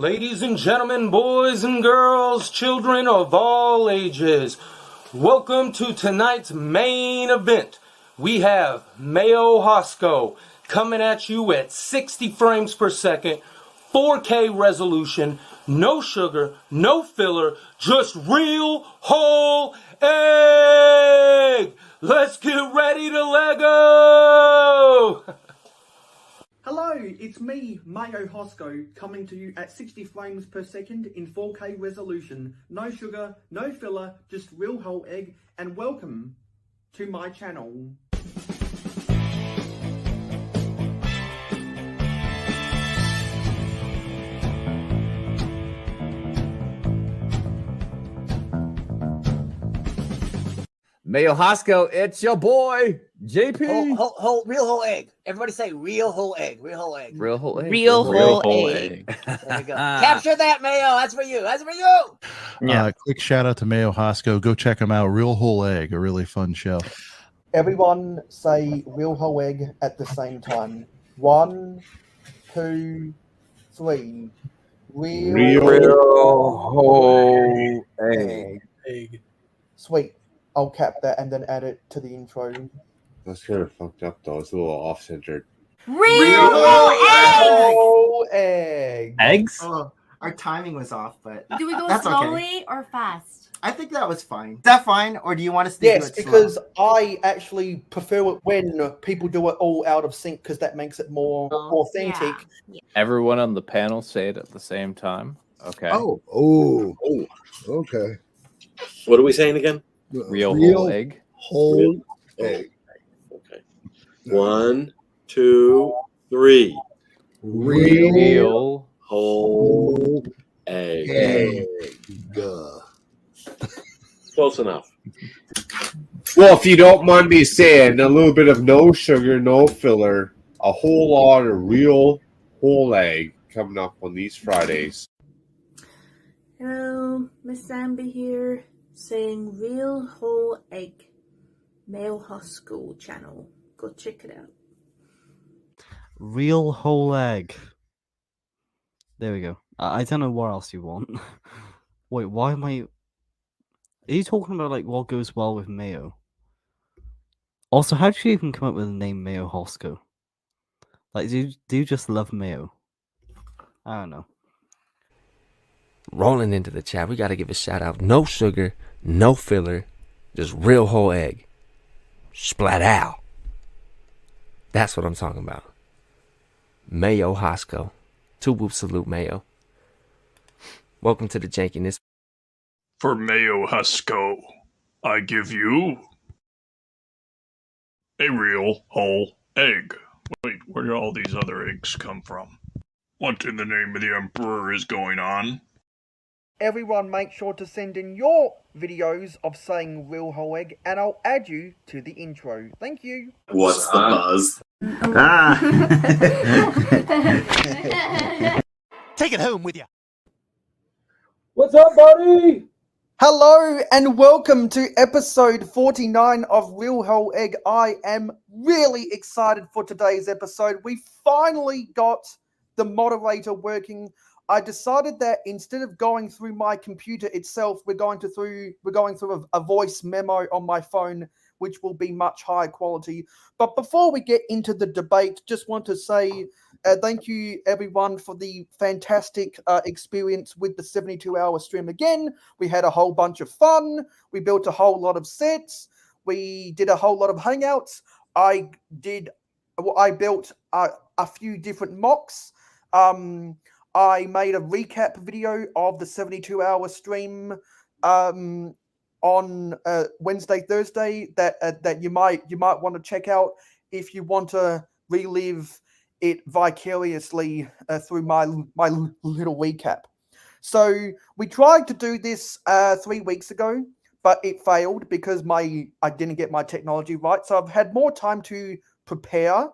Ladies and gentlemen, boys and girls, children of all ages, welcome to tonight's main event. We have Mayo Hosko coming at you at 60 frames per second, 4K resolution, no sugar, no filler, just real whole egg! Let's get ready to Lego! Hello, it's me, Mayo Hosko, coming to you at 60 frames per second in 4K resolution. No sugar, no filler, just real whole egg, and welcome to my channel. Mayo Hosko, it's your boy, JP. Real whole egg. Everybody say real whole egg. Real whole egg. Real whole egg. Real whole egg. There we go. Capture that, Mayo. That's for you. That's for you. Yeah. Quick shout out to Mayo Hosko. Go check them out. Real Whole Egg, a really fun show. Everyone say real whole egg at the same time. 1, 2, 3. Real whole egg. Sweet. I'll cap that and then add it to the intro. That's kind of fucked up though. It's a little off-centered. Real whole egg. Eggs? Oh, our timing was off, but Do we go that's slowly okay. or fast? I think that was fine. Is that fine, or do you want us to Yes, do it because slow? I actually prefer it when people do it all out of sync because that makes it more authentic. Yeah. Everyone on the panel say it at the same time. Okay. Oh, okay. What are we saying again? Real whole egg. Whole egg. Okay. 1, 2, 3. Real Whole egg. egg. Close enough. Well, if you don't mind me saying, a little bit of no sugar, no filler, a whole lot of real whole egg coming up on these Fridays. Hello, Miss Zambi here, saying real whole egg. Mayo Hosko channel. Go check it out. Real whole egg. There we go. I don't know what else you want. Wait, why am I... Are you talking about like what goes well with Mayo? Also, how did you even come up with the name Mayo Hosko? Like, do you just love Mayo? I don't know. Rolling into the chat, we got to give a shout out. No sugar, no filler, just real whole egg. Splat out. That's what I'm talking about. Mayo Hosko. 2 whoop salute, Mayo. Welcome to the jankiness. For Mayo Hosko, I give you a real whole egg. Wait, where did all these other eggs come from? What in the name of the Emperor is going on? Everyone make sure to send in your videos of saying real whole egg and I'll add you to the intro. Thank you. What's the buzz? Take it home with you. What's up, buddy? Hello and welcome to episode 49 of Real Whole Egg. I am really excited for today's episode. We finally got the moderator working. I decided that instead of going through my computer itself, we're going through a voice memo on my phone, which will be much higher quality. But before we get into the debate, just want to say thank you everyone for the fantastic experience with the 72-hour stream again. We had a whole bunch of fun. We built a whole lot of sets. We did a whole lot of hangouts. I built a few different mocks. I made a recap video of the 72-hour stream on Wednesday, Thursday that you might want to check out if you want to relive it vicariously through my little recap. So we tried to do this 3 weeks ago, but it failed because I didn't get my technology right. So I've had more time to prepare,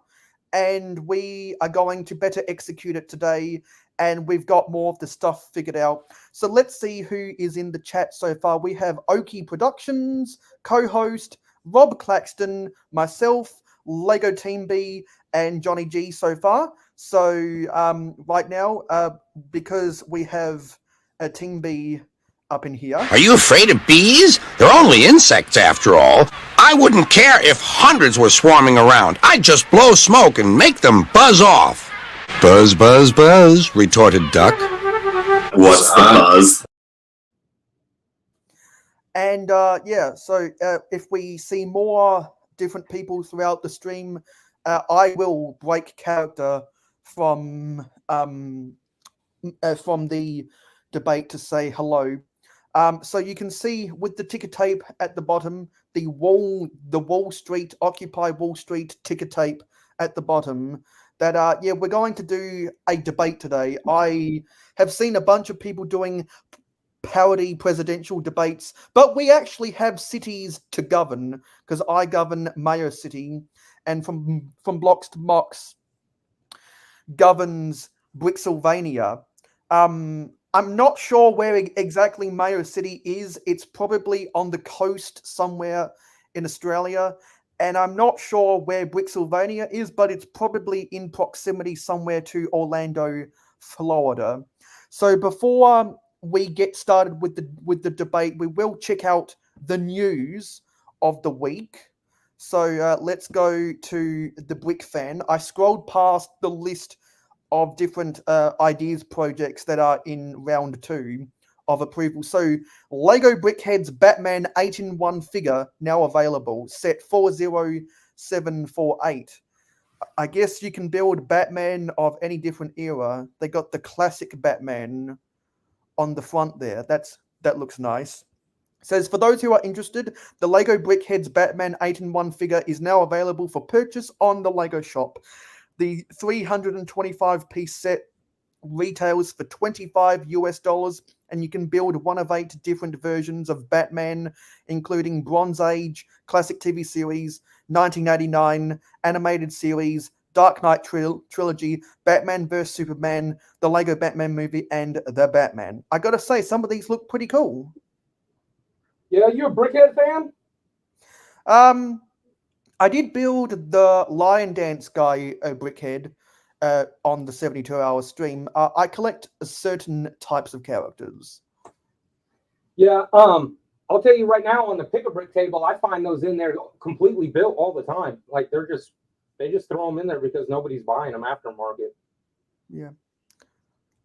and we are going to better execute it today. And we've got more of the stuff figured out. So let's see who is in the chat so far. We have Oki Productions, co-host, Rob Claxton, myself, Lego Team B, and Johnny G so far. So right now, because we have a Team B up in here. Are you afraid of bees? They're only insects after all. I wouldn't care if hundreds were swarming around. I'd just blow smoke and make them buzz off. Buzz, buzz, buzz, retorted Duck. What's the buzz? And yeah, so if we see more different people throughout the stream, I will break character from the debate to say hello. So you can see with the ticker tape at the bottom, the Wall Street, Occupy Wall Street ticker tape at the bottom, that yeah, we're going to do a debate today. I have seen a bunch of people doing parody presidential debates, but we actually have cities to govern, because I govern Mayo City, and from Blocks to Mox governs Brixylvania. I'm not sure where exactly Mayo City is. It's probably on the coast somewhere in Australia, and I'm not sure where Brixylvania is, but it's probably in proximity somewhere to Orlando, Florida. So before we get started with the debate, we will check out the news of the week. So let's go to the Brick Fan. I scrolled past the list of different ideas projects that are in round 2 of approval. So Lego Brickhead's Batman 8-in-1 figure now available, set 40748. I guess you can build Batman of any different era. They got the classic Batman on the front there. That looks nice. It says, for those who are interested, the Lego Brickhead's Batman 8-in-1 figure is now available for purchase on the Lego shop. The 325-piece set retails for $25 and you can build one of 8 different versions of Batman, including Bronze Age, Classic TV Series, 1989, Animated Series, Dark Knight Trilogy, Batman vs. Superman, the Lego Batman movie, and The Batman. I gotta say, some of these look pretty cool. Yeah, you a Brickhead fan? I did build the Lion Dance guy, Brickhead, on the 72-hour stream. I collect certain types of characters. Yeah, I'll tell you right now, on the pick-a-brick table, I find those in there completely built all the time. Like, they just throw them in there because nobody's buying them aftermarket. Yeah.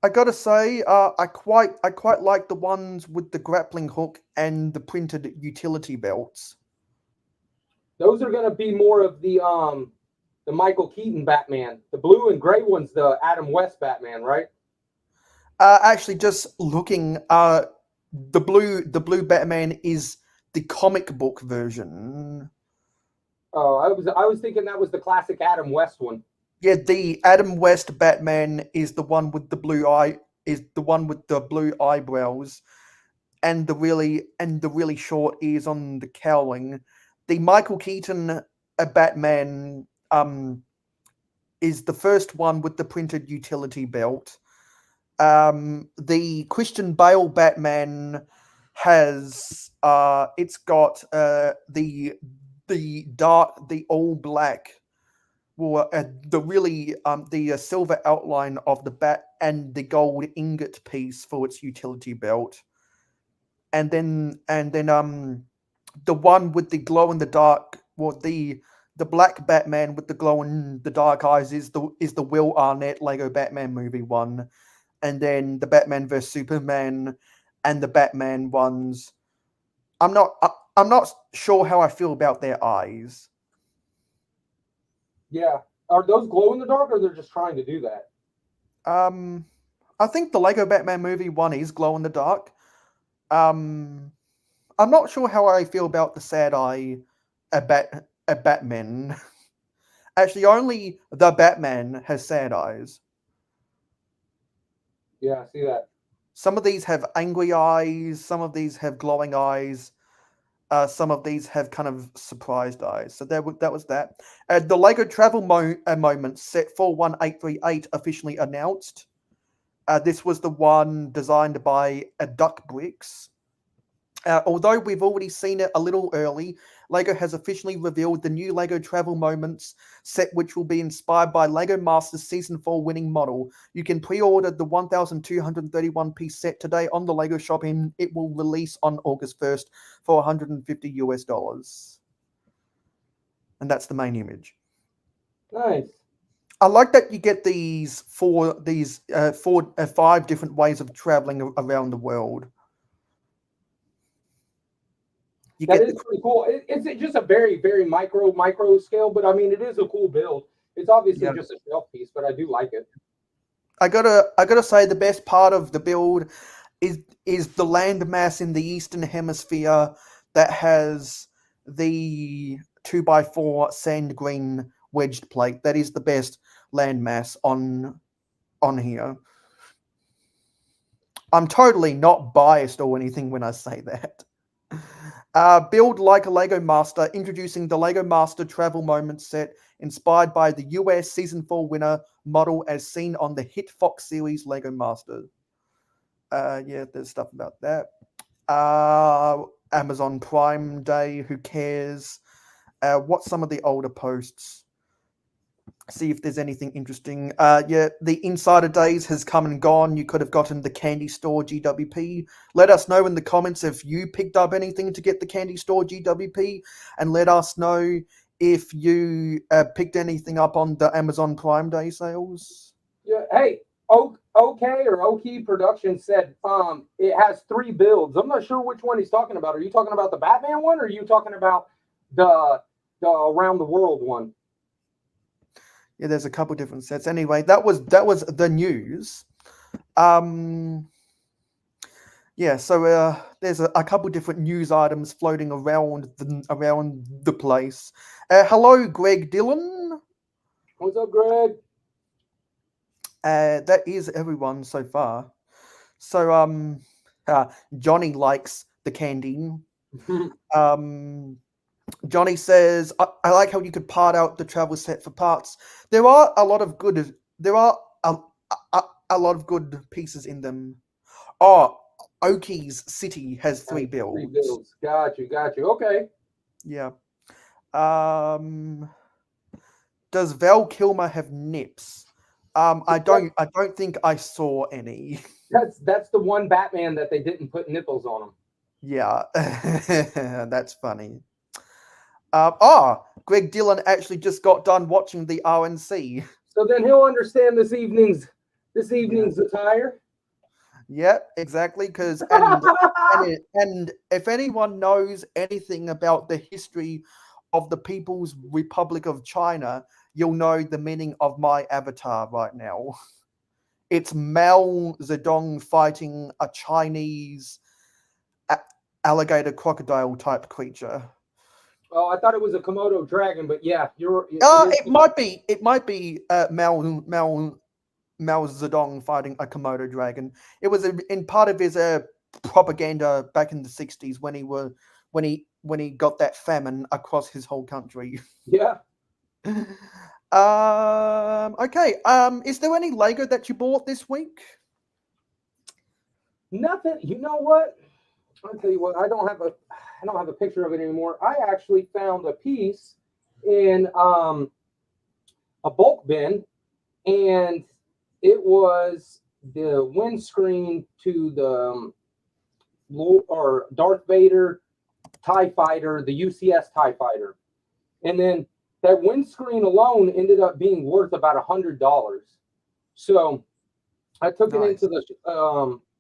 I gotta say, I quite like the ones with the grappling hook and the printed utility belts. Those are going to be more of the Michael Keaton Batman. The blue and gray one's the Adam West Batman, right? Actually, just looking, the blue Batman is the comic book version. Oh, I was thinking that was the classic Adam West one. Yeah, the Adam West Batman is the one with the blue eyebrows, and the really short ears on the cowling. The Michael Keaton Batman is the first one with the printed utility belt. The Christian Bale Batman has it's got the all black, well, the silver outline of the bat and the gold ingot piece for its utility belt, and then the one with the glow in the dark, well, the black Batman with the glow in the dark eyes is the Will Arnett Lego Batman movie one, and then the Batman vs Superman and the Batman ones. I'm not sure how I feel about their eyes. Yeah, are those glow in the dark, or they're just trying to do that? I think the Lego Batman movie one is glow in the dark. I'm not sure how I feel about the sad eye Batman. Actually, only the Batman has sad eyes. Yeah, I see that. Some of these have angry eyes. Some of these have glowing eyes. Some of these have kind of surprised eyes. So that was that. The Lego Travel Moment set 41838 officially announced. This was the one designed by Duck Bricks. Although we've already seen it a little early, LEGO has officially revealed the new LEGO Travel Moments set, which will be inspired by LEGO Masters Season 4 winning model. You can pre-order the 1,231-piece set today on the LEGO shop, and it will release on August 1st for $150. And that's the main image. Nice. I like that you get five different ways of traveling around the world. That is pretty cool. It's just a very, very micro scale, but I mean, it is a cool build. It's obviously just a shelf piece, but I do like it. I gotta say the best part of the build is the landmass in the Eastern Hemisphere that has the 2x4 sand green wedged plate. That is the best landmass on here. I'm totally not biased or anything when I say that. Build like a LEGO Master, introducing the LEGO Master Travel Moments set, inspired by the US Season 4 winner model as seen on the hit Fox series LEGO Master. Yeah, there's stuff about that. Amazon Prime Day, who cares? What's some of the older posts? See if there's anything interesting. Yeah, the Insider Days has come and gone. You could have gotten the Candy Store GWP. Let us know in the comments if you picked up anything to get the Candy Store GWP, and let us know if you picked anything up on the Amazon Prime Day sales. Yeah. Hey, OK Production said it has 3 builds. I'm not sure which one he's talking about. Are you talking about the Batman one, or are you talking about the Around the World one? Yeah, there's a couple different sets. Anyway, that was the news. Yeah, so there's a couple different news items floating around the place. Hello, Greg Dillon. What's up, Greg? That is everyone so far. So Johnny likes the candy. Johnny says, I like how you could part out the travel set for parts. There are a lot of good pieces in them. Oh, Oki's City has 3 builds. 3 builds. Got you. Okay. Yeah. Does Val Kilmer have nips? I don't think I saw any. That's the one Batman that they didn't put nipples on him. Yeah. That's funny. Greg Dillon actually just got done watching the RNC. So then he'll understand this evening's attire. Yeah, exactly. And if anyone knows anything about the history of the People's Republic of China, you'll know the meaning of my avatar right now. It's Mao Zedong fighting a Chinese alligator crocodile type creature. Oh, I thought it was a Komodo dragon, but yeah, it might be Mao Zedong fighting a Komodo dragon. It was in part of his propaganda back in the 60s when he got that famine across his whole country. Yeah. Okay. Is there any LEGO that you bought this week? Nothing. You know what? I'll tell you what. I don't have a picture of it anymore. I actually found a piece in a bulk bin, and it was the windscreen to the Darth Vader TIE Fighter, the UCS TIE Fighter, and then that windscreen alone ended up being worth about $100. So I took it into the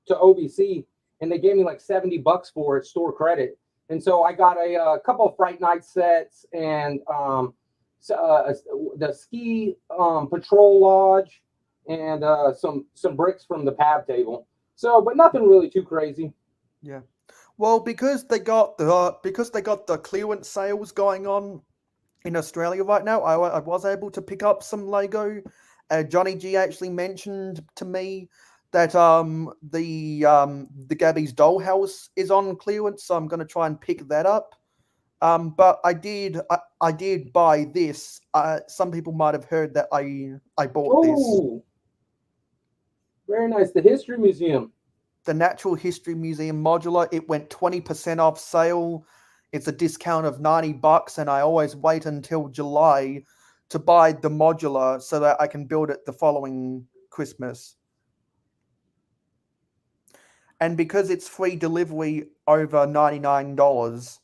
to OBC, and they gave me like $70 for it, store credit. And so I got a couple of Fright Night sets and the ski patrol lodge and some bricks from the pab table. So, but nothing really too crazy. Yeah. Well, because they got the clearance sales going on in Australia right now, I was able to pick up some LEGO. Johnny G actually mentioned to me that the Gabby's Dollhouse is on clearance, so I'm going to try and pick that up. But I did buy this. Some people might have heard that I bought this. Very nice. The History Museum. The Natural History Museum modular. It went 20% off sale. it's a discount of $90, and I always wait until July to buy the modular so that I can build it the following Christmas. And because it's free delivery over $99,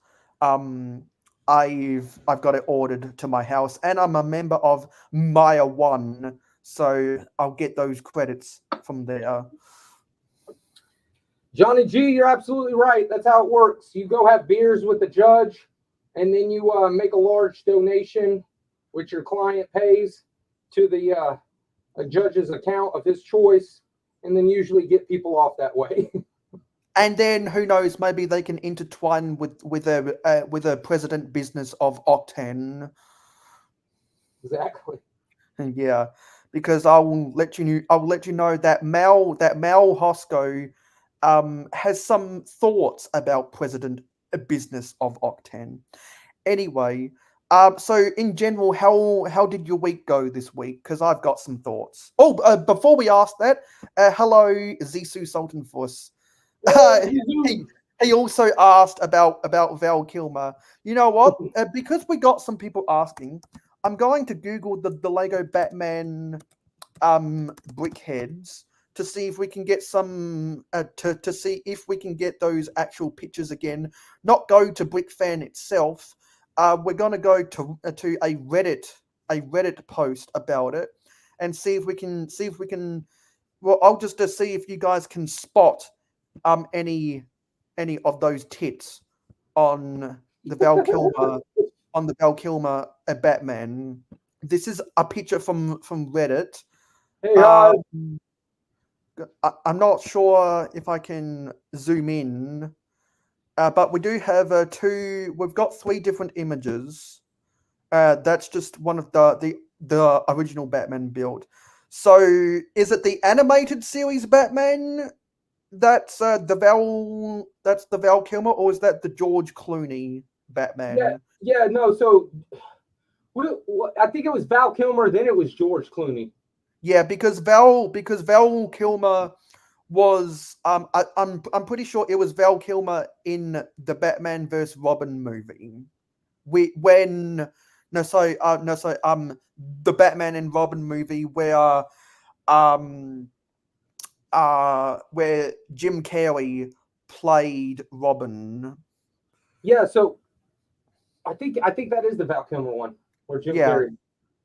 I've got it ordered to my house, and I'm a member of Maya 1, so I'll get those credits from there. Johnny G, you're absolutely right. That's how it works. You go have beers with the judge, and then you make a large donation, which your client pays to the a judge's account of his choice, and then usually get people off that way. And then who knows? Maybe they can intertwine with a president business of Octane. Exactly. Yeah, because I'll let you know that Mayo Hosko has some thoughts about president business of Octane. Anyway, so in general, how did your week go this week? Because I've got some thoughts. Oh, before we ask that, hello, Zisu Sultan Fuss. He also asked about Val Kilmer. You know what? Because we got some people asking, I'm going to Google the Lego Batman brick heads to see if we can get some to see if we can get those actual pictures again. Not go to BrickFan itself. We're going to go to a Reddit post about it and see if we can. Well, I'll just to see if you guys can spot any of those tits on the Val Kilmer Batman. This is a picture from Reddit. Hey, I'm not sure if I can zoom in, but we do have we've got 3 different images. That's just one of the original Batman build. So is it the animated series Batman? That's the Val Kilmer, or is that the George Clooney Batman? Yeah, no. So I think it was Val Kilmer, then it was George Clooney. Yeah, because Val Kilmer was I'm pretty sure it was Val Kilmer in the Batman vs Robin movie. The Batman and Robin movie where Jim Carrey played Robin. Yeah, so I think that is the Val Kilmer one, or Jim Carrey.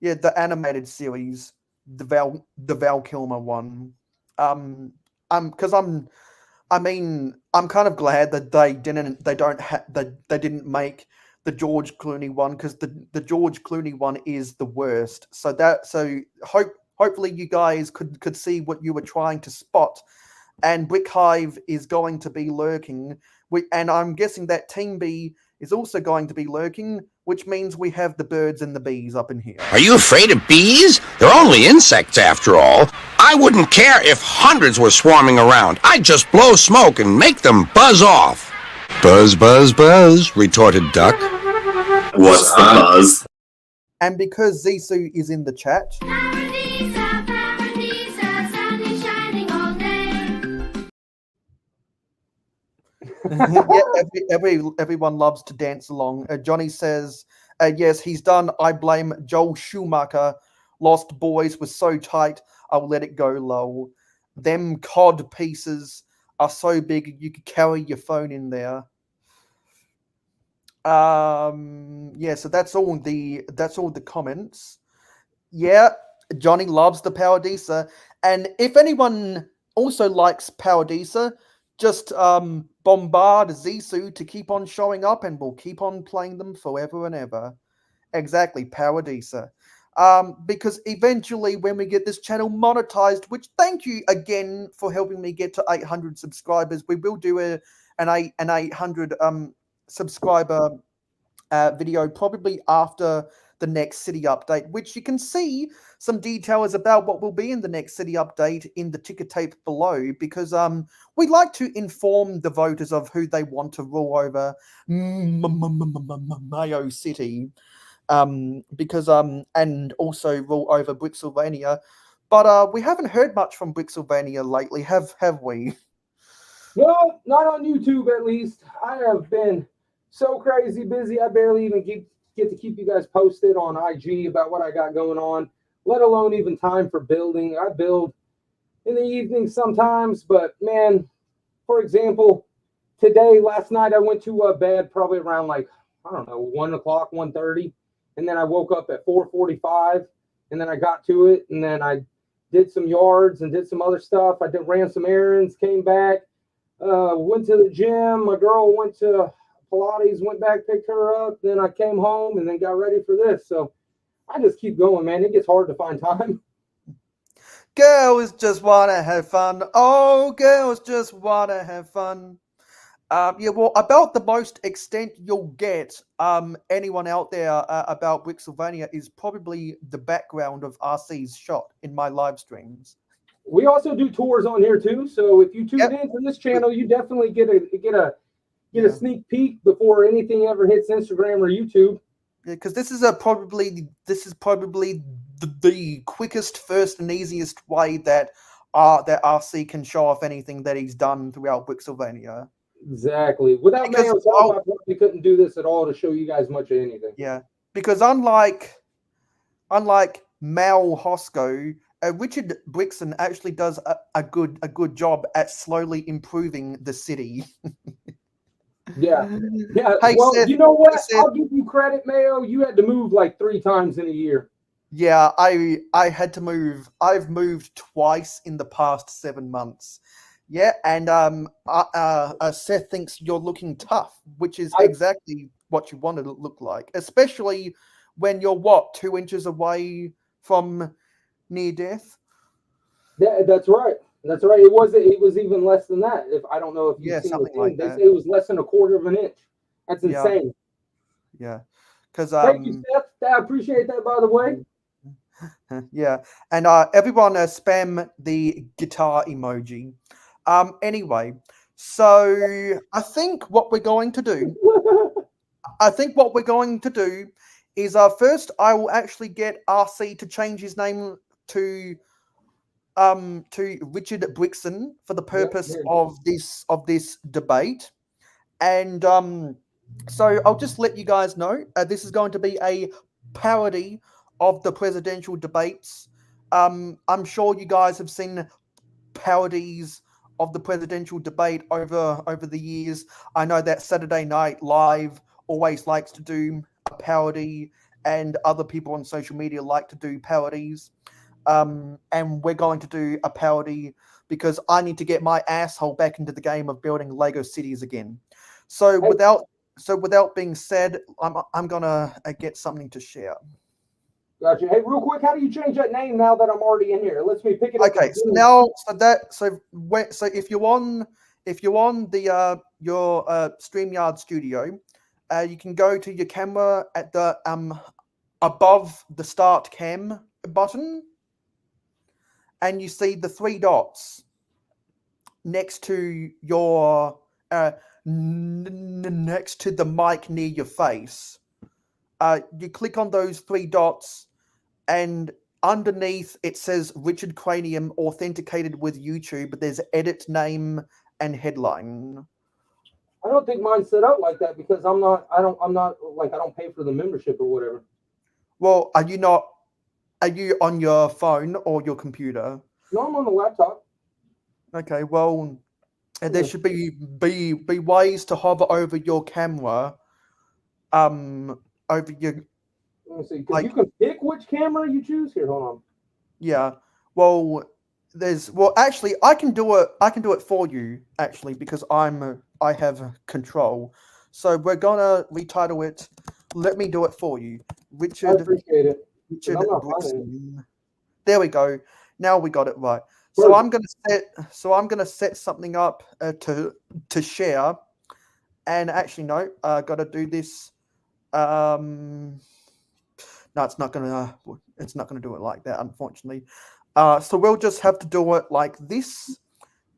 Yeah, the animated series, the Val Kilmer one. I'm kind of glad that they didn't make the George Clooney one, because the George Clooney one is the worst. Hopefully you guys could see what you were trying to spot, and Brick Hive is going to be lurking, and I'm guessing that Team B is also going to be lurking, which means we have the birds and the bees up in here. Are you afraid of bees? They're only insects after all. I wouldn't care if hundreds were swarming around. I'd just blow smoke and make them buzz off. Buzz, buzz, buzz, retorted Duck. What's the buzz? And because Zisu is in the chat, everyone loves to dance along. Johnny says, yes, he's done. I blame Joel Schumacher. Lost Boys was so tight, I'll let it go low. Them cod pieces are so big you could carry your phone in there. Yeah, so that's all the comments. Yeah, Johnny loves the Paradisa. And if anyone also likes Paradisa, just bombard Zisu to keep on showing up, and we'll keep on playing them forever and ever. Exactly, Paradisa. Because eventually when we get this channel monetized, which thank you again for helping me get to 800 subscribers, we will do an 800 subscriber video probably after the next city update, which you can see some details about what will be in the next city update in the ticker tape below, because we'd like to inform the voters of who they want to rule over Mayo City, because and also rule over Brixylvania. But we haven't heard much from Brixylvania lately, have we? No, not on YouTube at least. I have been so crazy busy. I barely even get to keep you guys posted on IG about what I got going on, let alone even time for building. I build in the evening sometimes, but man, for example, last night I went to bed probably around like, I don't know, 1 o'clock, 1:30, and then I woke up at 4:45, and then I got to it, and then I did some yards and did some other stuff. Ran some errands, came back, went to the gym. My girl went to Pilates, went back, picked her up. Then I came home and then got ready for this. So I just keep going, man. It gets hard to find time. Girls just want to have fun. Oh, girls just want to have fun. Yeah, well, about the most extent you'll get anyone out there about Brixylvania is probably the background of RC's shot in my live streams. We also do tours on here too, so if you tuned into this channel, you definitely get a sneak peek before anything ever hits Instagram or YouTube. Yeah, because this is probably the quickest, first, and easiest way that RC can show off anything that he's done throughout Brixylvania. Exactly. Without Mayo's help, I probably couldn't do this at all to show you guys much of anything. Yeah, because unlike Mayo Hosko, Richard Brixton actually does a good job at slowly improving the city. Yeah. Hey, well, Seth, you know what? Seth, I'll give you credit, Mayo. You had to move like 3 times in a year. Yeah, I had to move. I've moved twice in the past 7 months. Yeah, and Seth thinks you're looking tough, which is exactly what you wanted to look like, especially when you're 2 inches away from near death. Yeah, that's right. That's right. It was even less than that. If I don't know if you've seen the thing, like they that. say it was less than 1/4 of an inch. That's insane. Yeah, because thank you, Seth. I appreciate that, by the way. Yeah, and everyone spam the guitar emoji. Anyway, so I think what we're going to do, is first I will actually get RC to change his name to Richard Brixton for the purpose of this debate, and so I'll just let you guys know this is going to be a parody of the presidential debates. I'm sure you guys have seen parodies of the presidential debate over the years. I know that Saturday Night Live always likes to do a parody, and other people on social media like to do parodies. And we're going to do a parody because I need to get my asshole back into the game of building Lego cities again. So without being said, I'm gonna get something to share. Gotcha. Hey, real quick, how do you change that name now that I'm already in here? It lets me pick it up. Okay, so now so if you're on the your StreamYard studio, you can go to your camera at the above the start cam button, and you see the 3 dots next to your next to the mic near your face. You click on those 3 dots, and underneath it says Richard Cranium authenticated with YouTube, but there's edit name and headline. I don't think mine's set up like that because I don't pay for the membership or whatever. Well, are you on your phone or your computer? No, I'm on the laptop. Okay, well, there should be ways to hover over your camera, over your. Let me see. You can pick which camera you choose. Here, hold on. Yeah. Well, actually, I can do it for you actually because I have control. So we're gonna retitle it. Let me do it for you, Richard. I appreciate it. Richard Brixton. There we go. Now we got it right. So I'm gonna set something up to share, and actually no, got to do this. No, it's not gonna do it like that, unfortunately. So we'll just have to do it like this,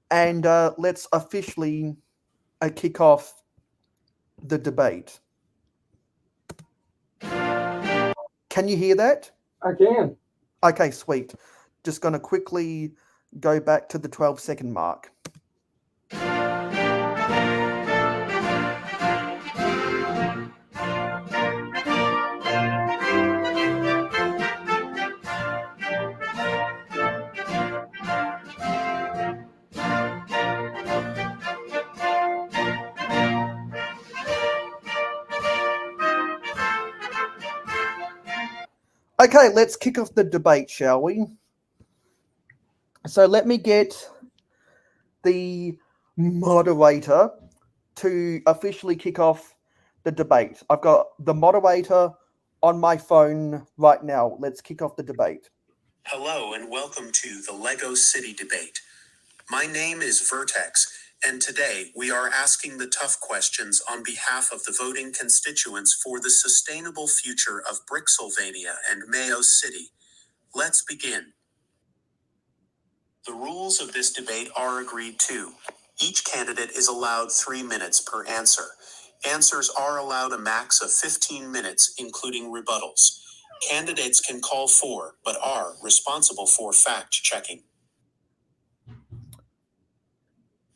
and let's officially kick off the debate. Can you hear that? I can. Okay, sweet. Just gonna quickly go back to the 12-second mark. Okay, let's kick off the debate, shall we? So let me get the moderator to officially kick off the debate. I've got the moderator on my phone right now. Let's kick off the debate. Hello and welcome to the LEGO City Debate. My name is Vertex, and today we are asking the tough questions on behalf of the voting constituents for the sustainable future of Brixylvania and Mayo City. Let's begin. The rules of this debate are agreed to. Each candidate is allowed 3 minutes per answer. Answers are allowed a max of 15 minutes, including rebuttals. Candidates can call for, but are responsible for fact-checking.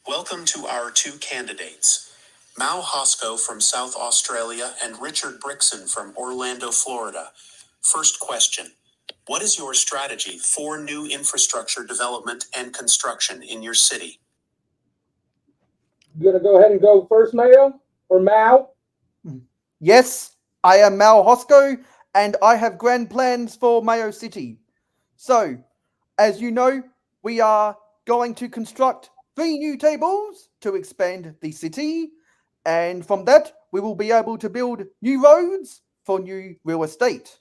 Welcome to our 2 candidates, Mayo Hosko from South Australia and Richard Brixon from Orlando, Florida. First question, what is your strategy for new infrastructure development and construction in your city? You gonna go ahead and go first, Mayo? Or Mal? Yes, I am Mayo Hosko, and I have grand plans for Mayo City. So, as you know, we are going to construct 3 new tables to expand the city, and from that, we will be able to build new roads for new real estate.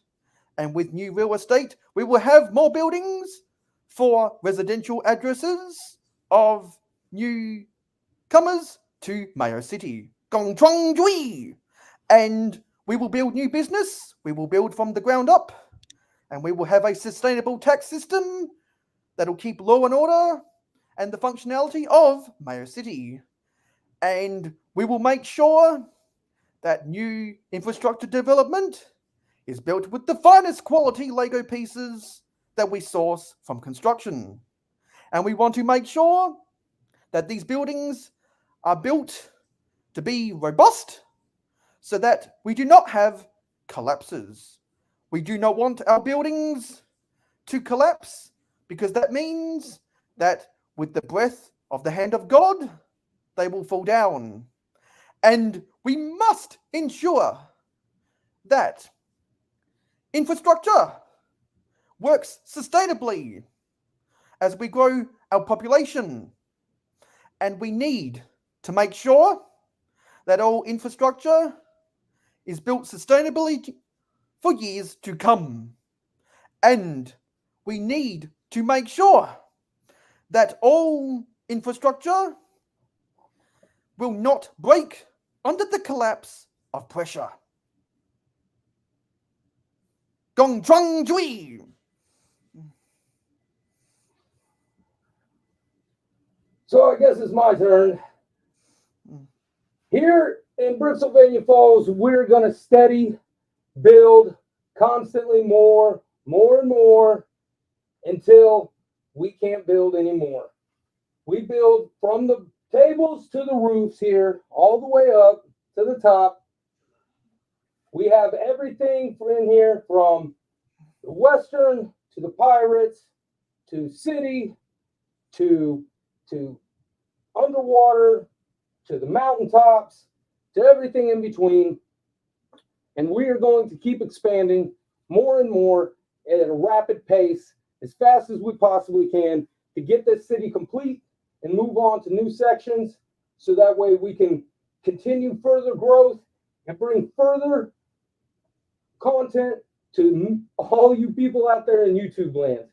And with new real estate, we will have more buildings for residential addresses of newcomers to Mayo City. Gong Chuang Jui! And we will build new business, we will build from the ground up, and we will have a sustainable tax system that will keep law and order and the functionality of Mayo City. And we will make sure that new infrastructure development is built with the finest quality Lego pieces that we source from construction. And we want to make sure that these buildings are built to be robust so that we do not have collapses. We do not want our buildings to collapse because that means that with the breath of the hand of God, they will fall down. And we must ensure that infrastructure works sustainably as we grow our population. And we need to make sure that all infrastructure is built sustainably for years to come. And we need to make sure that all infrastructure will not break under the collapse of pressure. Gong Chuang Jui! So I guess it's my turn. Here in Brixylvania Falls, we're going to steady build constantly more and more until we can't build anymore. We build from the tables to the roofs here, all the way up to the top. We have everything in here from the Western to the Pirates to City to underwater to the mountaintops to everything in between. And we are going to keep expanding more and more at a rapid pace as fast as we possibly can to get this city complete and move on to new sections so that way we can continue further growth and bring further content to all you people out there in YouTube land.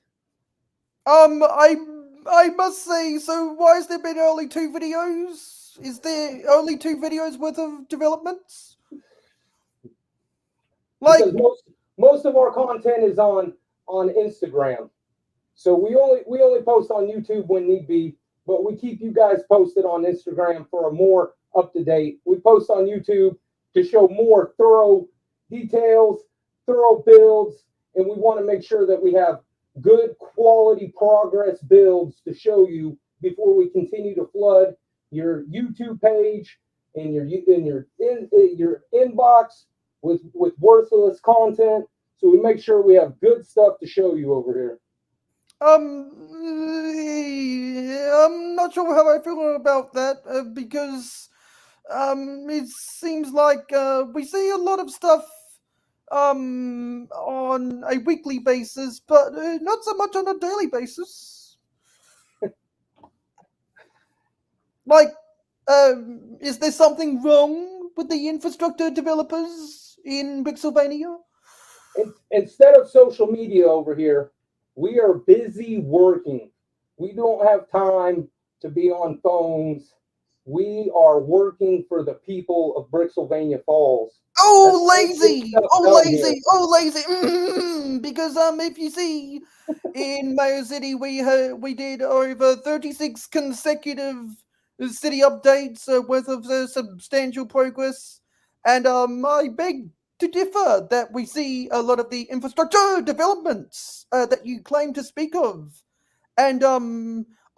I must say, so why has there been only 2 videos? Is there only 2 videos worth of developments? Like, because most of our content is on Instagram. So we only post on YouTube when need be, but we keep you guys posted on Instagram for a more up-to-date. We post on YouTube to show more thorough details, thorough builds, and we want to make sure that we have good quality progress builds to show you before we continue to flood your YouTube page and your inbox with worthless content. So we make sure we have good stuff to show you over here. I'm not sure how I feel about that because it seems like we see a lot of stuff on a weekly basis, but not so much on a daily basis. Like, is there something wrong with the infrastructure developers in Pennsylvania? Instead of social media over here, we are busy working. We don't have time to be on phones. We are working for the people of Brixylvania Falls. Oh, That's lazy! stuff Oh, done lazy! here. Oh, lazy! Because if you see, in Mayo City, we did over 36 consecutive city updates worth of substantial progress, and I beg to differ that we see a lot of the infrastructure developments that you claim to speak of, and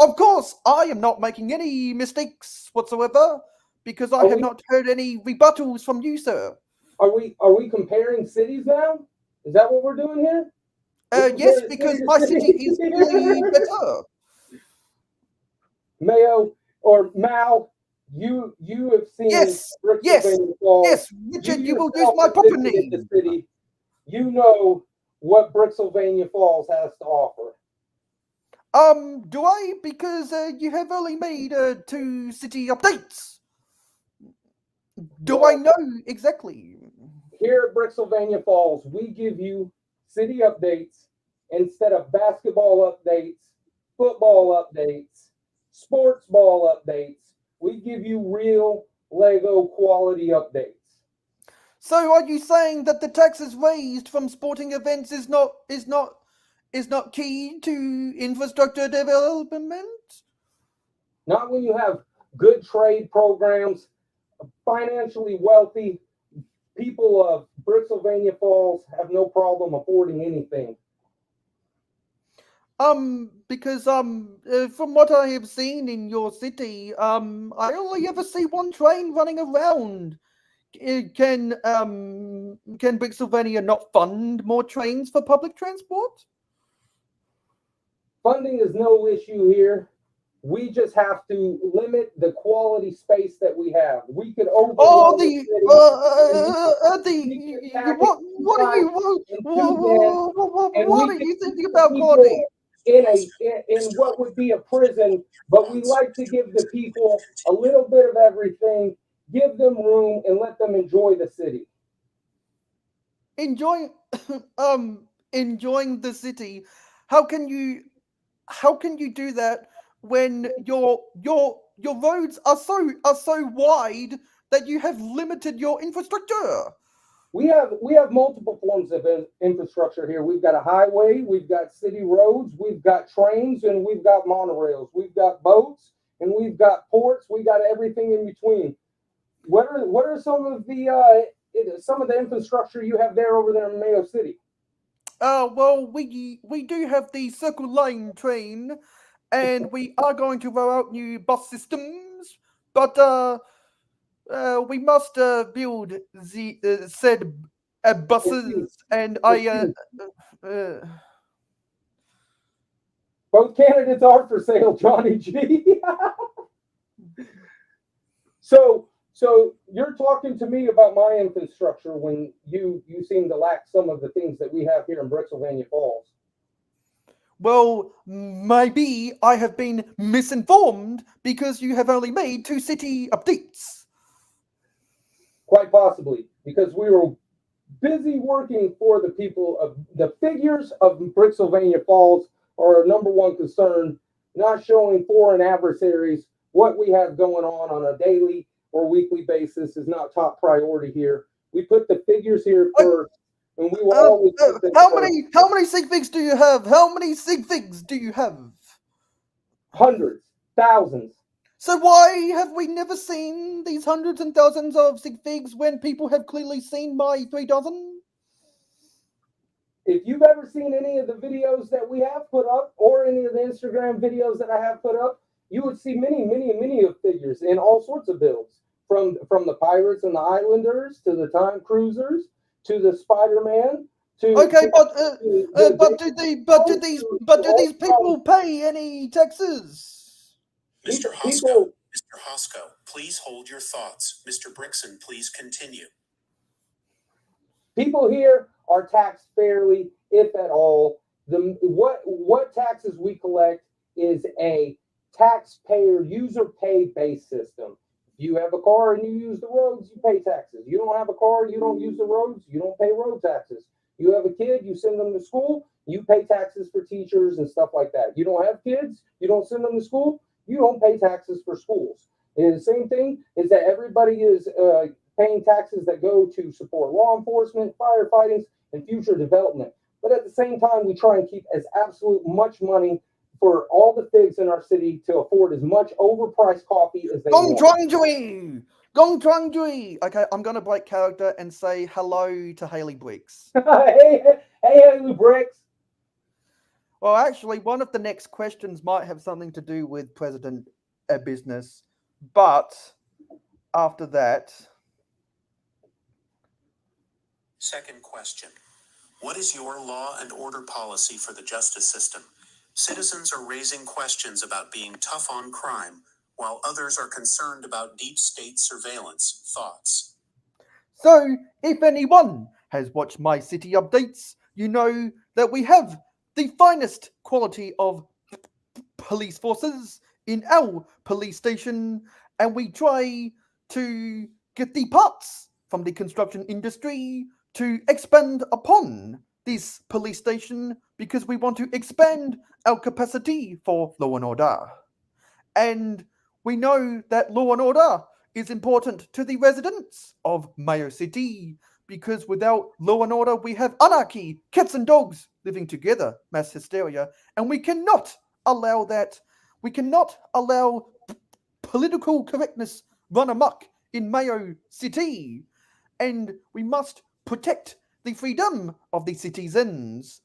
of course, I am not making any mistakes whatsoever because I have not heard any rebuttals from you, sir. Are we comparing cities now? Is that what we're doing here? Yes, because my city is clearly better. Mayo or Mal, you have seen Yes, Brixylvania Falls. yes, Richard, you will use yourself my have proper visited name. the city. You know what Brixylvania Falls has to offer. Do I? Because you have only made 2 city updates. Do I know exactly? Here at Brixylvania Falls, we give you city updates instead of basketball updates, football updates, sports ball updates. We give you real Lego quality updates. So are you saying that the taxes raised from sporting events is not key to infrastructure development? Not when you have good trade programs, financially wealthy people of Brixylvania Falls have no problem affording anything. Because from what I have seen in your city, I only ever see one train running around. Can Brixylvania not fund more trains for public transport? Funding is no issue here. We just have to limit the quality space that we have. We could overrun What are you thinking about quality? In what would be a prison, but we like to give the people a little bit of everything, give them room, and let them enjoy the city. Enjoying the city. How can you do that when your roads are so wide that you have limited your infrastructure? We have multiple forms of infrastructure here. We've got a highway, we've got city roads, we've got trains, and we've got monorails. We've got boats, and we've got ports. We got everything in between. What are some of the infrastructure you have over there in Mayo City? Well, we do have the Circle Line train, and we are going to roll out new bus systems, but we must build the said buses, and both candidates are for sale, Johnny G. So you're talking to me about my infrastructure when you seem to lack some of the things that we have here in Brixylvania Falls. Well, maybe I have been misinformed because you have only made 2 city updates. Quite possibly, because we were busy working for the people of the figures of Brixylvania Falls are our number one concern, not showing foreign adversaries what we have going on a daily or weekly basis is not top priority here. We put the figures here first, and we will always put them first. How many sig figs do you have? How many sig figs do you have? Hundreds, thousands. So why have we never seen these hundreds and thousands of sig figs when people have clearly seen my 3 dozen? If you've ever seen any of the videos that we have put up, or any of the Instagram videos that I have put up, you would see many of figures in all sorts of builds, from the Pirates and the Islanders to the Time Cruisers to the Spider-Man. But do these people pay any taxes? Mr. Hosko, please hold your thoughts. Mr. Brixon, please continue. People here are taxed fairly, if at all. What taxes we collect is a taxpayer user-pay based system. If you have a car and you use the roads, you pay taxes. You don't have a car, you don't use the roads, you don't pay road taxes. You have a kid, you send them to school, you pay taxes for teachers and stuff like that. You don't have kids, you don't send them to school, you don't pay taxes for schools. And the same thing is that everybody is paying taxes that go to support law enforcement, firefighting, and future development. But at the same time, we try and keep as absolute much money for all the figs in our city to afford as much overpriced coffee as they want. Gong Chuang Jui! Okay, I'm going to break character and say hello to Haley Briggs. hey, Haley Briggs! Well, actually, one of the next questions might have something to do with President Business, but after that... Second question. What is your law and order policy for the justice system? Citizens are raising questions about being tough on crime, while others are concerned about deep state surveillance. Thoughts? So, if anyone has watched my city updates, you know that we have the finest quality of police forces in our police station, and we try to get the parts from the construction industry to expand upon this police station because we want to expand our capacity for law and order. And we know that law and order is important to the residents of Mayo City because without law and order, we have anarchy, cats and dogs living together, mass hysteria, and we cannot allow that. We cannot allow political correctness run amok in Mayo City. And we must protect the freedom of the citizens.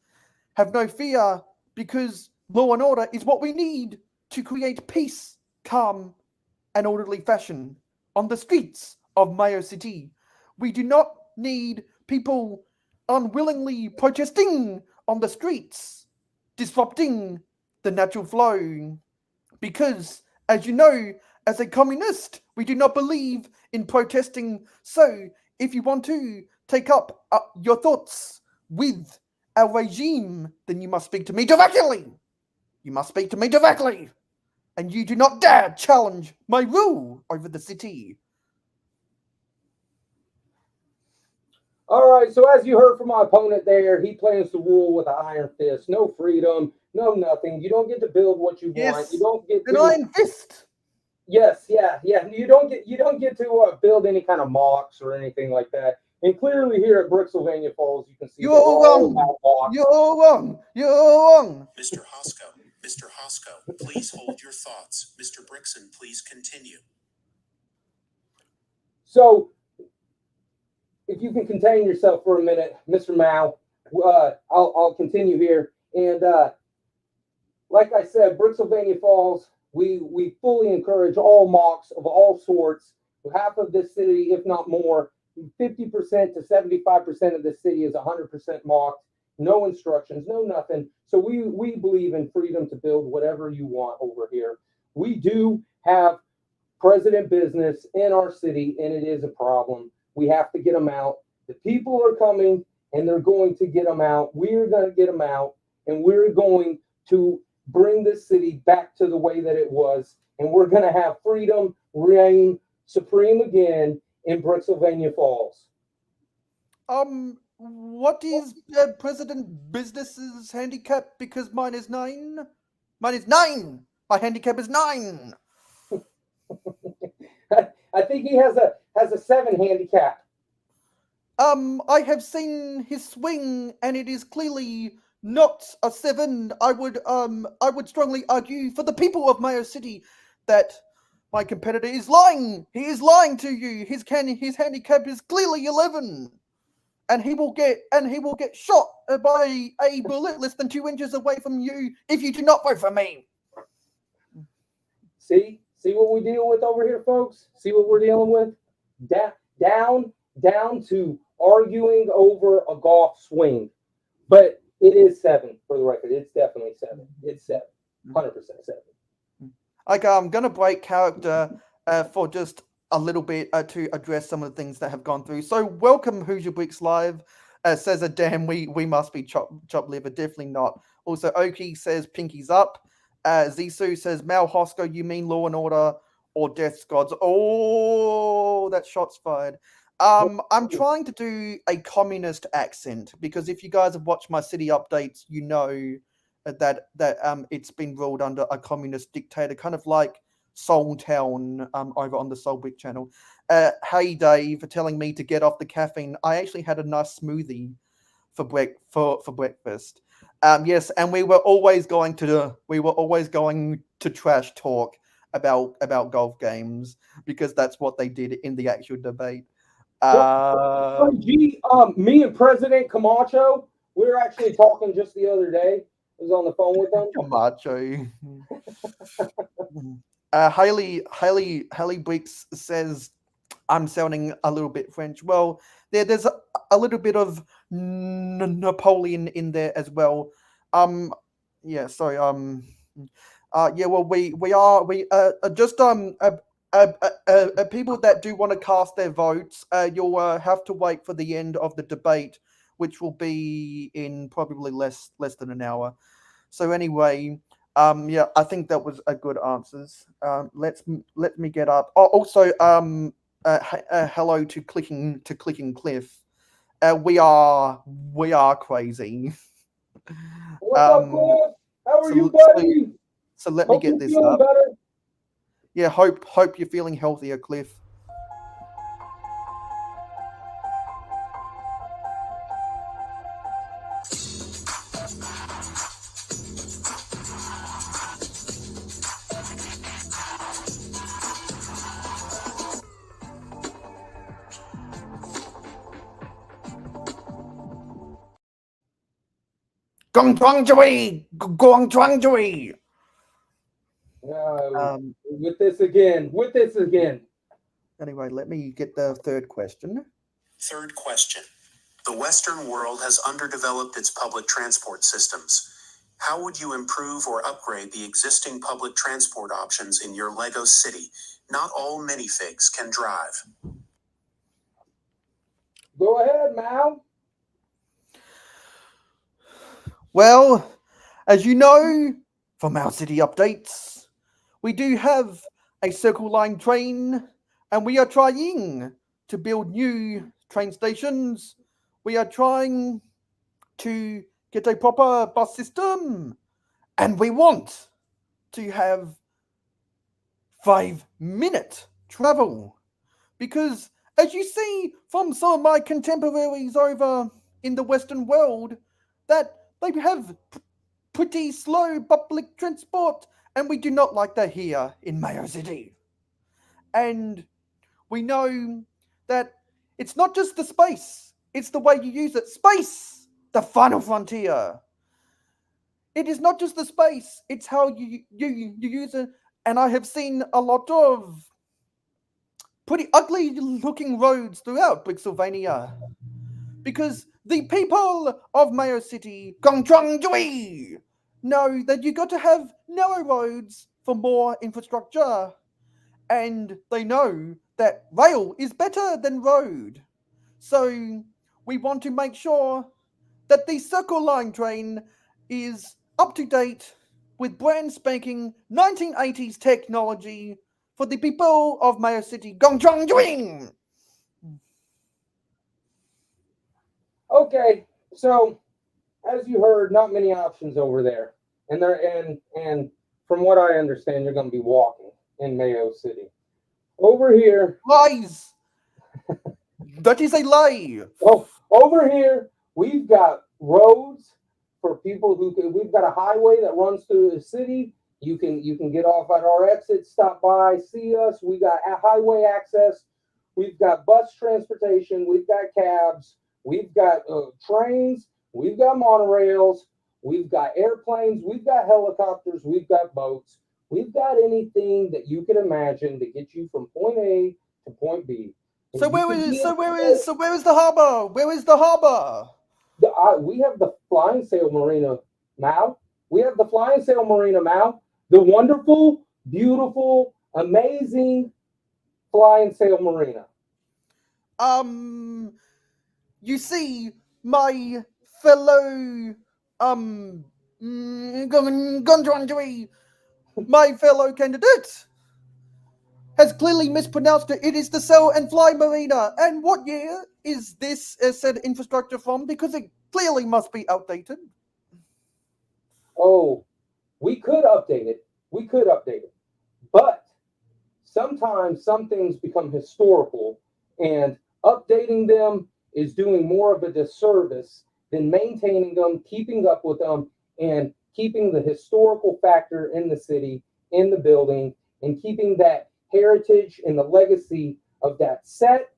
Have no fear, because law and order is what we need to create peace, calm, and orderly fashion on the streets of Mayo City. We do not need people unwillingly protesting on the streets, disrupting the natural flow. Because, as you know, as a communist, we do not believe in protesting. So, if you want to take up your thoughts with our regime, then you must speak to me directly. You must speak to me directly. And you do not dare challenge my rule over the city. All right, so as you heard from my opponent there, he plans to rule with an iron fist. No freedom, no nothing. You don't get to build what you want. You don't get an iron fist. Yes, yeah. You don't get to build any kind of mocks or anything like that. And clearly here at Brixylvania Falls, you can see You're wrong. Mr. Hosko, please hold your thoughts. Mr. Brixon, please continue. So, if you can contain yourself for a minute, Mr. Mao, I'll continue here. And like I said, Brixylvania Falls, we fully encourage all mocks of all sorts. Half of this city, if not more, 50% to 75% of the city is 100% mocked. No instructions, no nothing. So we believe in freedom to build whatever you want over here. We do have president business in our city, and it is a problem. We have to get them out. The people are coming, and they're going to get them out. We're going to get them out, and we're going to bring this city back to the way that it was, and we're going to have freedom reign supreme again in Brixylvania Falls. What is President Business's handicap? Because mine is 9. Mine is 9. My handicap is 9. I think he has a 7 handicap. I have seen his swing, and it is clearly not a 7. I would strongly argue for the people of Mayo City that my competitor is lying. He is lying to you. His handicap is clearly 11, and he will get shot by a bullet less than 2 inches away from you if you do not vote for me. See what we deal with over here, folks. See what we're dealing with. Down to arguing over a golf swing, but it is 7 for the record. It's definitely 7. It's 7, 100% 7. Okay, I'm gonna break character for just a little bit to address some of the things that have gone through. So, welcome Hoosier Bricks Live. says a damn we must be chop liver. Definitely not. Also, Oki says pinkies up. Zisu says Mayo Hosko, you mean Law and Order or Death's Gods? Oh, that shot's fired. I'm trying to do a communist accent because if you guys have watched my city updates, you know that it's been ruled under a communist dictator, kind of like Soul Town over on the Soul Brick channel. Hey Dave, for telling me to get off the caffeine. I actually had a nice smoothie for breakfast. Yes, and we were always going to trash talk about golf games because that's what they did in the actual debate. Me and President Camacho, we were actually talking just the other day. I was on the phone with him. Camacho. Haley Briggs says I'm sounding a little bit French. Well, there's a little bit of Napoleon in there as well. Yeah, sorry. Yeah, well, we just people that do want to cast their votes, you'll have to wait for the end of the debate, which will be in probably less than an hour. So anyway, yeah, I think that was a good answers. Let me get up. Oh, also, hello to clicking Cliff. We are crazy. What's up, Cliff? How are you, buddy? So let me get this up. Better. Yeah, hope you're feeling healthier, Cliff. Gong Chuang Jui! With this again. Anyway, let me get the third question. Third question. The Western world has underdeveloped its public transport systems. How would you improve or upgrade the existing public transport options in your LEGO city? Not all minifigs can drive. Go ahead, Mal. Well, as you know from our city updates, we do have a Circle Line train, and we are trying to build new train stations. We are trying to get a proper bus system, and we want to have 5-minute travel. Because as you see from some of my contemporaries over in the Western world, that they have pretty slow public transport, and we do not like that here in Mayo City. And we know that it's not just the space, it's the way you use it. Space, the final frontier. It is not just the space, it's how you use it. And I have seen a lot of pretty ugly looking roads throughout Brixylvania. Because the people of Mayo City, Gongchuangjui, know that you got to have narrow roads for more infrastructure. And they know that rail is better than road. So we want to make sure that the Circle Line train is up to date with brand spanking 1980s technology for the people of Mayo City, Gongchuangjui. Okay, so as you heard, not many options over there, and from what I understand, you're going to be walking in Mayo City. Over here, lies. That is a lie. Oh, over here we've got roads for people who can. We've got a highway that runs through the city. You can get off at our exit, stop by, see us. We got highway access. We've got bus transportation. We've got cabs. We've got trains, we've got monorails, we've got airplanes, we've got helicopters, we've got boats, we've got anything that you can imagine to get you from point A to point B. So where is the harbor? Where is the harbor? We have the Flying Sail Marina, Mal. We have the Flying Sail Marina, Mal. The wonderful, beautiful, amazing Flying Sail Marina. You see, my fellow Gondrandry, my fellow candidate, has clearly mispronounced it. It is the Sail and Fly Marina. And what year is this said infrastructure from? Because it clearly must be outdated. Oh, we could update it. But sometimes some things become historical, and updating them is doing more of a disservice than maintaining them, keeping up with them, and keeping the historical factor in the city, in the building, and keeping that heritage and the legacy of that set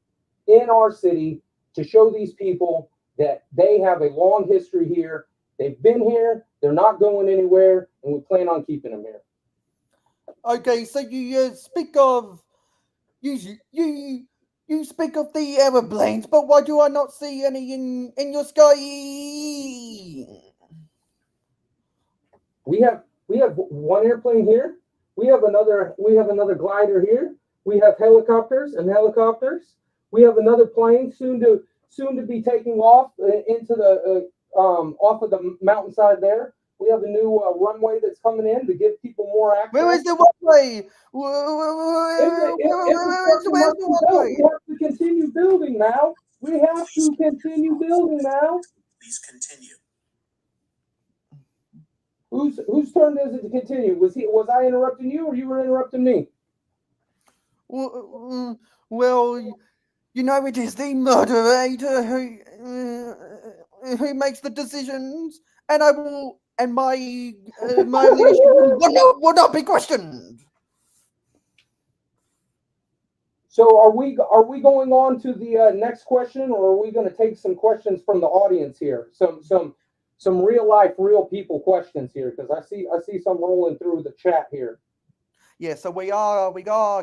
in our city to show these people that they have a long history here. They've been here, they're not going anywhere, and we plan on keeping them here. Okay, so you speak of you speak of the aeroplanes, but why do I not see any in your sky? We have one airplane here. We have another glider here. We have helicopters. We have another plane soon to be taking off into the off of the mountainside there. We have a new runway that's coming in to give people more access. Where is the runway? Where's the runway? We have to continue building now. Please continue. Whose turn is it to continue? Was I interrupting you, or you were interrupting me? Well, you know, it is the moderator who makes the decisions, and my leadership will not be questioned. So are we going on to the next question, or are we going to take some questions from the audience here? Some real life, real people questions here, because I see some rolling through the chat here. Yeah, so we are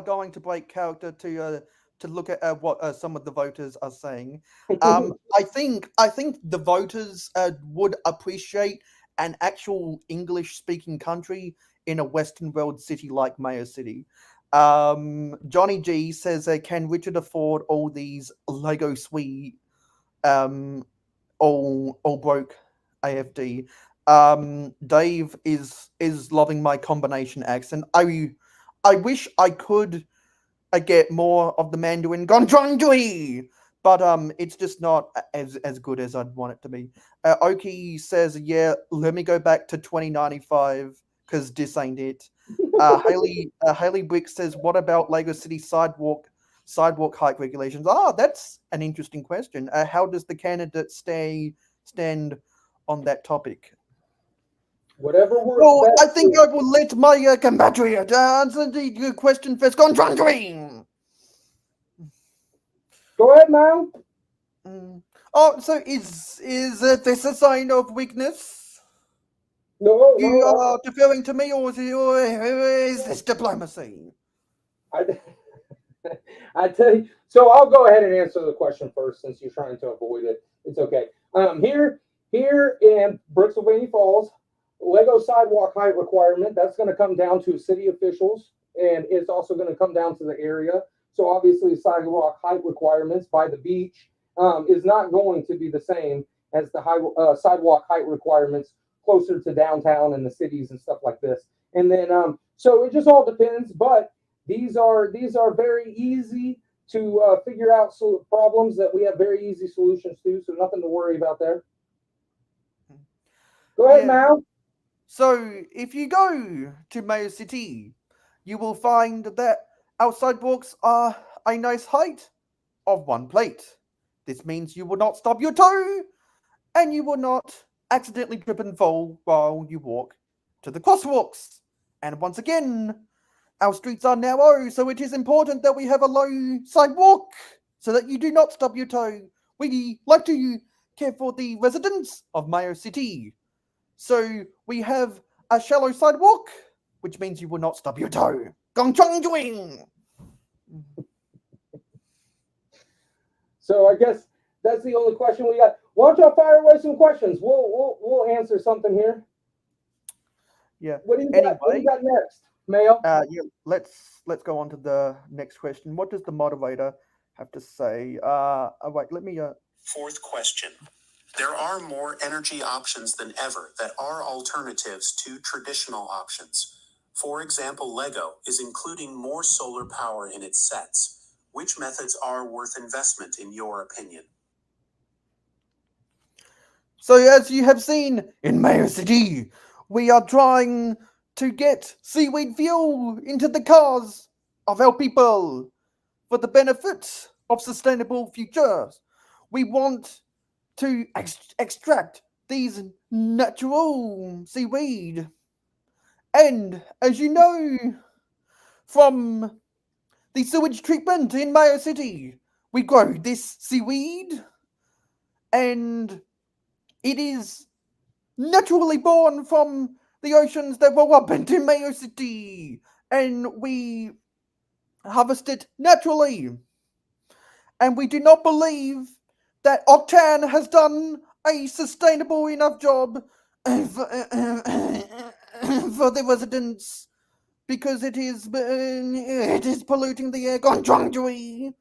going to break character to look at what some of the voters are saying. I think the voters would appreciate an actual English-speaking country in a Western world city like Mayo City. Johnny G says, "Can Richard afford all these Lego sweet, all broke AFD?" Dave is loving my combination accent. I wish I could get more of the Mandarin Gondrongui, but it's just not as good as I'd want it to be. Oki says, "Yeah, let me go back to 2095 because this ain't it." Haley Brick says, "What about Lego City sidewalk height regulations?" That's an interesting question. How does the candidate stand on that topic? Whatever works. Well, I think I will let my compatriot answer the question first. Gondrongui. Go ahead, Mal. Oh, so is this a sign of weakness? No. You are deferring to me, or is this diplomacy? I tell you. So I'll go ahead and answer the question first, since you're trying to avoid it. It's okay. Here in Brooksylvania Falls, Lego sidewalk height requirement, that's going to come down to city officials, and it's also going to come down to the area. So obviously sidewalk height requirements by the beach is not going to be the same as the sidewalk height requirements closer to downtown and the cities and stuff like this. And then so it just all depends, but these are very easy to figure out problems that we have very easy solutions to, so nothing to worry about there. Go ahead, Mal. So if you go to Mayo City, you will find that our sidewalks are a nice height of 1 plate. This means you will not stub your toe, and you will not accidentally trip and fall while you walk to the crosswalks. And once again, our streets are narrow, so it is important that we have a low sidewalk so that you do not stub your toe. We like to care for the residents of Mayo City. So we have a shallow sidewalk, which means you will not stub your toe. Gong chong doing. So I guess that's the only question we got. Why don't y'all fire away some questions? We'll answer something here. Yeah. What do you got next, Mayo? Yeah. Let's go on to the next question. What does the moderator have to say? Wait, let me. Fourth question. There are more energy options than ever that are alternatives to traditional options. For example, LEGO is including more solar power in its sets. Which methods are worth investment in your opinion? So as you have seen in Mayo City, we are trying to get seaweed fuel into the cars of our people for the benefit of sustainable futures. We want to extract these natural seaweed. And as you know from the sewage treatment in Mayo City, we grow this seaweed and it is naturally born from the oceans that roll up into Mayo City, and we harvest it naturally. And we do not believe that Octan has done a sustainable enough job for the residents, because it is polluting the air constantly.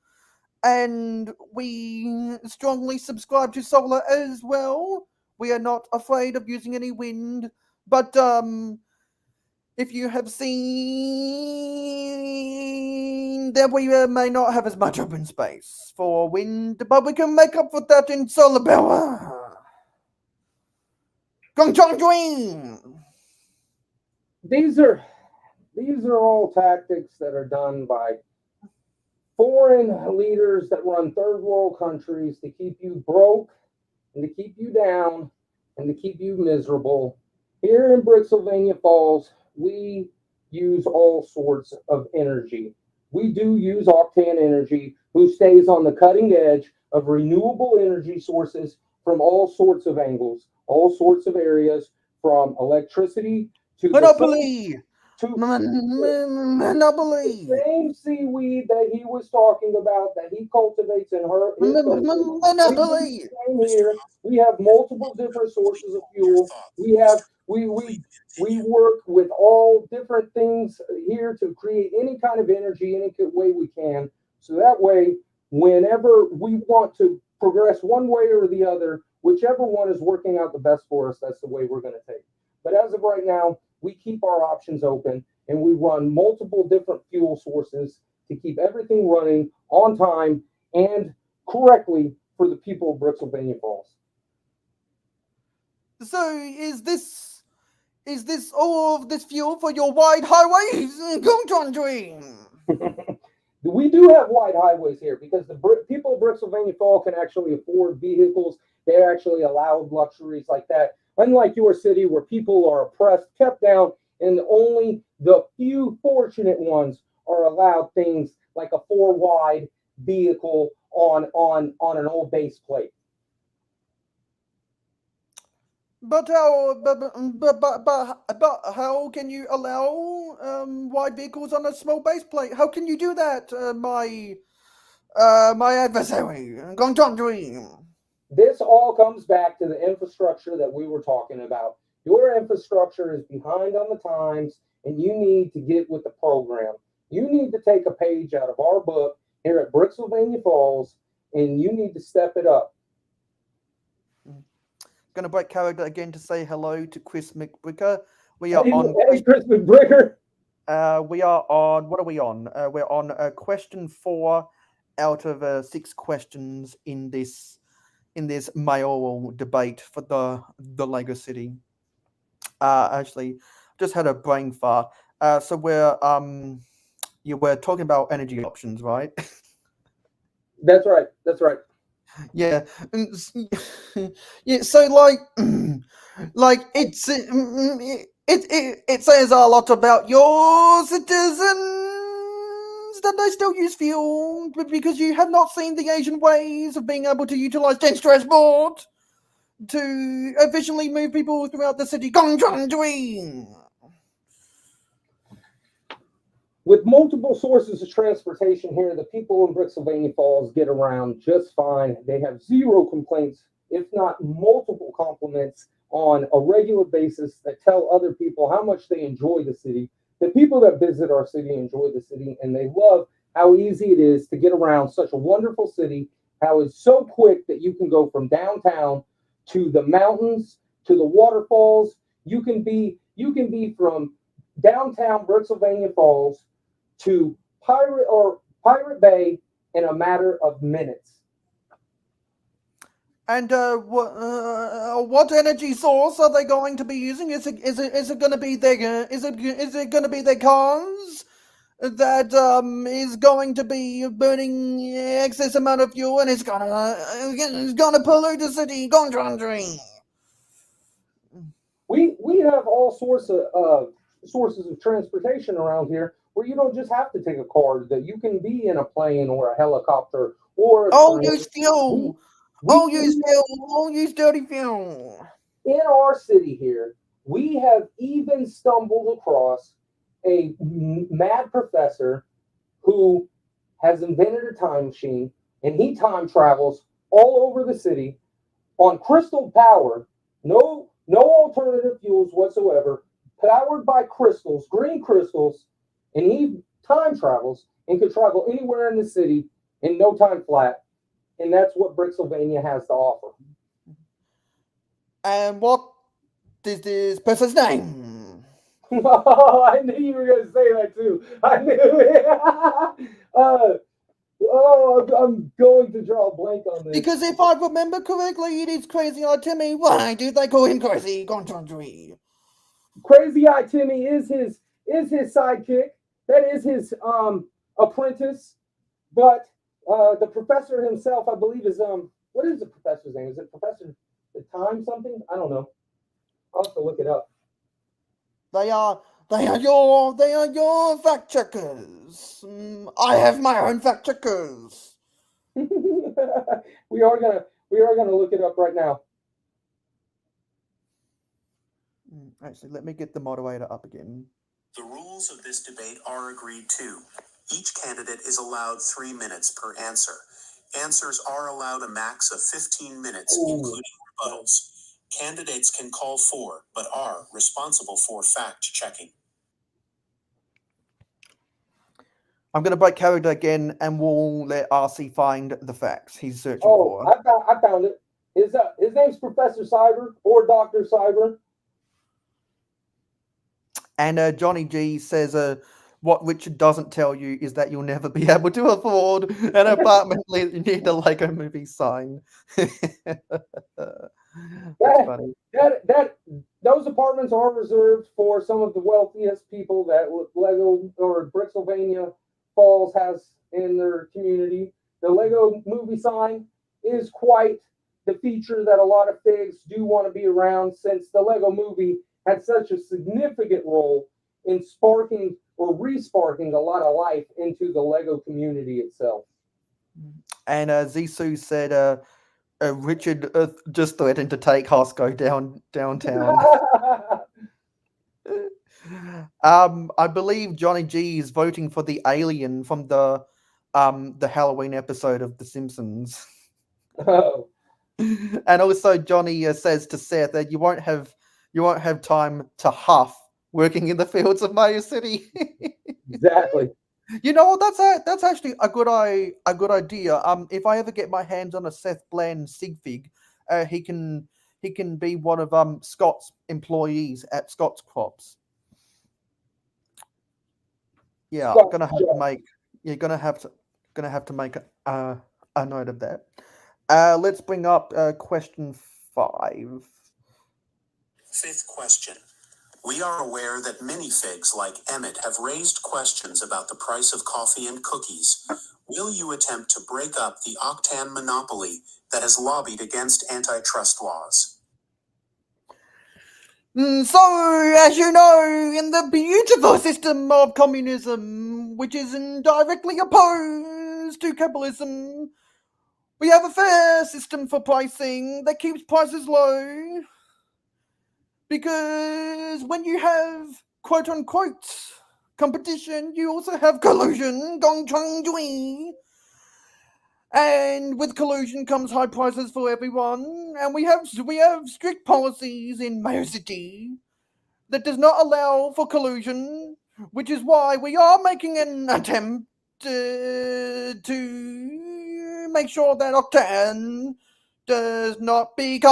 And we strongly subscribe to solar as well. We are not afraid of using any wind, but if you have seen that we may not have as much open space for wind, but we can make up for that in solar power. These are all tactics that are done by foreign leaders that run third world countries to keep you broke and to keep you down and to keep you miserable. Here in Brixylvania Falls, we use all sorts of energy. We do use Octan Energy, who stays on the cutting edge of renewable energy sources from all sorts of angles, all sorts of areas, from electricity to Monopoly. Monopoly. The same seaweed that he was talking about that he cultivates in her Monopoly. Here, we have multiple different sources of fuel. We work with all different things here to create any kind of energy any way we can. So that way, whenever we want to progress one way or the other, whichever one is working out the best for us, that's the way we're going to take. But as of right now, we keep our options open and we run multiple different fuel sources to keep everything running on time and correctly for the people of Brixylvania Falls. So is this all of this fuel for your wide highways? We do have wide highways here because the people of Brixylvania Falls can actually afford vehicles. They're actually allowed luxuries like that. Unlike your city where people are oppressed, kept down, and only the few fortunate ones are allowed things like a 4-wide vehicle on an old base plate. But how can you allow wide vehicles on a small base plate? How can you do that, my adversary? This all comes back to the infrastructure that we were talking about. Your infrastructure is behind on the times, and you need to get with the program. You need to take a page out of our book here at Brixylvania Falls, and you need to step it up. Going to break character again to say hello to Chris McBricker. We are Chris McBricker. We are on. What are we on? We're on question 4 out of 6 questions in this mayoral debate for the Lego City. Actually, just had a brain fart. So we're talking about energy options, right? That's right. That's right. Yeah. Yeah. So like it says a lot about your citizens that they still use fuel, but because you have not seen the Asian ways of being able to utilize dense transport to efficiently move people throughout the city. With multiple sources of transportation here, the people in Brixylvania Falls get around just fine. They have zero complaints, if not multiple compliments, on a regular basis that tell other people how much they enjoy the city. The people that visit our city enjoy the city, and they love how easy it is to get around such a wonderful city, how it's so quick that you can go from downtown to the mountains, to the waterfalls. You can be from downtown Brooksylvania Falls to Pirate Bay in a matter of minutes. And what energy source are they going to be using? Is it going to be their is it going to be their cars that is going to be burning excess amount of fuel and it's gonna pollute the city? We have all sorts of sources of transportation around here where you don't just have to take a car, that you can be in a plane or a helicopter or use fuel. Use dirty fuel. In our city here, we have even stumbled across a mad professor who has invented a time machine, and he time travels all over the city on crystal power, no alternative fuels whatsoever, powered by crystals, green crystals, and he time travels and can travel anywhere in the city in no time flat. And that's what Brooksylvania has to offer. And what is this person's name? Oh, I knew you were going to say that too. I knew it. I'm going to draw a blank on this. Because if I remember correctly, it is Crazy Eye Timmy. Why do they call him Crazy? Crazy Eye Timmy is his sidekick. That is his apprentice. But the professor himself, I believe, is what is the professor's name? Is it Professor the Time something? I don't know. I'll have to look it up. They are your fact checkers. I have my own fact checkers. we are gonna look it up right now. Actually, let me get the moderator up again. The rules of this debate are agreed to. Each candidate is allowed 3 minutes per answer. Answers are allowed a max of 15 minutes, including rebuttals. Candidates can call for, but are responsible for fact-checking. I'm going to break character again, and we'll let RC find the facts he's searching for. I found it. His name's Professor Cyber or Dr. Cyber. And Johnny G says, what Richard doesn't tell you is that you'll never be able to afford an apartment near the Lego Movie sign. Those apartments are reserved for some of the wealthiest people that Lego or Brooksylvania Falls has in their community. The Lego Movie sign is quite the feature that a lot of figs do want to be around, since the Lego Movie had such a significant role in sparking or re-sparking a lot of life into the Lego community itself. And Zissou said, Richard just threatened to take Hosko downtown. I believe Johnny G is voting for the alien from the Halloween episode of The Simpsons. Oh. And also Johnny says to Seth that you won't have time to huff working in the fields of Mayo City. Exactly. You know, that's actually a good idea. If I ever get my hands on a Seth Bland sig fig, he can be one of Scott's employees at Scott's Crops. Yeah, I'm gonna have to make. You're gonna have to make a note of that. Let's bring up question 5. Fifth question. We are aware that minifigs like Emmett have raised questions about the price of coffee and cookies. Will you attempt to break up the Octan monopoly that has lobbied against antitrust laws? So, as you know, in the beautiful system of communism, which is directly opposed to capitalism, we have a fair system for pricing that keeps prices low. Because when you have quote-unquote competition, you also have collusion. And with collusion comes high prices for everyone. And we have strict policies in Mayo City that does not allow for collusion, which is why we are making an attempt to make sure that Octan does not become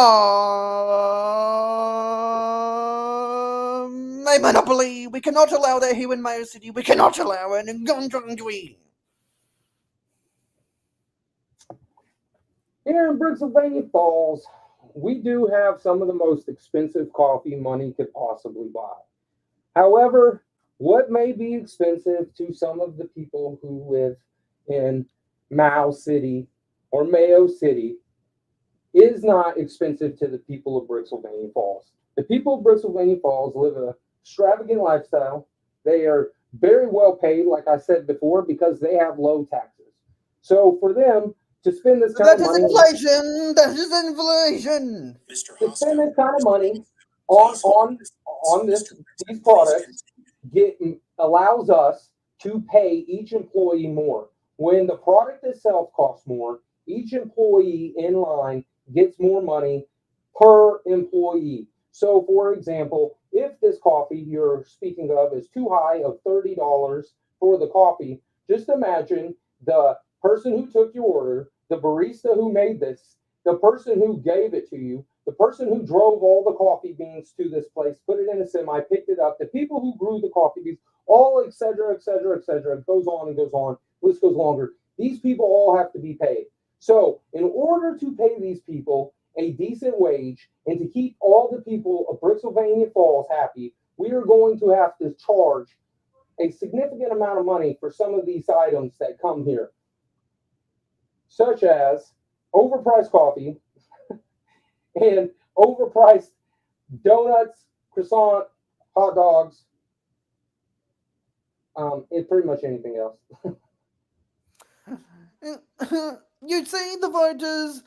a monopoly. We cannot allow that here in Mayo City. We cannot allow it in Gondrongdui. Here in Pennsylvania Falls, we do have some of the most expensive coffee money could possibly buy. However, what may be expensive to some of the people who live in Mayo City or Mayo City is not expensive to the people of Pennsylvania Falls. The people of Pennsylvania Falls live an extravagant lifestyle. They are very well paid, like I said before, because they have low taxes. So for them to spend this kind of money, inflation. That is inflation. to spend this kind of money on these products allows us to pay each employee more. When the product itself costs more, each employee in line gets more money per employee. So, for example, if this coffee you're speaking of is too high of $30 for the coffee, just imagine the person who took your order, the barista who made this, the person who gave it to you, the person who drove all the coffee beans to this place, put it in a semi, picked it up, the people who grew the coffee beans, all et cetera, et cetera, et cetera. It goes on and goes on. List goes longer. These people all have to be paid. So in order to pay these people a decent wage and to keep all the people of Pennsylvania Falls happy, we are going to have to charge a significant amount of money for some of these items that come here, such as overpriced coffee and overpriced donuts, croissant, hot dogs, and pretty much anything else. You see, the voters,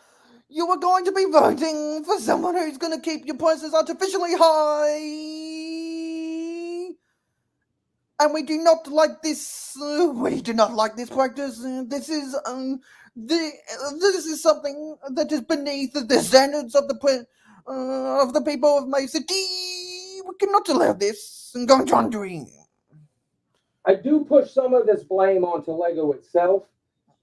you are going to be voting for someone who's going to keep your prices artificially high. And we do not like this. We do not like this practice. This is something that is beneath the standards of the people of Mayo City. We cannot allow this. And go on doing. I do push some of this blame onto Lego itself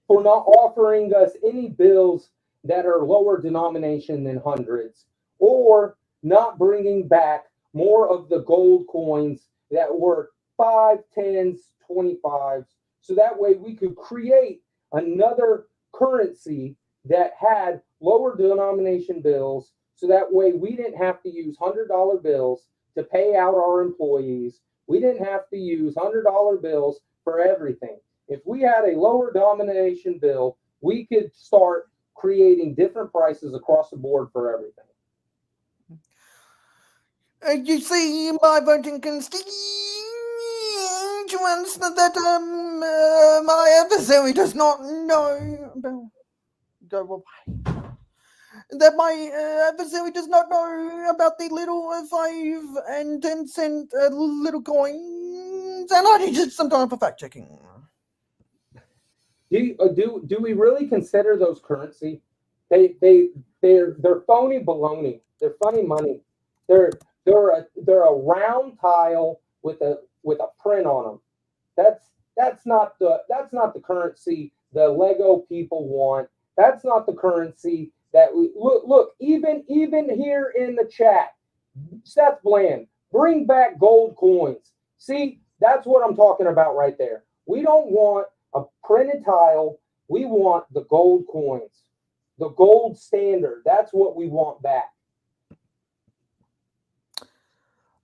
for not offering us any bills that are lower denomination than hundreds, or not bringing back more of the gold coins that were 5, 10s, 25s, so that way we could create another currency that had lower denomination bills, so that way we didn't have to use $100 bills to pay out our employees. We didn't have to use $100 bills for everything. If we had a lower denomination bill, we could start creating different prices across the board for everything. You see, my voting constituents that my adversary does not know about. Go away. That my adversary does not know about the little 5 and 10 cent little coins, and I needed some time for fact checking. Do we really consider those currency? They're phony baloney. They're funny money. They're a round tile with a print on them. That's not the currency the Lego people want. That's not the currency that we look. Even here in the chat, Seth Bland, bring back gold coins. See, that's what I'm talking about right there. We don't want a printed tile. We want the gold coins, the gold standard. That's what we want back.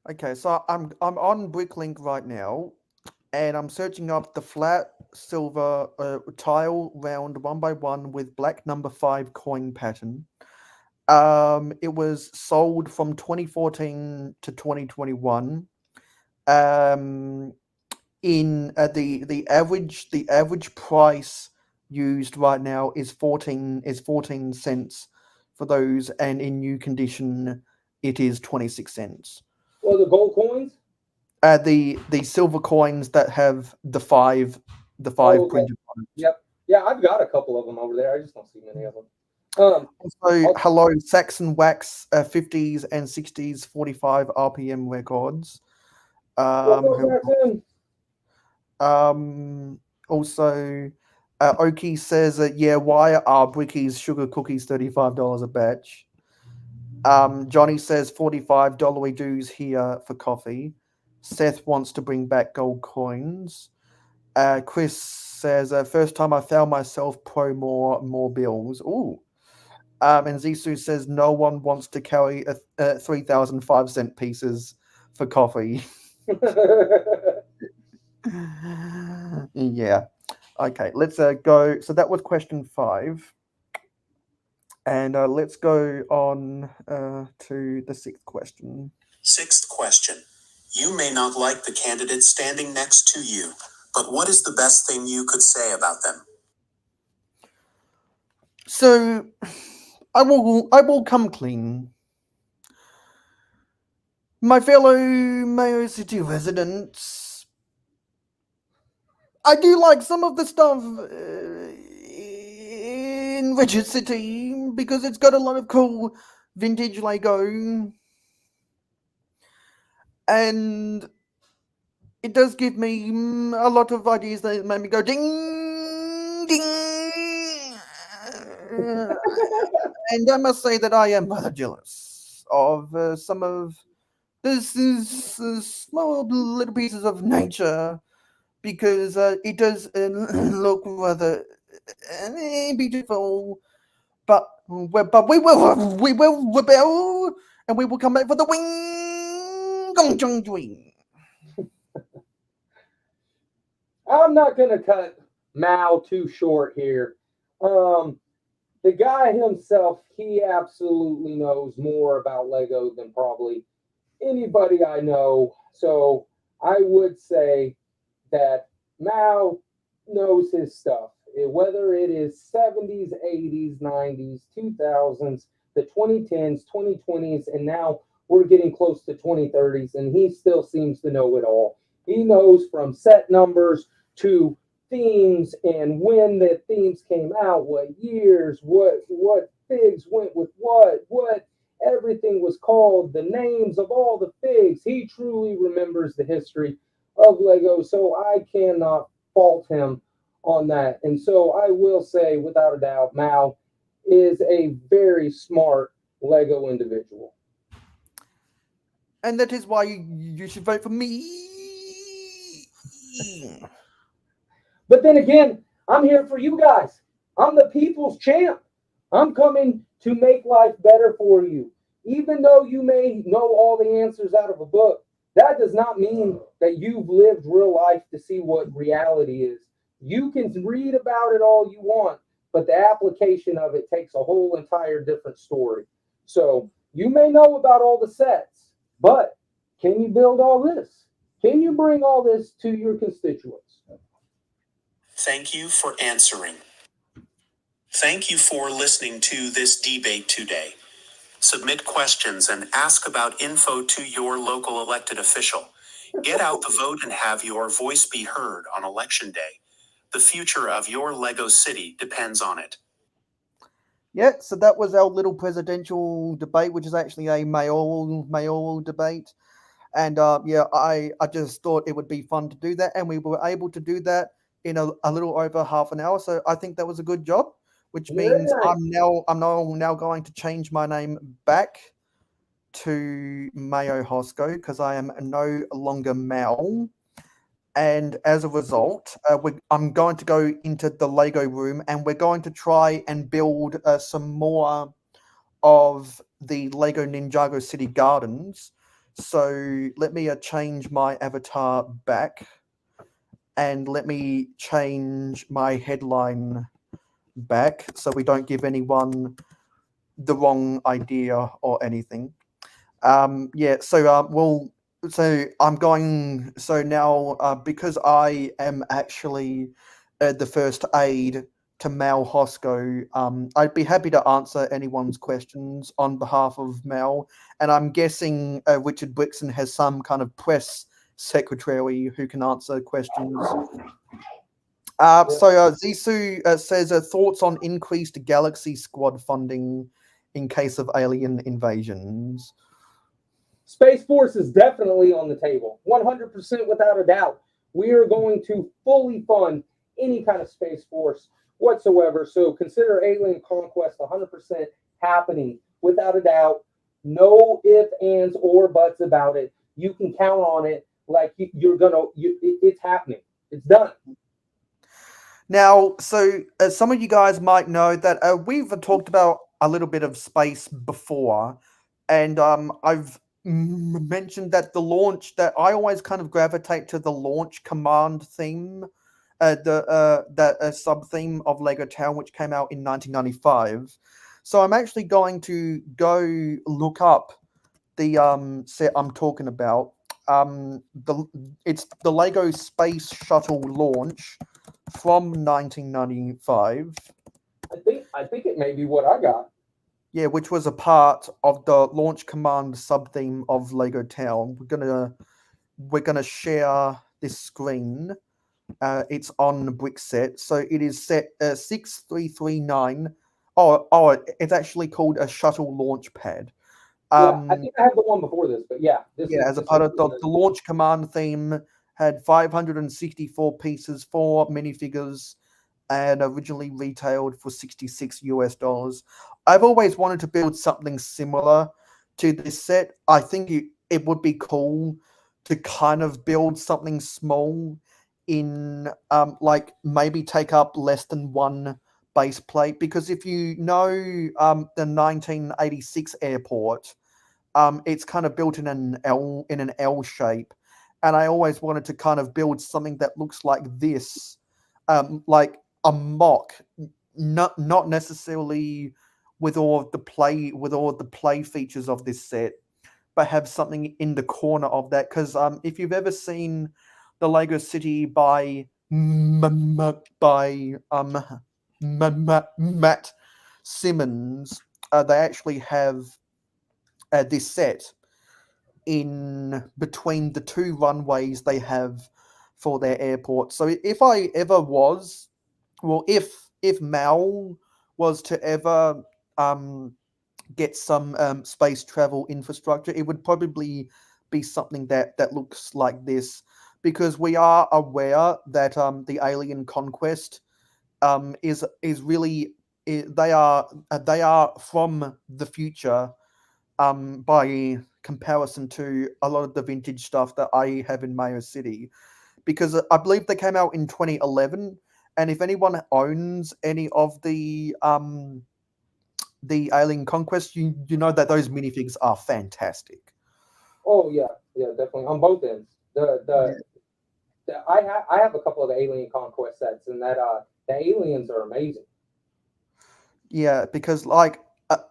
Okay, so I'm on Bricklink right now, and I'm searching up the flat silver tile round 1 by 1 with black number 5 coin pattern. It was sold from 2014 to 2021. In the average price used right now is 14 cents for those, and in new condition it is 26 cents. Well, the gold coins? The silver coins that have the 5 okay. printed on it. Yep. Yeah, I've got a couple of them over there. I just don't see many of them. So, hello, Saxon Wax 50s and 60s 45 RPM records. Also, Oki says, yeah, why are Bricky's sugar cookies $35 a batch? Johnny says $45 dues here for coffee. Seth wants to bring back gold coins. Chris says, first time I found myself pro more bills. Ooh. And Zissou says no one wants to carry 3,005 pieces for coffee. Yeah. Okay, let's go. So that was question 5. And let's go on to the 6th question. 6th question. You may not like the candidate standing next to you, but what is the best thing you could say about them? So I will come clean. My fellow Mayo City residents, I do like some of the stuff in Richard City because it's got a lot of cool vintage Lego. And it does give me a lot of ideas that make me go ding, ding. And I must say that I am rather jealous of some of this small little pieces of nature because it does look rather beautiful. But we will rebel and we will come back for the wing. Gong chung wing. I'm not going to cut Mal too short here. The guy himself, he absolutely knows more about Lego than probably anybody I know. So I would say that Mal knows his stuff. Whether it is 70s, 80s, 90s, 2000s, the 2010s, 2020s, and now we're getting close to 2030s, and he still seems to know it all. He knows from set numbers to themes and when the themes came out, what years, what figs went with what everything was called, the names of all the figs. He truly remembers the history of Lego, so I cannot fault him on that. And so I will say, without a doubt, Mal is a very smart Lego individual. And that is why you should vote for me. But then again, I'm here for you guys. I'm the people's champ. I'm coming to make life better for you. Even though you may know all the answers out of a book, that does not mean that you've lived real life to see what reality is. You can read about it all you want, but the application of it takes a whole entire different story. So you may know about all the sets, but can you build all this? Can you bring all this to your constituents? Thank you for answering. Thank you for listening to this debate today. Submit questions and ask about info to your local elected official. Get out the vote and have your voice be heard on Election Day. The future of your Lego city depends on it. Yeah, so that was our little presidential debate, which is actually a mayoral debate. And yeah, I just thought it would be fun to do that, and we were able to do that in a little over half an hour. So I think that was a good job, which means I'm now going to change my name back to Mayo Hosko because I am no longer Mal. And as a result, I'm going to go into the Lego room and we're going to try and build some more of the Lego Ninjago City Gardens. So let me change my avatar back and let me change my headline back so we don't give anyone the wrong idea or anything. Yeah, so I'm going, so now because I am actually the first aide to Mal Hosko, I'd be happy to answer anyone's questions on behalf of Mal, and I'm guessing Richard Brixton has some kind of press secretary who can answer questions. So Zissou says thoughts on increased Galaxy Squad funding in case of alien invasions. Space Force is definitely on the table, 100% without a doubt. We are going to fully fund any kind of Space Force whatsoever. So consider Alien Conquest 100% happening without a doubt. No ifs, ands, or buts about it. You can count on it. Like it's happening. It's done. Now, so some of you guys might know that we've talked about a little bit of space before, and I've mentioned that the launch, that I always kind of gravitate to the launch command theme, that sub theme of Lego Town, which came out in 1995. So I'm actually going to go look up the set I'm talking about. It's the Lego Space Shuttle launch from 1995. I think it may be what I got. Yeah, which was a part of the launch command sub theme of Lego Town. We're gonna share this screen. It's on Brickset, so it is set 6339. Oh, it's actually called a shuttle launch pad. Yeah, I think I have the one before this, but yeah. As a part of the launch command theme, had 564 pieces, 4 minifigures, and originally retailed for $66 US. I've always wanted to build something similar to this set. I think it would be cool to kind of build something small in like maybe take up less than one base plate, because if you know the 1986 airport, it's kind of built in an L shape, and I always wanted to kind of build something that looks like this, like a mock, not necessarily with all the play features of this set, but have something in the corner of that. Because if you've ever seen the Lego City by Matt Simmons, they actually have this set in between the 2 runways they have for their airport. So if I ever was, well, if Mal was to ever get some space travel infrastructure, it would probably be something that looks like this, because we are aware that the Alien Conquest is really they are from the future, by comparison to a lot of the vintage stuff that I have in Mayo City, because I believe they came out in 2011. And if anyone owns any of the Alien Conquest, you know that those minifigs are fantastic. Oh yeah, definitely on both ends. I have a couple of the Alien Conquest sets, and that the aliens are amazing. Yeah, because like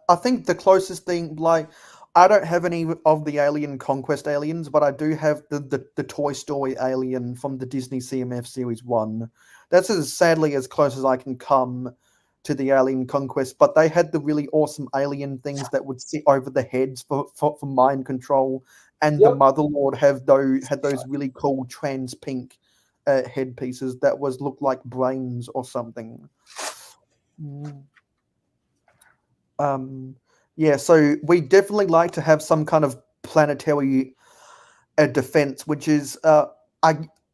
I think the closest thing, like, I don't have any of the Alien Conquest aliens, but I do have the Toy Story alien from the Disney CMF Series 1. That's sadly as close as I can come to the Alien Conquest, but they had the really awesome alien things that would sit over the heads for mind control, and the Motherlord had those really cool trans pink headpieces that looked like brains or something. Yeah, so we definitely like to have some kind of planetary defense, which is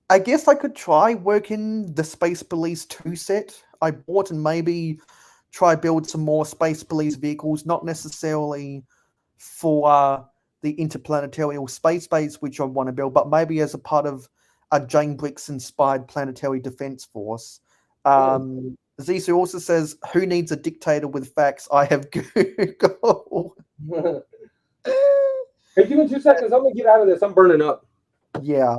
I guess I could try working the Space Police 2 set I bought, and maybe try build some more Space Police vehicles, not necessarily for the interplanetary space base, which I want to build, but maybe as a part of a Jane Briggs inspired planetary defense force. Zisu also says, "Who needs a dictator with facts? I have Google." Hey, give me 2 seconds. I'm gonna get out of this. I'm burning up. Yeah,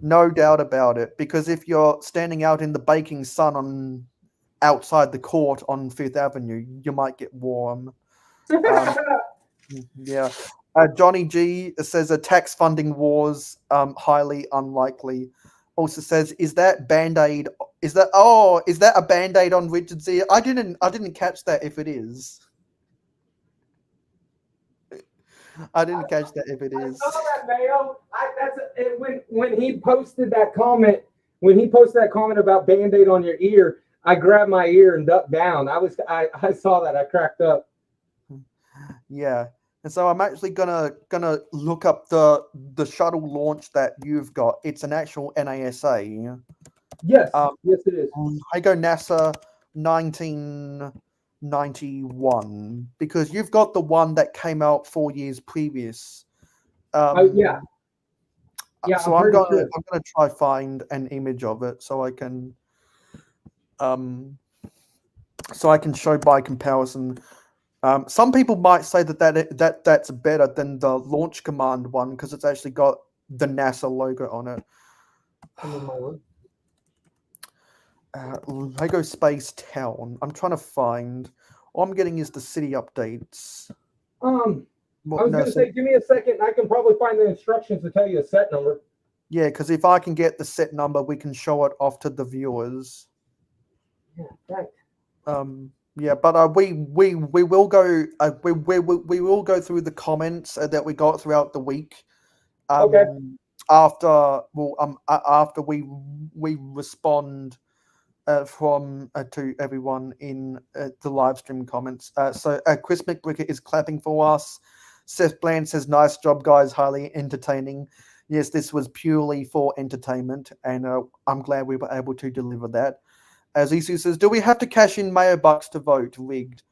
no doubt about it. Because if you're standing out in the baking sun outside the court on 5th Avenue, you might get warm. Yeah. Johnny G says a tax funding wars, highly unlikely. Also says, is that Band-Aid? Is that a Band-Aid on Richard's ear? I didn't catch that. If it is, I didn't catch that. If it is, I saw that, Mayo. When he posted that comment. When he posted that comment about Band-Aid on your ear, I grabbed my ear and ducked down. I saw that. I cracked up. Yeah. And so I'm actually gonna look up the shuttle launch that you've got. It's an actual NASA. Yes, yes, it is. Lego NASA 1991, because you've got the one that came out 4 years previous. Yeah. Yeah, So I'm I'm pretty gonna sure. try find an image of it so I can show by comparison. Some people might say that's better than the Launch Command one because it's actually got the NASA logo on it. Lego Space Town. I'm trying to find. All I'm getting is the city updates. I was going to say, give me a second. I can probably find the instructions to tell you a set number. Yeah, because if I can get the set number, we can show it off to the viewers. Yeah, right. Yeah, but we will go we will go through the comments that we got throughout the week. Okay. After we respond from to everyone in the live stream comments. So Chris McBricker is clapping for us. Seth Bland says, "Nice job, guys. Highly entertaining." Yes, this was purely for entertainment, and I'm glad we were able to deliver that. As Isu says, "Do we have to cash in Mayo bucks to vote? Rigged."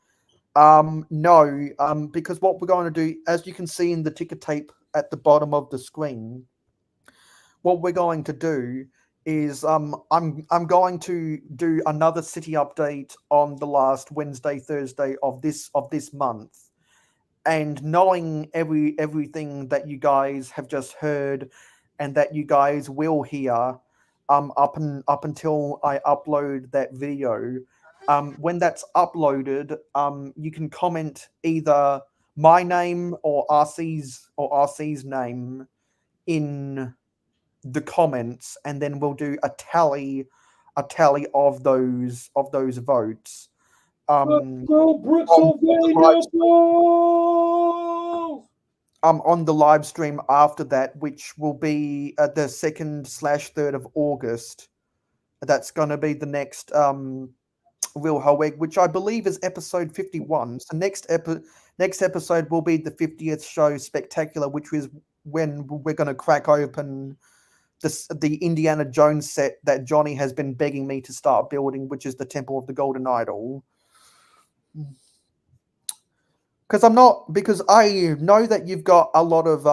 No, because what we're going to do, as you can see in the ticker tape at the bottom of the screen, what we're going to do is I'm going to do another city update on the last Wednesday, Thursday of this month, and knowing everything that you guys have just heard and that you guys will hear up until I upload that video. When that's uploaded, you can comment either my name or RC's name in the comments, and then we'll do a tally of those votes. Let's go, Brooksylvania Bulls! On the live stream after that, which will be the 2nd/3rd of August. That's going to be the next Real Whole Egg, which I believe is episode 51. So next episode will be the 50th show spectacular, which is when we're going to crack open the Indiana Jones set that Johnny has been begging me to start building, which is the Temple of the Golden Idol. Because I know that you've got a lot of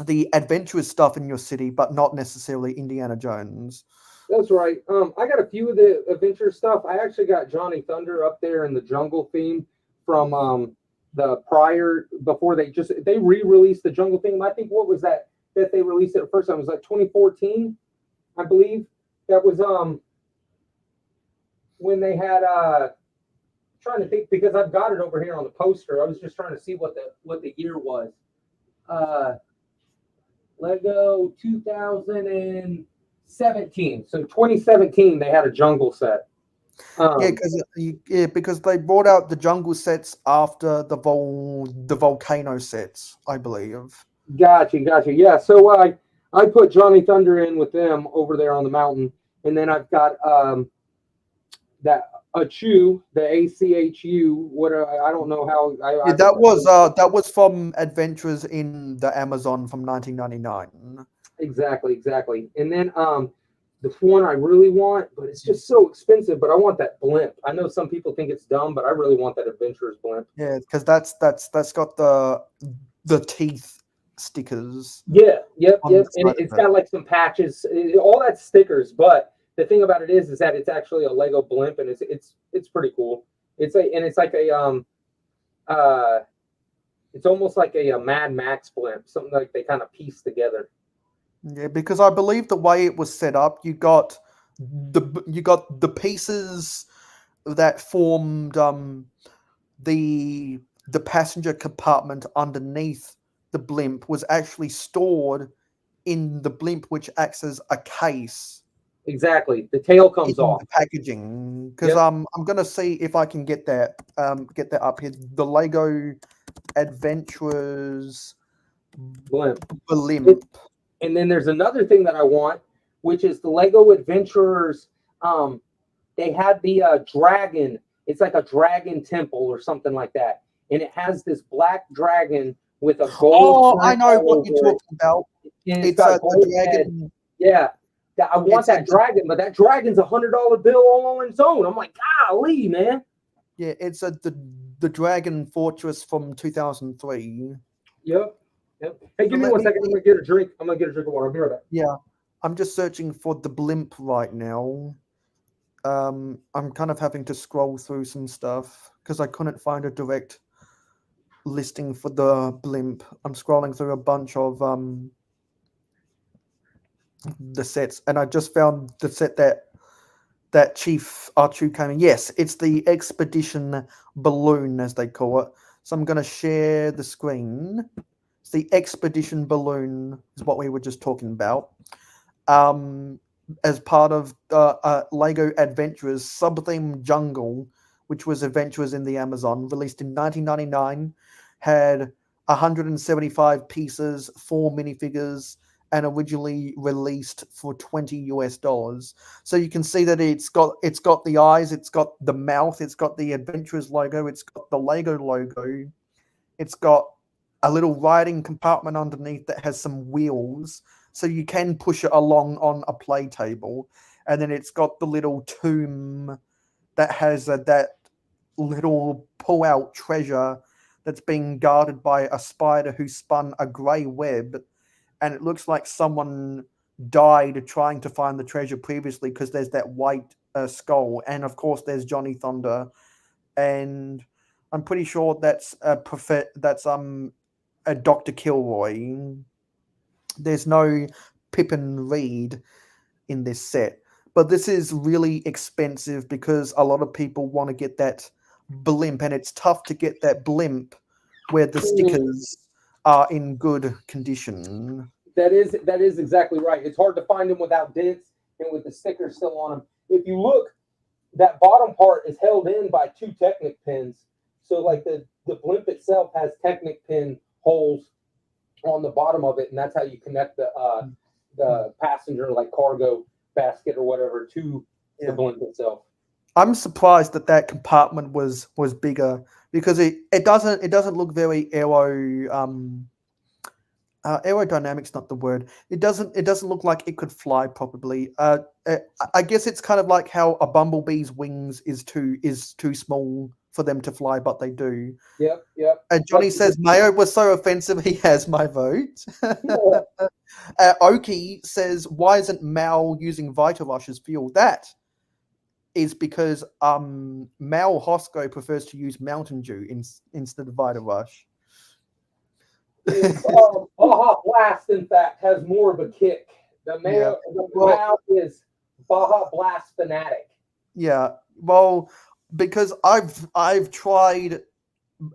the adventurous stuff in your city, but not necessarily Indiana Jones. That's right. I got a few of the adventure stuff. I actually got Johnny Thunder up there in the jungle theme from the prior, before they re-released the jungle theme. I think what was that they released it the first time? It was like 2014, I believe. That was when they had trying to think, because I've got it over here on the poster. I was just trying to see what the year was. Lego 2017. So 2017 they had a jungle set. Because they brought out the jungle sets after the volcano sets, I believe. Gotcha. Yeah. So I put Johnny Thunder in with them over there on the mountain, and then I've got that Achu, the ACHU. What I don't know how. That was from Adventures in the Amazon from 1999. Exactly. And then the one I really want, but it's just so expensive. But I want that blimp. I know some people think it's dumb, but I really want that Adventurers blimp. Yeah, because that's got the teeth stickers. Yeah, yep. And it's got like some patches. All that stickers, but the thing about it is that it's actually a Lego blimp, and it's pretty cool. It's like a it's almost like a Mad Max blimp, something like they kind of piece together. Yeah, because I believe the way it was set up, you got the pieces that formed the passenger compartment underneath the blimp was actually stored in the blimp, which acts as a case. Exactly. The tail comes off. The packaging. Because I'm gonna see if I can get that up here. The Lego Adventurers blimp. And then there's another thing that I want, which is the Lego Adventurers. They had the dragon. It's like a dragon temple or something like that, and it has this black dragon with a gold. Oh, I know what you're talking about. It's got the dragon. Yeah. I want that dragon, but that dragon's $100 bill all on its own. I'm like, golly, man. Yeah, it's the Dragon Fortress from 2003. Yep. Hey, give me 1 second. I'm gonna get a drink. I'm gonna get a drink of water. I'll be right back. Yeah, I'm just searching for the blimp right now. I'm kind of having to scroll through some stuff because I couldn't find a direct listing for the blimp. I'm scrolling through a bunch of the sets, and I just found the set that Chief Archu came in. Yes, it's the Expedition Balloon, as they call it. So I'm going to share the screen. It's the Expedition Balloon is what we were just talking about. As part of LEGO Adventurers Sub-Theme Jungle, which was Adventures in the Amazon, released in 1999, had 175 pieces, 4 minifigures, and originally released for $20 US. So you can see that it's got the eyes, it's got the mouth, it's got the Adventurers logo, it's got the LEGO logo, it's got a little riding compartment underneath that has some wheels, so you can push it along on a play table, and then it's got the little tomb that has that little pull-out treasure that's being guarded by a spider who spun a grey web. And it looks like someone died trying to find the treasure previously because there's that white skull. And, of course, there's Johnny Thunder. And I'm pretty sure that's a Dr. Kilroy. There's no Pippin Reed in this set. But this is really expensive because a lot of people want to get that blimp. And it's tough to get that blimp where the stickers are in good condition. That is exactly right. It's hard to find them without dents and with the stickers still on them. If you look, that bottom part is held in by 2 Technic pins. So like the blimp itself has Technic pin holes on the bottom of it, and that's how you connect the passenger, like cargo basket or whatever, to the blimp itself. I'm surprised that compartment was bigger because it doesn't look very aerodynamic's not the word. It doesn't look like it could fly properly. I guess it's kind of like how a bumblebee's wings is too small for them to fly, but they do. Yep. And Johnny says Mayo was so offensive he has my vote. Oki says, why isn't Mal using Vita Rush as fuel? That is because Mayo Hosko prefers to use Mountain Dew instead of Vita Rush. Baja Blast, in fact, has more of a kick. The Mal is Baja Blast fanatic. Yeah, well, because I've tried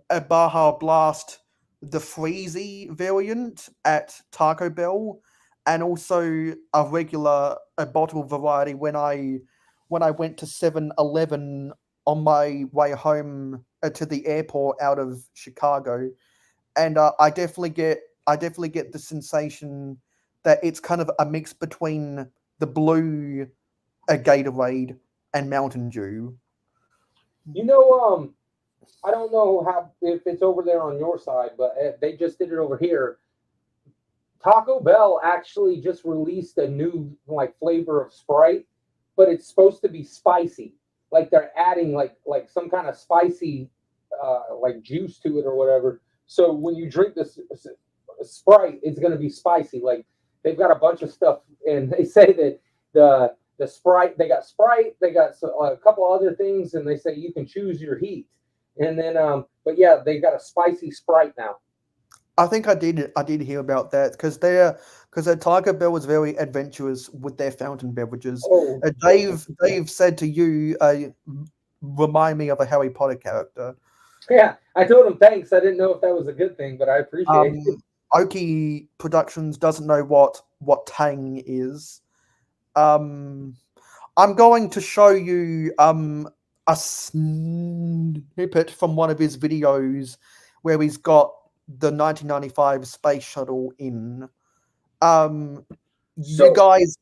a Baja Blast, the Freezy variant at Taco Bell, and also a bottle variety when I went to 7-Eleven on my way home to the airport out of Chicago, and I definitely get the sensation that it's kind of a mix between the blue Gatorade and Mountain Dew. You know, I don't know if it's over there on your side, but they just did it over here. Taco Bell actually just released a new flavor of Sprite, but it's supposed to be spicy. Like they're adding like some kind of spicy juice to it or whatever. So when you drink this Sprite, it's going to be spicy. Like they've got a bunch of stuff, and they say that the Sprite, they got a couple other things, and they say you can choose your heat. And then, but yeah, they got a spicy Sprite now. I think I did hear about that because Taco Bell was very adventurous with their fountain beverages. Oh, Dave said to you, remind me of a Harry Potter character. Yeah, I told him thanks. I didn't know if that was a good thing, but I appreciate it. Oki Productions doesn't know what Tang is. I'm going to show you a snippet from one of his videos where he's got the 1995 space shuttle in. You guys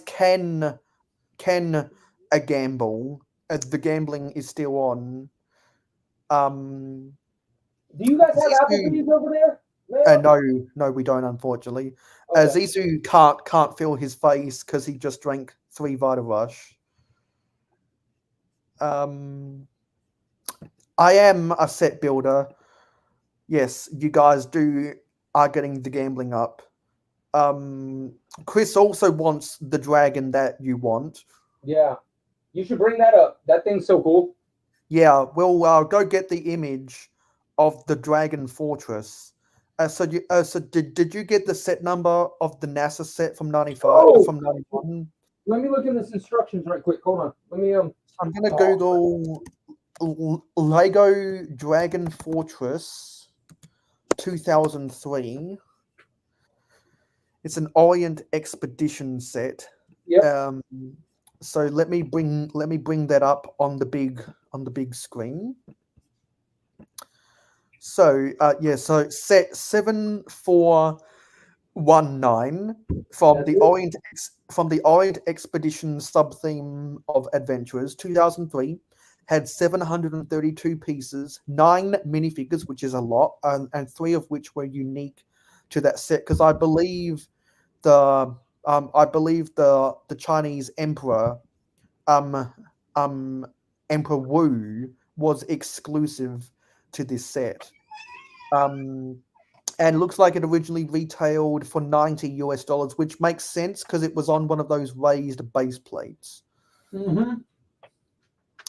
can gamble. The gambling is still on. Do you guys have Applebee's over there? No, we don't, unfortunately. Zissou can't feel his face because he just drank 3 Vita Rush. I am a set builder. Yes, you guys are getting the gambling up. Chris also wants the dragon that you want. Yeah, you should bring that up. That thing's so cool. Yeah, we'll go get the image of the Dragon Fortress. So did you get the set number of the NASA set from 95 from 91? Let me look in this instructions right quick. Hold on. Let me I'm gonna Google Lego Dragon Fortress 2003. It's an Orient Expedition set. Yep. So let me bring that up on the big screen. So so set 7419 from the Orient Expedition sub-theme of Adventurers 2003 had 732 pieces, 9 minifigures, which is a lot, and 3 of which were unique to that set, because I believe the Chinese emperor Emperor Wu was exclusive to this set. And it looks like it originally retailed for $90 US, which makes sense because it was on one of those raised base plates. Mm-hmm.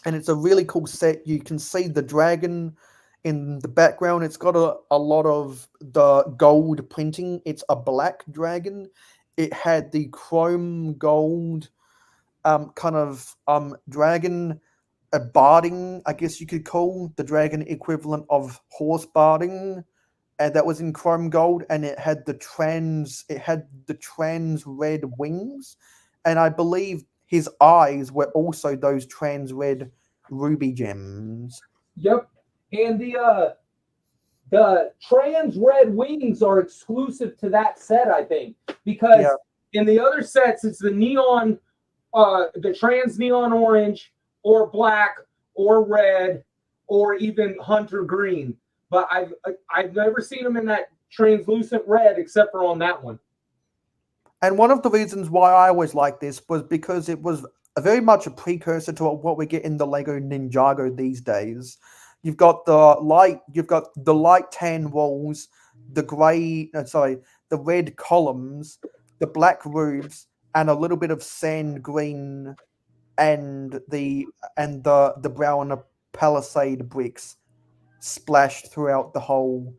And it's a really cool set. You can see the dragon in the background. It's got a lot of the gold printing. It's a black dragon. It had the chrome gold dragon barding, I guess you could call the dragon equivalent of horse barding, and that was in chrome gold, and it had the trans red wings, and I believe his eyes were also those trans red ruby gems. Yep. And the trans red wings are exclusive to that set, I think, because in the other sets it's the neon, the trans neon orange, or black, or red, or even hunter green. But I've never seen them in that translucent red except for on that one. And one of the reasons why I always liked this was because it was very much a precursor to what we get in the Lego Ninjago these days. You've got the light tan walls, the red columns, the black roofs, and a little bit of sand green and the brown palisade bricks splashed throughout the whole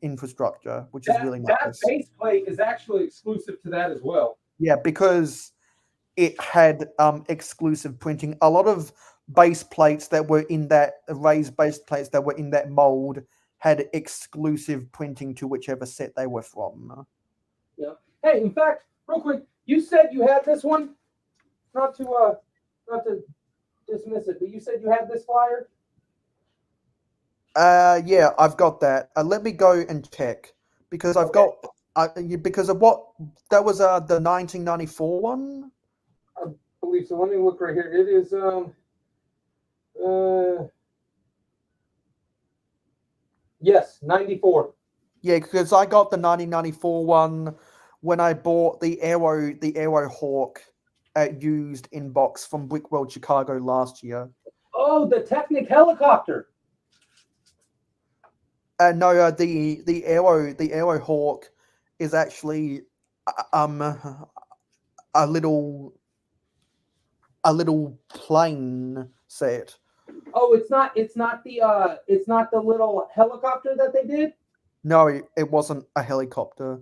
infrastructure, which is really nice. That base plate is actually exclusive to that as well. Yeah, because it had exclusive printing. A lot of base plates that were in that raised base plates that were in that mold had exclusive printing to whichever set they were from. Yeah. Hey, in fact, real quick, you said you had this one. Not to dismiss it, but you said you had this flyer. Yeah, I've got that. Let me go and check because I've got because of what that was the 1994 one. I believe so. Let me look right here. It is yes, 94. Yeah, because I got the 1994 one when I bought the Aero Hawk used in box from Brickworld Chicago last year. Oh, the Technic helicopter. No, the Aero Hawk is actually a little plane set. Oh, it's not the little helicopter that they did? No, it wasn't a helicopter.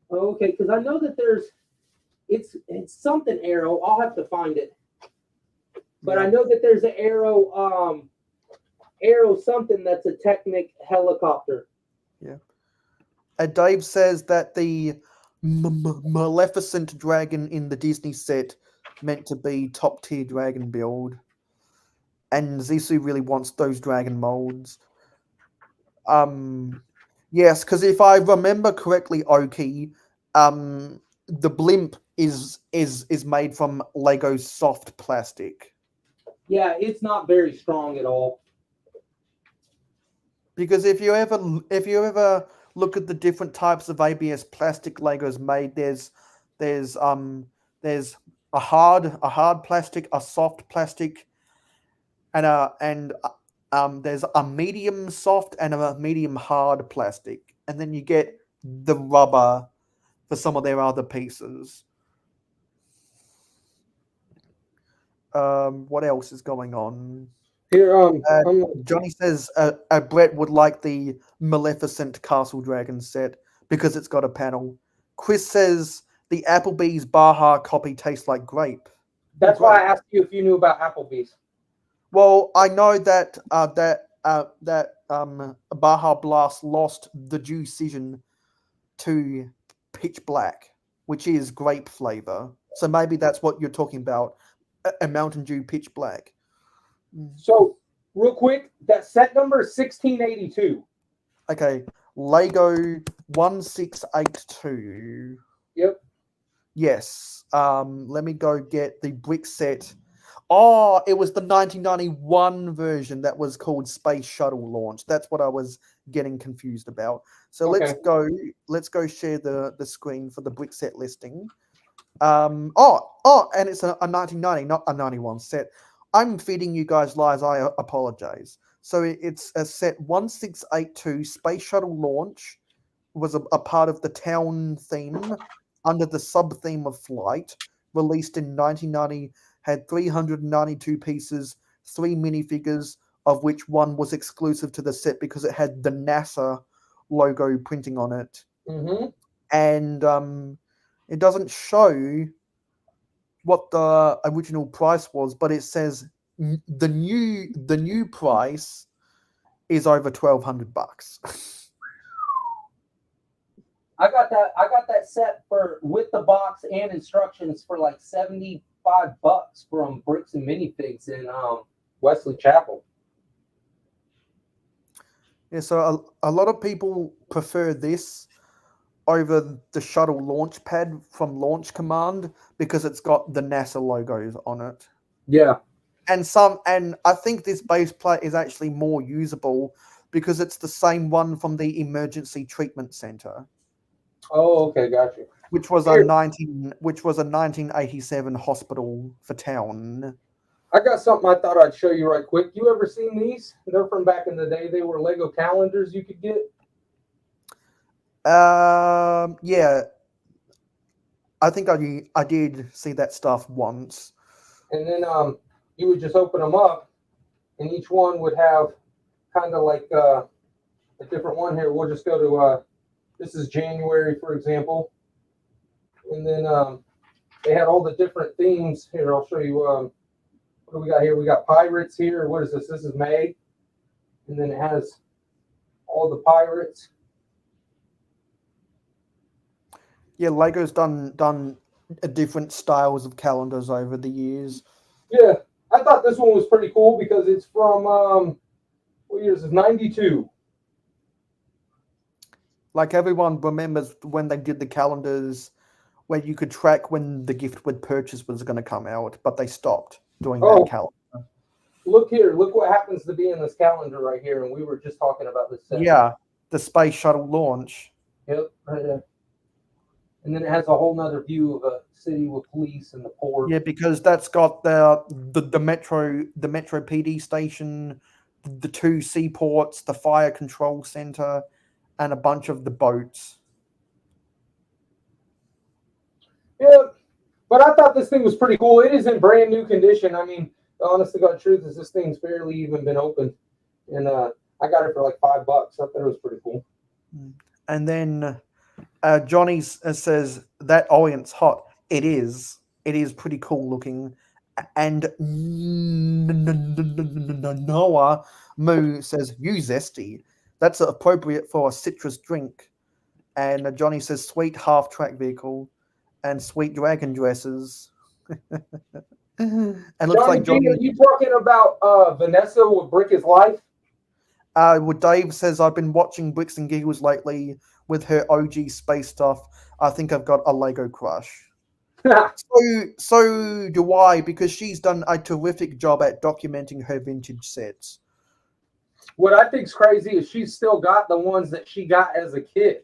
Oh, okay, because I know that it's something Arrow. I'll have to find it. But I know that there's an Arrow something that's a Technic helicopter. Yeah. Dave says that the Maleficent dragon in the Disney set meant to be top tier dragon build. And Zissou really wants those dragon molds. Yes, because if I remember correctly, Oki, the blimp is made from Lego soft plastic. Yeah, it's not very strong at all. Because if you ever look at the different types of ABS plastic Legos made, there's a hard plastic, a soft plastic, and there's a medium soft and a medium hard plastic, and then you get the rubber for some of their other pieces. What else is going on? Here, Johnny says Brett would like the Maleficent Castle Dragon set because it's got a panel. Chris says the Applebee's Baja copy tastes like grape. That's why I asked you if you knew about Applebee's. Well, I know that Baja Blast lost the decision to Pitch Black, which is grape flavor. So maybe that's what you're talking about, a Mountain Dew Pitch Black. So, real quick, that set number is 1682. Okay, Lego 1682. Yep. Yes. Let me go get the brick set. Oh, it was the 1991 version that was called Space Shuttle Launch. That's what I was getting confused about. So let's go share the screen for the brick set listing. And it's a 1990, not a 91 set. I'm feeding you guys lies. I apologize. So it's a set 1682 Space Shuttle Launch was a part of the town theme under the sub-theme of Flight, released in 1990, had 392 pieces, 3 minifigures, of which one was exclusive to the set because it had the NASA logo printing on it. Mm-hmm. And it doesn't show what the original price was, but it says the new price is over $1,200. I got that set with the box and instructions for like $75 from Bricks and Minifigs in Wesley Chapel. Yeah, so a lot of people prefer this over the shuttle launch pad from Launch Command because it's got the NASA logos on it. Yeah. And I think this base plate is actually more usable because it's the same one from the Emergency Treatment Center. Oh, okay, gotcha. Which was a 1987 hospital for town. I got something I thought I'd show you right quick. You ever seen these? They're from back in the day. They were Lego calendars you could get. Yeah. I think I did see that stuff once. And then you would just open them up, and each one would have kind of like a different one here. We'll just go to this is January, for example. And then they had all the different themes. Here, I'll show you. What do we got here? We got pirates here. What is this? This is May. And then it has all the pirates. Yeah, Lego's done different styles of calendars over the years. Yeah, I thought this one was pretty cool because it's from, what year is this? 92. Like everyone remembers when they did the calendars where you could track when the gift with purchase was going to come out, but they stopped doing that calendar. Look here. Look what happens to be in this calendar right here. And we were just talking about this set. Yeah, the Space Shuttle launch. Yep, right there. And then it has a whole nother view of a city with police and the port. Yeah, because that's got the metro PD station, the 2 seaports, the fire control center, and a bunch of the boats. Yeah, but I thought this thing was pretty cool. It is in brand new condition. I mean, the honest to God truth is this thing's barely even been opened. And I got it for like $5. I thought it was pretty cool. And then Johnny says that Orient's hot. It is. It is pretty cool looking. And Noah Moo says, you zesty. That's appropriate for a citrus drink. And Johnny says, sweet half-track vehicle and sweet dragon dresses. And looks like Johnny. Are you talking about Vanessa with Brick is Life? Well, Dave says, I've been watching Bricks and Giggles lately with her OG space stuff. I think I've got a Lego crush. So do I, because she's done a terrific job at documenting her vintage sets. what I think's crazy is she's still got the ones that she got as a kid.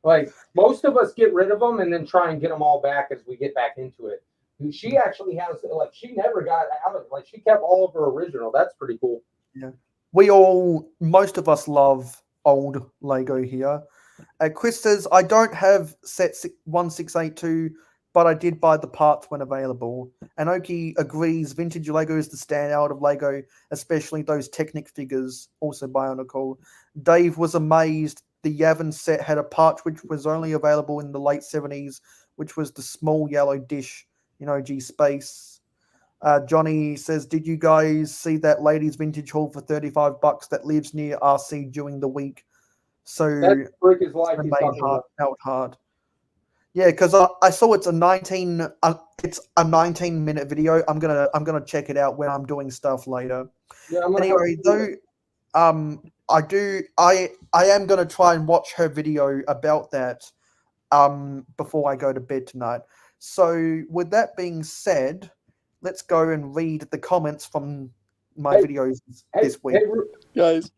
Like most of us get rid of them and then try and get them all back as we get back into it. And she actually has, like, she never got out of it. Like, she kept all of her original. That's pretty cool. Yeah. Most of us love old Lego here. Chris says, I don't have set 1682, but I did buy the parts when available. And Oki agrees, vintage Lego is the standout of Lego, especially those Technic figures, also Bionicle. Dave was amazed the Yavin set had a part which was only available in the late 70s, which was the small yellow dish in OG Space. Johnny says, did you guys see that ladies vintage haul for $35 that lives near RC during the week? So that freak is like he's talking hard, about. out hard. Yeah, because I saw it's a 19-minute video. I'm gonna check it out when I'm doing stuff later. Yeah, anyway, though, I am gonna try and watch her video about that before I go to bed tonight. So with that being said, let's go and read the comments from my videos this week. Guys.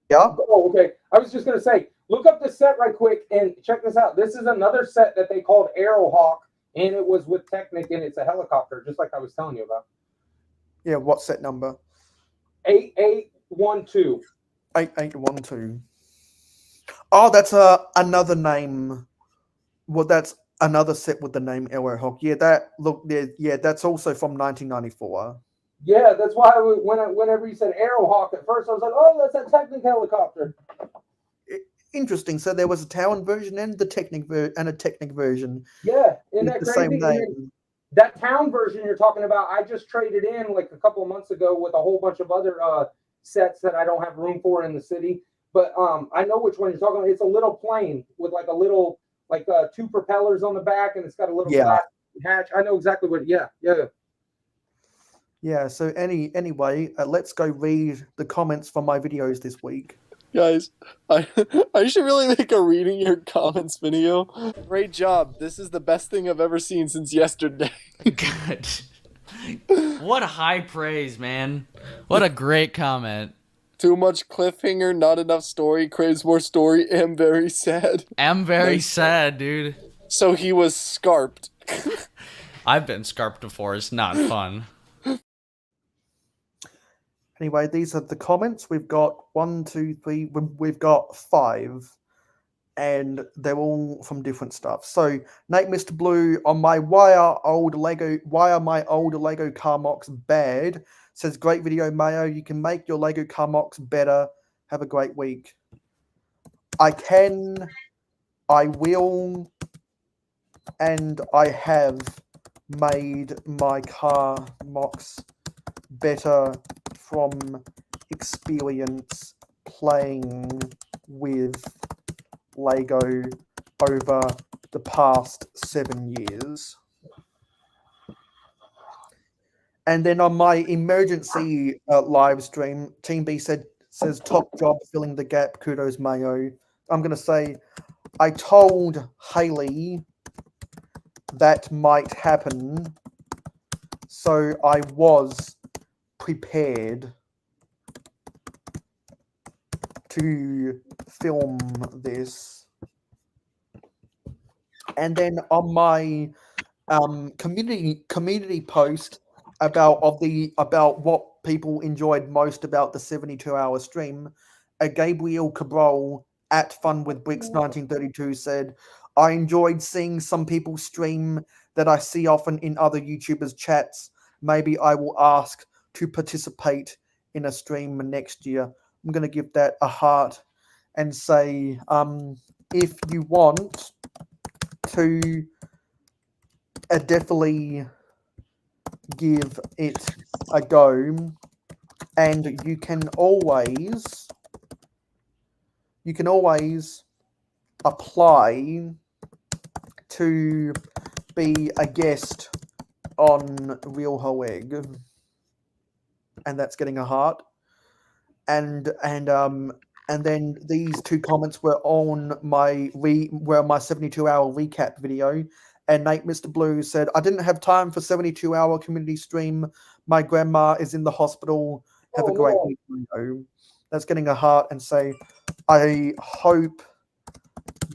Yeah? Oh, okay. I was just going to say, look up this set right quick and check this out. This is another set that they called Arrowhawk, and it was with Technic, and it's a helicopter, just like I was telling you about. Yeah, what set number? 8812. 8812. Oh, that's another name. Well, that's another set with the name Arrowhawk. Yeah, that's also from 1994. Yeah, that's why whenever you said Arrowhawk at first, I was like, oh, that's a Technic helicopter. Interesting. So there was a Town version and a Technic version. Yeah, isn't that the crazy? same name. That Town version you're talking about, I just traded in like a couple of months ago with a whole bunch of other sets that I don't have room for in the city. But I know which one you're talking about. It's a little plane with like a little, like two propellers on the back, and it's got a little glass hatch. I know exactly what. Yeah. Yeah. So anyway, let's go read the comments from my videos this week. Guys, I should really make a reading your comments video. Great job. This is the best thing I've ever seen since yesterday. Good. What high praise, man. What a great comment. Too much cliffhanger, not enough story, craves more story, am very sad. Am very sad, dude. So he was scarped. I've been scarped before. It's not fun. Anyway, these are the comments. We've got 1, 2, 3. We've got 5, and they're all from different stuff. So, Nate, Mr. Blue, on my why are my older Lego car mocks bad? Says, great video, Mayo. You can make your Lego car mocks better. Have a great week. I can, I will, and I have made my car mocks better from experience playing with Lego over the past 7 years. And then on my emergency live stream, Team B says top job filling the gap. Kudos, Mayo. I'm going to say I told Haley that might happen, so I was prepared to film this. And then on my community post about what people enjoyed most about the 72-hour stream, Gabriel Cabral at Fun with Bricks 1932 said, I enjoyed seeing some people stream that I see often in other YouTubers' chats. Maybe I will ask to participate in a stream next year. I'm going to give that a heart and say, if you want to definitely give it a go, and you can always apply to be a guest on Real Whole Egg, and that's getting a heart. And then these two comments were on my 72-hour recap video. And Nate Mr. Blue said, I didn't have time for 72-hour community stream. My grandma is in the hospital Have a great week, Mayo. That's getting a heart and say, I hope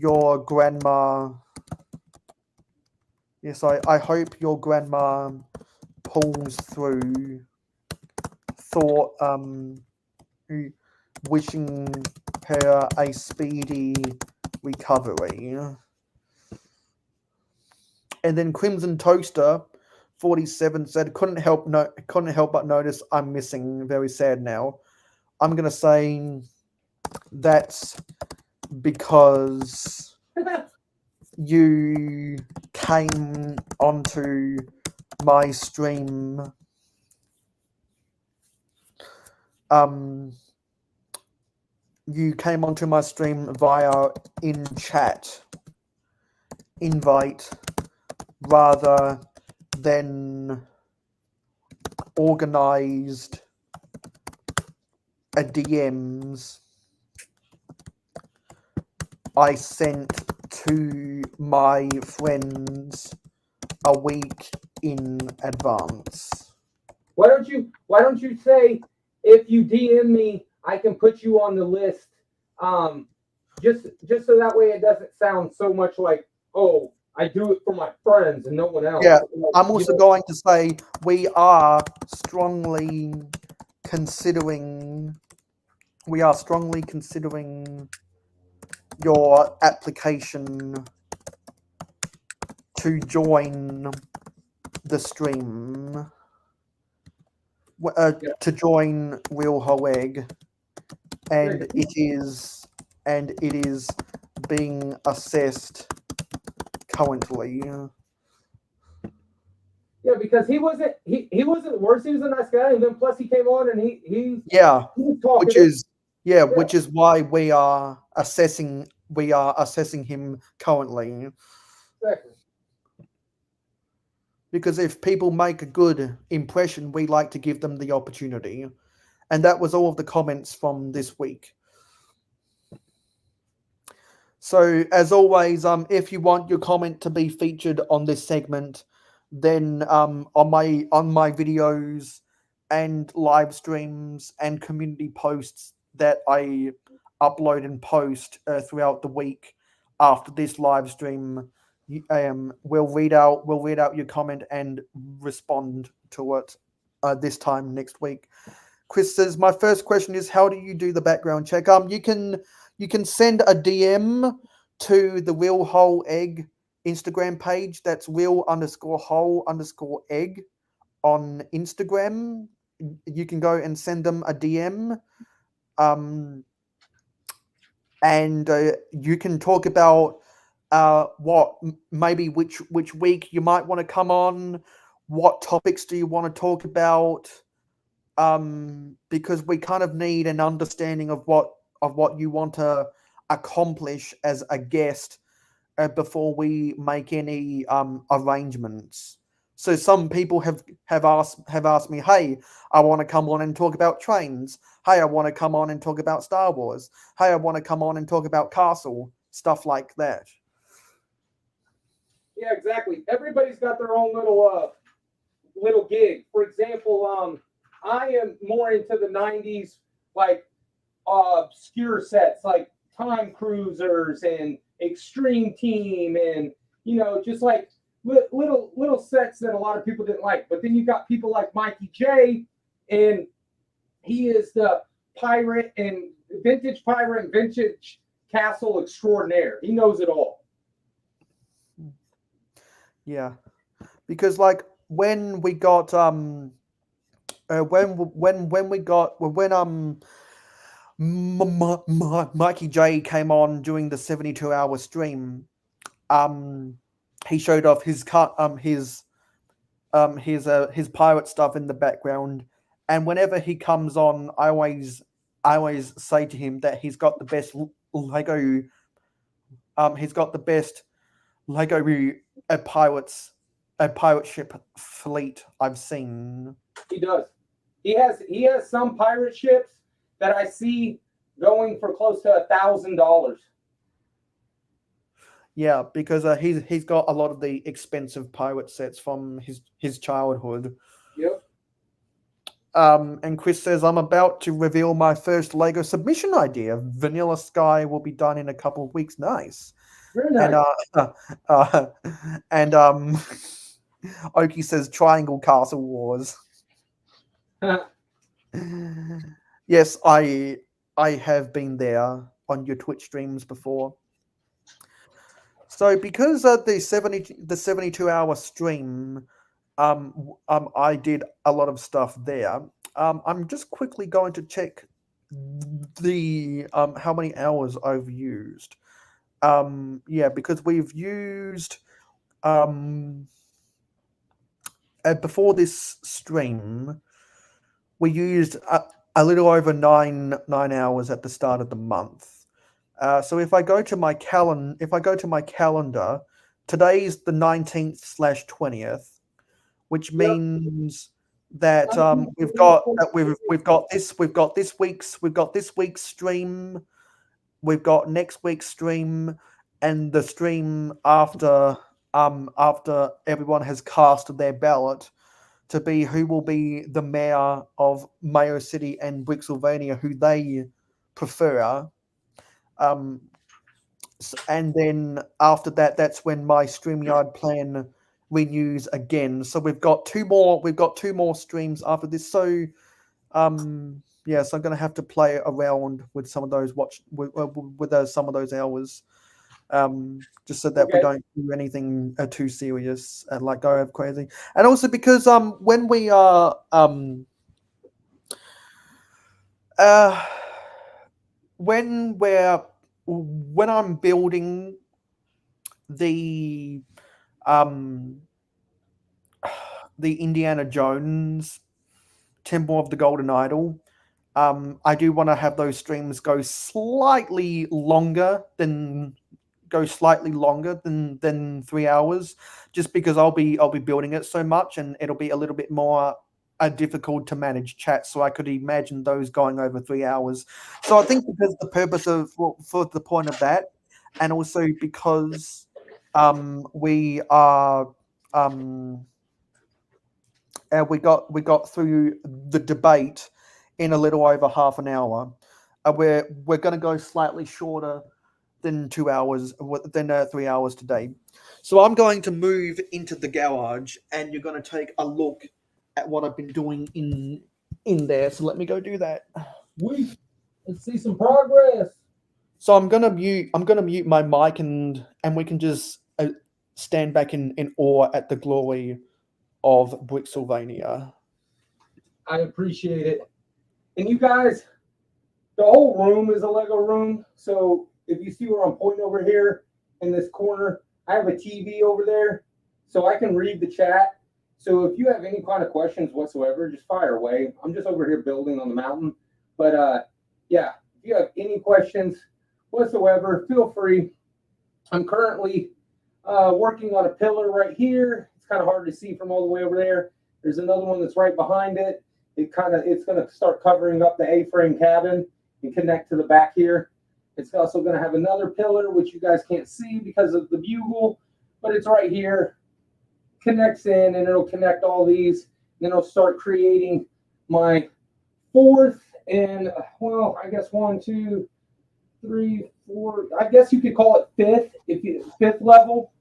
your grandma. Yes, I hope your grandma pulls through. Thought, wishing her a speedy recovery. And then Crimson Toaster 47 said, couldn't help but notice I'm missing. Very sad now. I'm gonna say that's because you came onto my stream you came onto my stream via in-chat invite rather than organized a DMs I sent to my friends a week in advance. Why don't you say, if you DM me, I can put you on the list, just so that way it doesn't sound so much like, oh, I do it for my friends and no one else. Yeah, I'm also going to say we are strongly considering your application to join the stream, to join Real Whole Egg, and it is being assessed currently. Yeah, because he wasn't the worst. He was a nice guy, and then plus he came on and he was talking. Which is why we are assessing him currently. Exactly. Because if people make a good impression, we like to give them the opportunity. And that was all of the comments from this week. So as always, if you want your comment to be featured on this segment, then on my videos and live streams and community posts that I upload and post throughout the week after this live stream, we'll read out your comment and respond to it this time next week. Chris says, my first question is, how do you do the background check? You can send a DM to the Real Whole Egg Instagram page. That's real_whole_egg on Instagram. You can go and send them a DM. And you can talk about which week you might want to come on, what topics do you want to talk about, because we kind of need an understanding of what you want to accomplish as a guest before we make any arrangements. So some people have asked me, hey, I want to come on and talk about trains. Hey, I want to come on and talk about Star Wars. Hey, I want to come on and talk about Castle, stuff like that. Yeah, exactly. Everybody's got their own little gig. For example, I am more into the 90s, like obscure sets, like Time Cruisers and Extreme Team, and just like little sets that a lot of people didn't like. But then you got people like Mikey J, and he is the vintage pirate and vintage castle extraordinaire. He knows it all. Yeah, because like when Mikey J came on doing the 72-hour stream, he showed off his pirate stuff in the background, and whenever he comes on, I always say to him that he's got the best Lego pirate ship fleet I've seen. He does. He has some pirate ships that I see going for close to $1,000. Yeah, because he's got a lot of the expensive pirate sets from his childhood. Yep. And Chris says, I'm about to reveal my first Lego submission idea. Vanilla Sky will be done in a couple of weeks. Nice. Very nice. And Oki says Triangle Castle Wars. Yes, I have been there on your Twitch streams before. So because of the 72-hour stream, I did a lot of stuff there. I'm just quickly going to check the how many hours I've used. Yeah, because we've used before this stream, we used a little over nine hours at the start of the month. So if I go to my calendar, today's the 19th/20th, which means that we've got this week's stream, we've got next week's stream, and the stream after everyone has cast their ballot to be who will be the mayor of Mayo City and Brixylvania, who they prefer. And then after that, that's when my StreamYard plan renews again. So we've got two more streams after this. So yeah, so I'm gonna have to play around with some of those some of those hours. Just so that we don't do anything too serious and like go crazy. And also because when we are when I'm building the Indiana Jones Temple of the Golden Idol, I do want to have those streams go slightly longer than 3 hours, just because I'll be building it so much, and it'll be a little bit more difficult to manage chat. So I could imagine those going over 3 hours. So I think because the purpose of for the point of that, and also because we are we got through the debate in a little over half an hour, we're going to go slightly shorter than 2 hours, than 3 hours today. So I'm going to move into the garage, and you're going to take a look at what I've been doing in there. So let me go do that. Let's see some progress. So I'm gonna mute my mic, and we can just stand back in awe at the glory of Brixylvania. I appreciate it. And you guys, the whole room is a Lego room. So if you see where I'm pointing over here in this corner, I have a TV over there, so I can read the chat. So if you have any kind of questions whatsoever, just fire away. I'm just over here building on the mountain. But yeah, if you have any questions whatsoever, feel free. I'm currently working on a pillar right here. It's kind of hard to see from all the way over there. There's another one that's right behind it. It's going to start covering up the A-frame cabin and connect to the back here. It's also going to have another pillar, which you guys can't see because of the bugle, but it's right here. Connects in, and it'll connect all these. Then I'll start creating my fourth and, well, I guess 1, 2, 3, 4. I guess you could call it fifth level,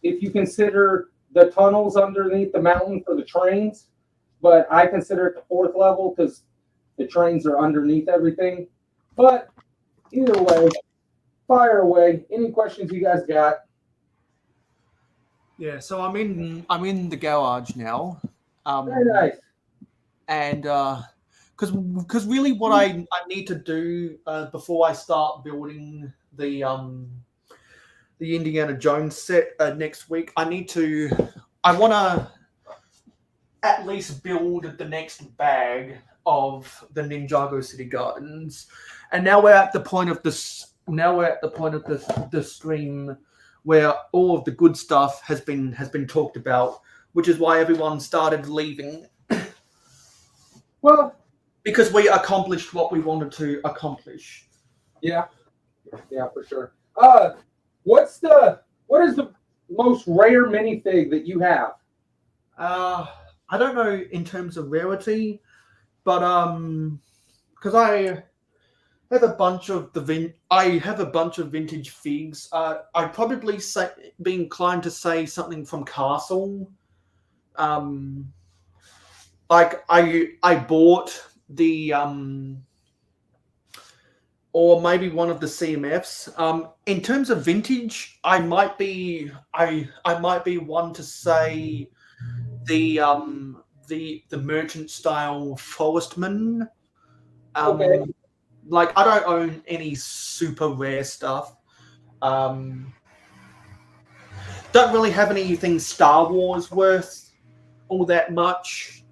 if you consider the tunnels underneath the mountain for the trains. But I consider it the fourth level because the trains are underneath everything. But either way, fire away. Any questions you guys got? Yeah, so I'm in the garage now. Very nice. And because really what I need to do before I start building the Indiana Jones set next week, I want to at least build the next bag of the Ninjago City Gardens. And now we're at the point of the stream where all of the good stuff has been talked about, which is why everyone started leaving. Well, because we accomplished what we wanted to accomplish. Yeah, for sure. What is the most rare minifig that you have? I don't know in terms of rarity. but because I have a bunch of vintage figs. I'd probably be inclined to say something from Castle. Like I bought the or maybe one of the CMFs. In terms of vintage, I might be one to say the merchant style Forestman. Okay. Like I don't own any super rare stuff. Don't really have anything Star Wars worth all that much.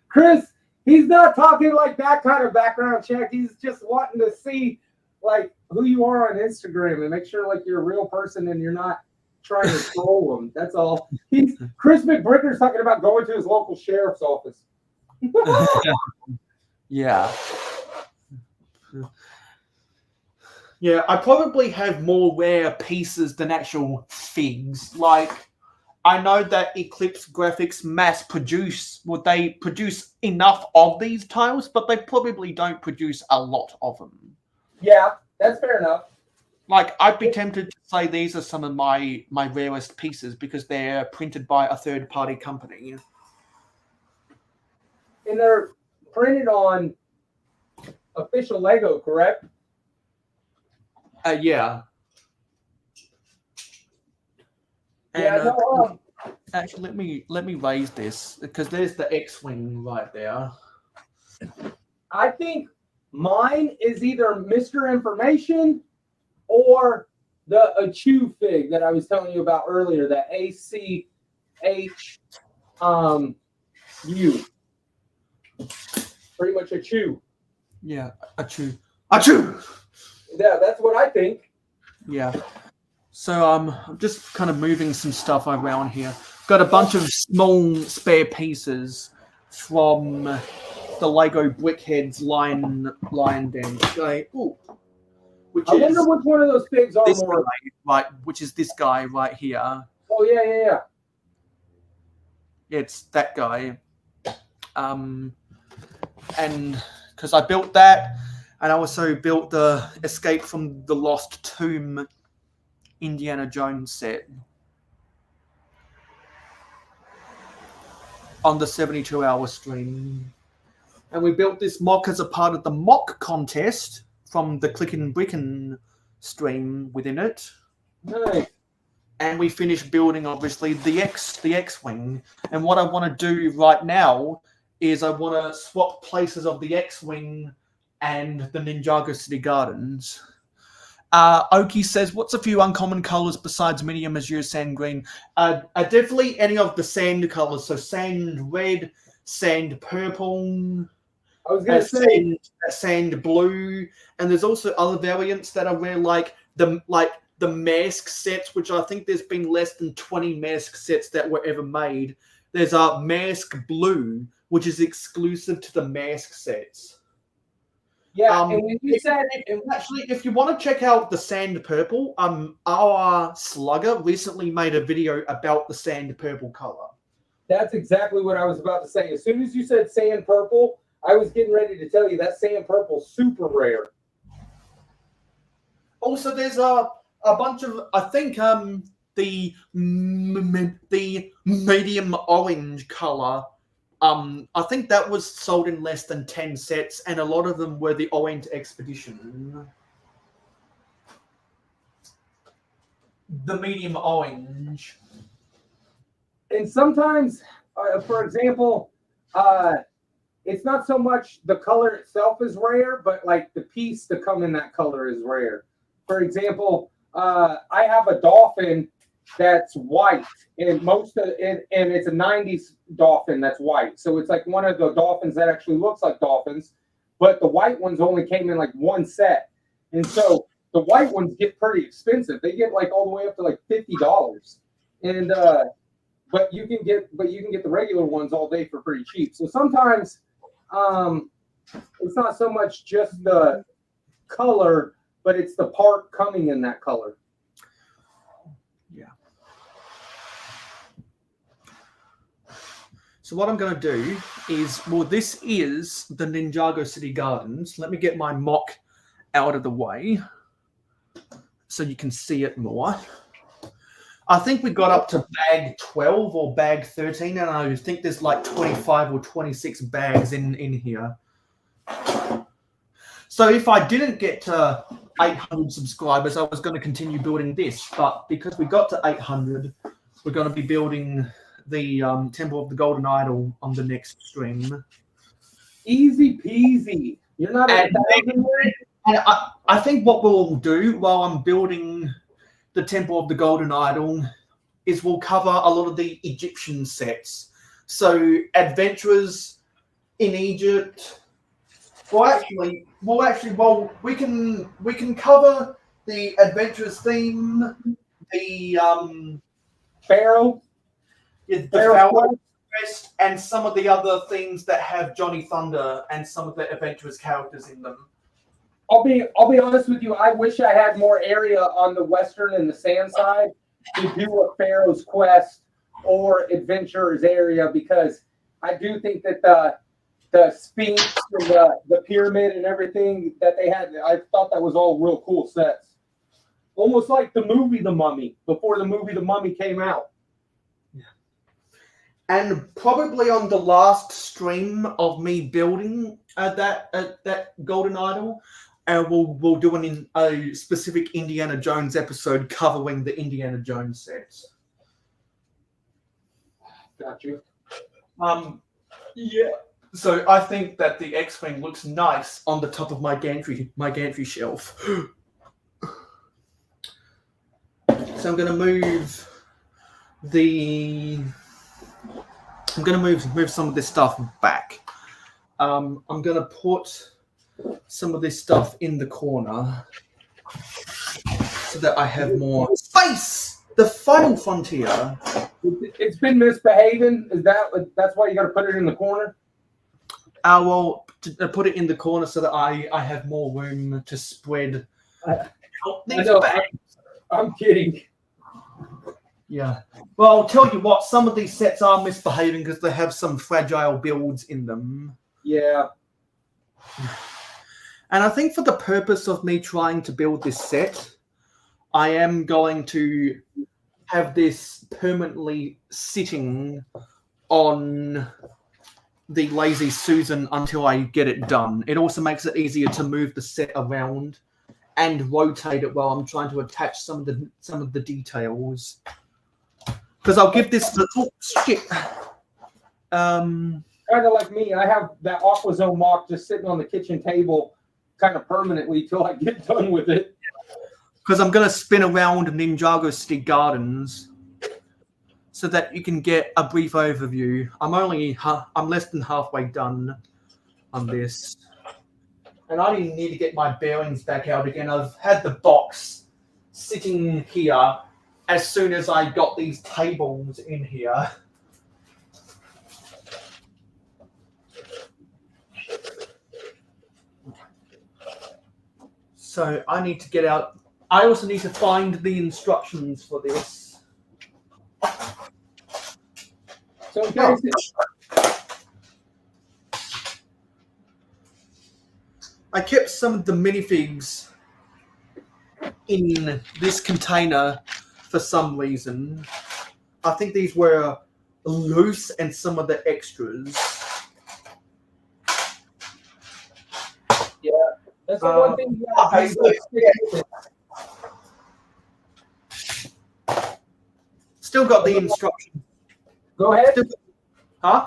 Chris, he's not talking like that kind of background check. He's just wanting to see like who you are on Instagram and make sure like you're a real person and you're not trying to troll him. That's all. Chris McBricker's talking about going to his local sheriff's office. Yeah. Yeah, I probably have more rare pieces than actual figs. Like, I know that Eclipse Graphics mass produce, they produce enough of these tiles, but they probably don't produce a lot of them. Yeah, that's fair enough. Like, I'd be tempted to say these are some of my rarest pieces because they're printed by a third-party company. And they're printed on official Lego, correct? Yeah. Yeah, And, no, actually, let me raise this because there's the X-wing right there. I think mine is either Mr. Information or the Achu fig that I was telling you about earlier, that ACHU. Pretty much Achu. Yeah, Achu. Achu! Yeah, that's what I think. Yeah. So I'm just kind of moving some stuff around here. Got a bunch of small spare pieces from the Lego Brickheads line down. I wonder which one of those pigs are this more. guy, right, which is this guy right here. Oh yeah. It's that guy. And because I built that, and I also built the Escape from the Lost Tomb Indiana Jones set on the 72-hour stream. And we built this mock as a part of the mock contest from the Clickin' Brickin' stream within it. Nice. And we finished building, obviously, the X-Wing. And what I want to do right now is I want to swap places of the X-Wing and the Ninjago City Gardens. Oki says, what's a few uncommon colors besides medium azure, sand green? Definitely any of the sand colors. So sand red, sand purple. I was going to say sand blue. And there's also other variants that are rare, like the mask sets, which I think there's been less than 20 mask sets that were ever made. There's a mask blue, which is exclusive to the mask sets. Yeah, and when you said actually, if you want to check out the sand purple, our Slugger recently made a video about the sand purple color. That's exactly what I was about to say. As soon as you said sand purple, I was getting ready to tell you that sand purple's super rare. Also, there's a bunch of, I think, the medium orange color. I think that was sold in less than 10 sets, and a lot of them were the Orient Expedition. The medium orange. And sometimes, for example, it's not so much the color itself is rare, but like the piece to come in that color is rare. For example, I have a dolphin that's white, and it's a 90s dolphin that's white. So it's like one of the dolphins that actually looks like dolphins, but the white ones only came in like one set. And so the white ones get pretty expensive. They get like all the way up to like $50. And but you can get the regular ones all day for pretty cheap. So sometimes it's not so much just the color, but it's the part coming in that color. Yeah. So what I'm going to do is, well, this is the Ninjago City Gardens. Let me get my mock out of the way so you can see it more. I think we got up to bag 12 or bag 13, and I think there's like 25 or 26 bags in here. So if I didn't get to 800 subscribers, I was going to continue building this. But because we got to 800, we're going to be building the Temple of the Golden Idol on the next stream. Easy peasy. You're not and I think what we'll do while I'm building the Temple of the Golden Idol is we'll cover a lot of the Egyptian sets. So adventurers in Egypt. We can cover the adventurers theme, the Pharaoh, the Pharaoh quest, and some of the other things that have Johnny Thunder and some of the adventurers characters in them. I'll be honest with you. I wish I had more area on the western and the sand side to do a Pharaoh's Quest or Adventurers area, because I do think that the Sphinx and the pyramid and everything that they had, I thought that was all real cool sets. Almost like the movie The Mummy, before the movie The Mummy came out. And probably on the last stream of me building that Golden Idol, we'll do a specific Indiana Jones episode covering the Indiana Jones sets. Got you. Yeah. So I think that the X-Wing looks nice on the top of my gantry shelf. So I'm going to move move some of this stuff back. I'm going to put some of this stuff in the corner so that I have more space. The final frontier. It's been misbehaving. That's why you got to put it in the corner? Well, to put it in the corner so that I have more room to spread. I'm kidding. Yeah. Well, I'll tell you what, some of these sets are misbehaving because they have some fragile builds in them. Yeah. And I think for the purpose of me trying to build this set, I am going to have this permanently sitting on the Lazy Susan until I get it done. It also makes it easier to move the set around and rotate it while I'm trying to attach some of the details. Because I'll give this shit. Kind of like me, I have that Aqua Zone mock just sitting on the kitchen table kind of permanently till I get done with it. Because I'm going to spin around Ninjago City Gardens so that you can get a brief overview. I'm less than halfway done on this. And I need to get my bearings back out again. I've had the box sitting here as soon as I got these tables in here. So I need to get out. I also need to find the instructions for this. So guys, I kept some of the minifigs in this container for some reason. I think these were loose and some of the extras. Yeah, that's the one thing you gotta do. Still got the instructions. Go ahead. Huh?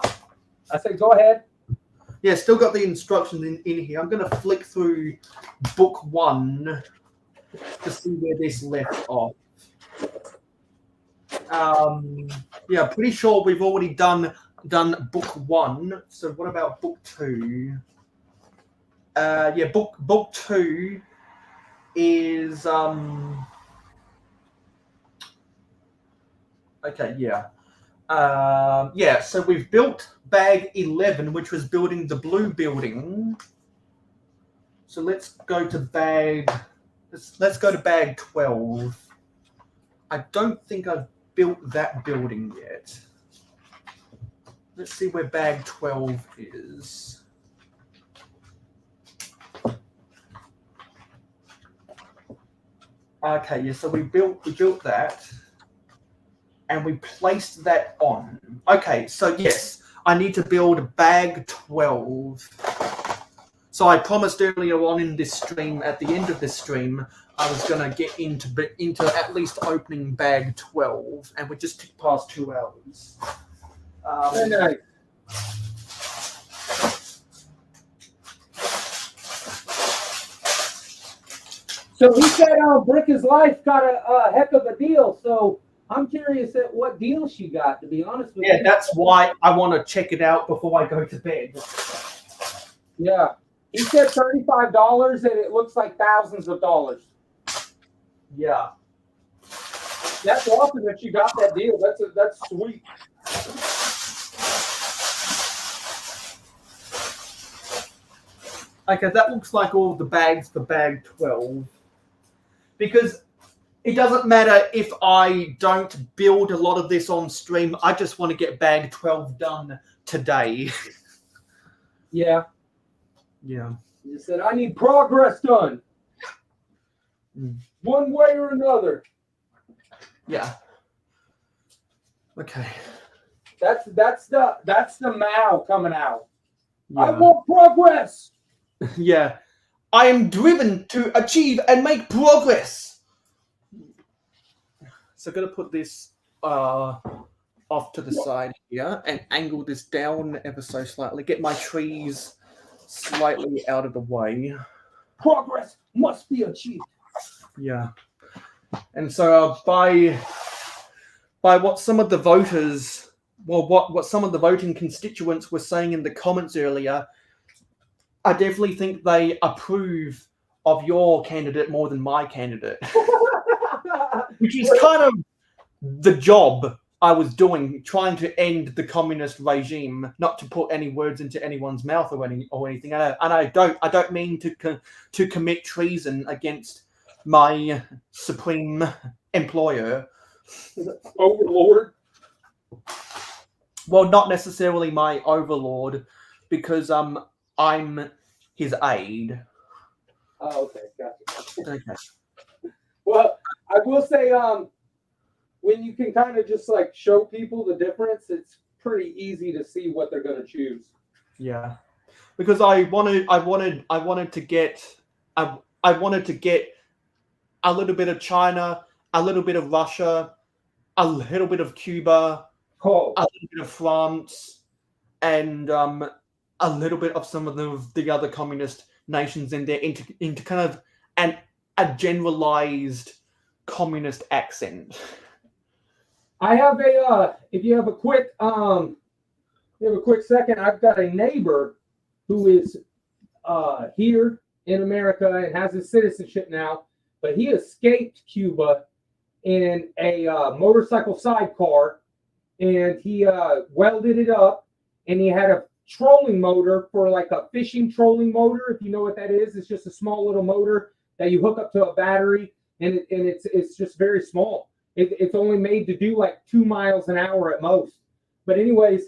I said go ahead. Yeah, still got the instructions in here. I'm going to flick through book 1 to see where this left off. Yeah, pretty sure we've already done book 1. So what about book 2? Yeah, book 2 is okay, yeah. Yeah, so we've built bag 11, which was building the blue building. So let's go to bag 12. I don't think I've built that building yet. Let's see where bag 12 is. Okay, yeah, so we built that and we placed that on. Okay, so yes, I need to build bag 12. So I promised earlier on in this stream, at the end of this stream, I was going to get into at least opening bag 12, and we just ticked past 2 hours. Nice. So he said Brick His Life got a heck of a deal, so I'm curious at what deal she got, to be honest with you. Yeah, that's why I want to check it out before I go to bed. Yeah. He said $35, and it looks like thousands of dollars. Yeah. That's awesome that you got that deal. That's sweet. Okay, that looks like all the bags for bag 12. Because it doesn't matter if I don't build a lot of this on stream. I just want to get bag 12 done today. Yeah. Yeah. You said, I need progress done. One way or another. Yeah. Okay. That's the Mao coming out. Yeah. I want progress. Yeah. I am driven to achieve and make progress. So I'm going to put this off to the side here and angle this down ever so slightly. Get my trees slightly out of the way. Progress must be achieved. Yeah. And so by what some of the voters, well, what some of the voting constituents were saying in the comments earlier, I definitely think they approve of your candidate more than my candidate. Which is kind of the job I was doing, trying to end the communist regime, not to put any words into anyone's mouth or anything. And I don't mean to commit treason against my supreme employer. Overlord? Well, not necessarily my overlord, because I'm his aide. Oh, okay, gotcha. Okay. Well, I will say, when you can kind of just like show people the difference, it's pretty easy to see what they're going to choose. Yeah, because I wanted to get a little bit of China, a little bit of Russia, a little bit of Cuba, a little bit of France, and a little bit of some of the other communist nations in there into kind of a generalized communist accent. I have if you have a quick second, I've got a neighbor who is here in America and has his citizenship now, but he escaped Cuba in a motorcycle sidecar, and he welded it up, and he had a trolling motor for like a fishing trolling motor, if you know what that is. It's just a small little motor that you hook up to a battery, and it's just very small. It's only made to do like 2 miles an hour at most. But anyways,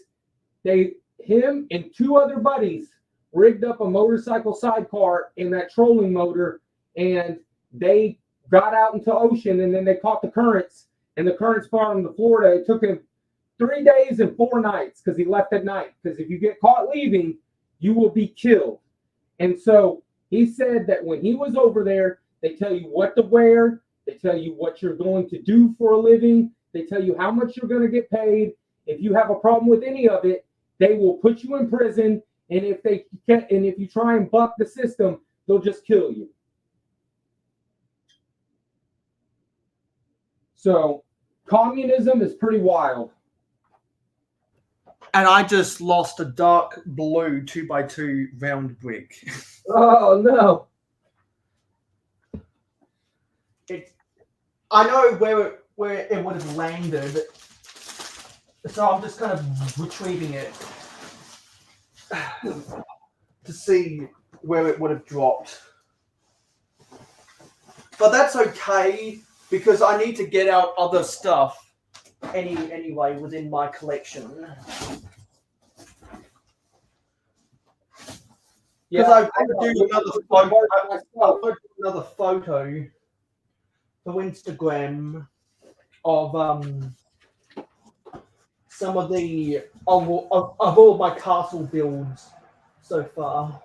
him and 2 other buddies rigged up a motorcycle sidecar in that trolling motor, and they got out into the ocean, and then they caught the currents, and the currents brought him to Florida. It took him 3 days and 4 nights because he left at night. Because if you get caught leaving, you will be killed. And so he said that when he was over there, they tell you what to wear. They tell you what you're going to do for a living. They tell you how much you're going to get paid. If you have a problem with any of it, they will put you in prison. And if you try and buck the system, they'll just kill you. So communism is pretty wild. And I just lost a dark blue 2x2 round brick. Oh no! I know where it would have landed, so I'm just kind of retrieving it to see where it would have dropped. But that's okay, because I need to get out other stuff anyway within my collection. Because I want to do another photo. I want to do another photo for Instagram of some of the of all my castle builds so far.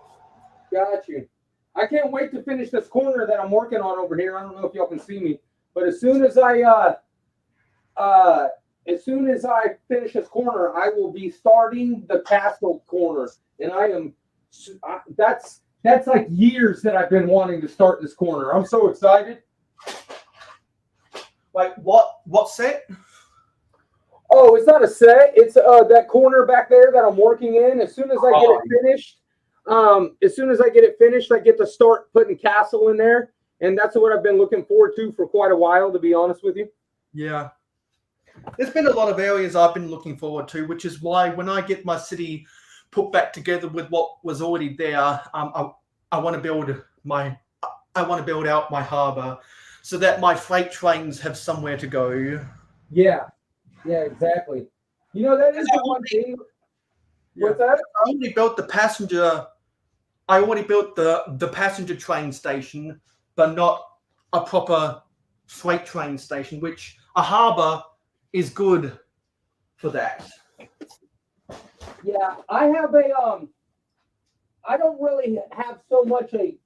Got you. I can't wait to finish this corner that I'm working on over here. I don't know if y'all can see me, but as soon as I finish this corner, I will be starting the castle corner, and that's like years that I've been wanting to start this corner. I'm so excited. Like what set? Oh, it's not a set. It's that corner back there that I'm working in. As soon as I get it finished, I get to start putting castle in there, and that's what I've been looking forward to for quite a while, to be honest with you. Yeah. There's been a lot of areas I've been looking forward to, which is why when I get my city put back together with what was already there, I want to build out my harbour so that my freight trains have somewhere to go. Yeah, exactly. You know, that is the one thing. What's that? I already built the passenger. I already built the passenger train station, but not a proper freight train station, which a harbour is good for that. Yeah, I have I don't really have so much I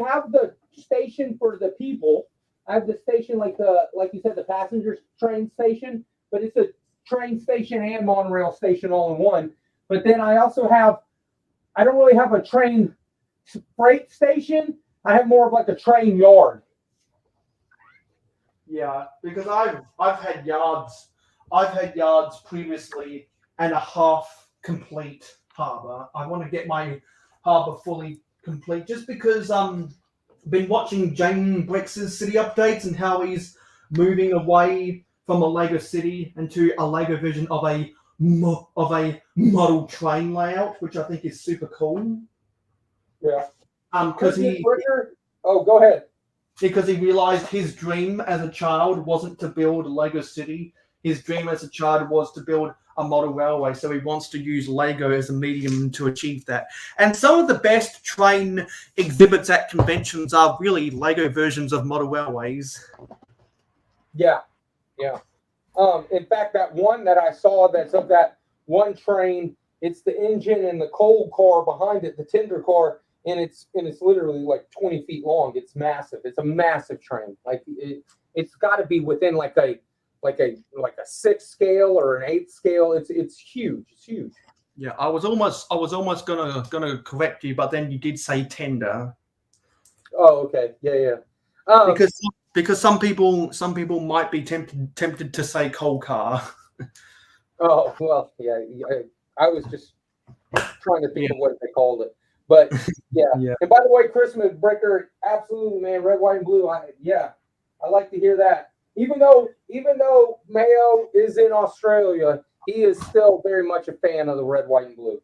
have the station for the people. I have the station like you said, the passenger train station, but it's a train station and monorail station all in one. But then I also I don't really have a train freight station. I have more of like a train yard. Yeah, because I've had yards previously and a half complete harbour. I want to get my harbour fully complete just because been watching Jane Brex's city updates and how he's moving away from a Lego city into a Lego version of a model train layout, which I think is super cool. Yeah. Because go ahead. Because he realized his dream as a child wasn't to build a Lego city. His dream as a child was to build a model railway. So he wants to use Lego as a medium to achieve that. And some of the best train exhibits at conventions are really Lego versions of model railways. Yeah. In fact, that one that I saw that's of that one train, it's the engine and the coal car behind it, the tender car, and it's literally like 20 feet long. It's massive. It's a massive train. Like it's got to be within like a 6 scale or an 8 scale. It's huge. It's huge. Yeah, I was almost gonna correct you, but then you did say tender. Oh, okay. Yeah. Because some people might be tempted to say coal car. Oh well, yeah. I was just trying to think of what they called it. But yeah. And by the way, Christmas Breaker, absolutely, man. Red, white, and blue. I like to hear that. Even though Mayo is in Australia, he is still very much a fan of the red, white, and blue.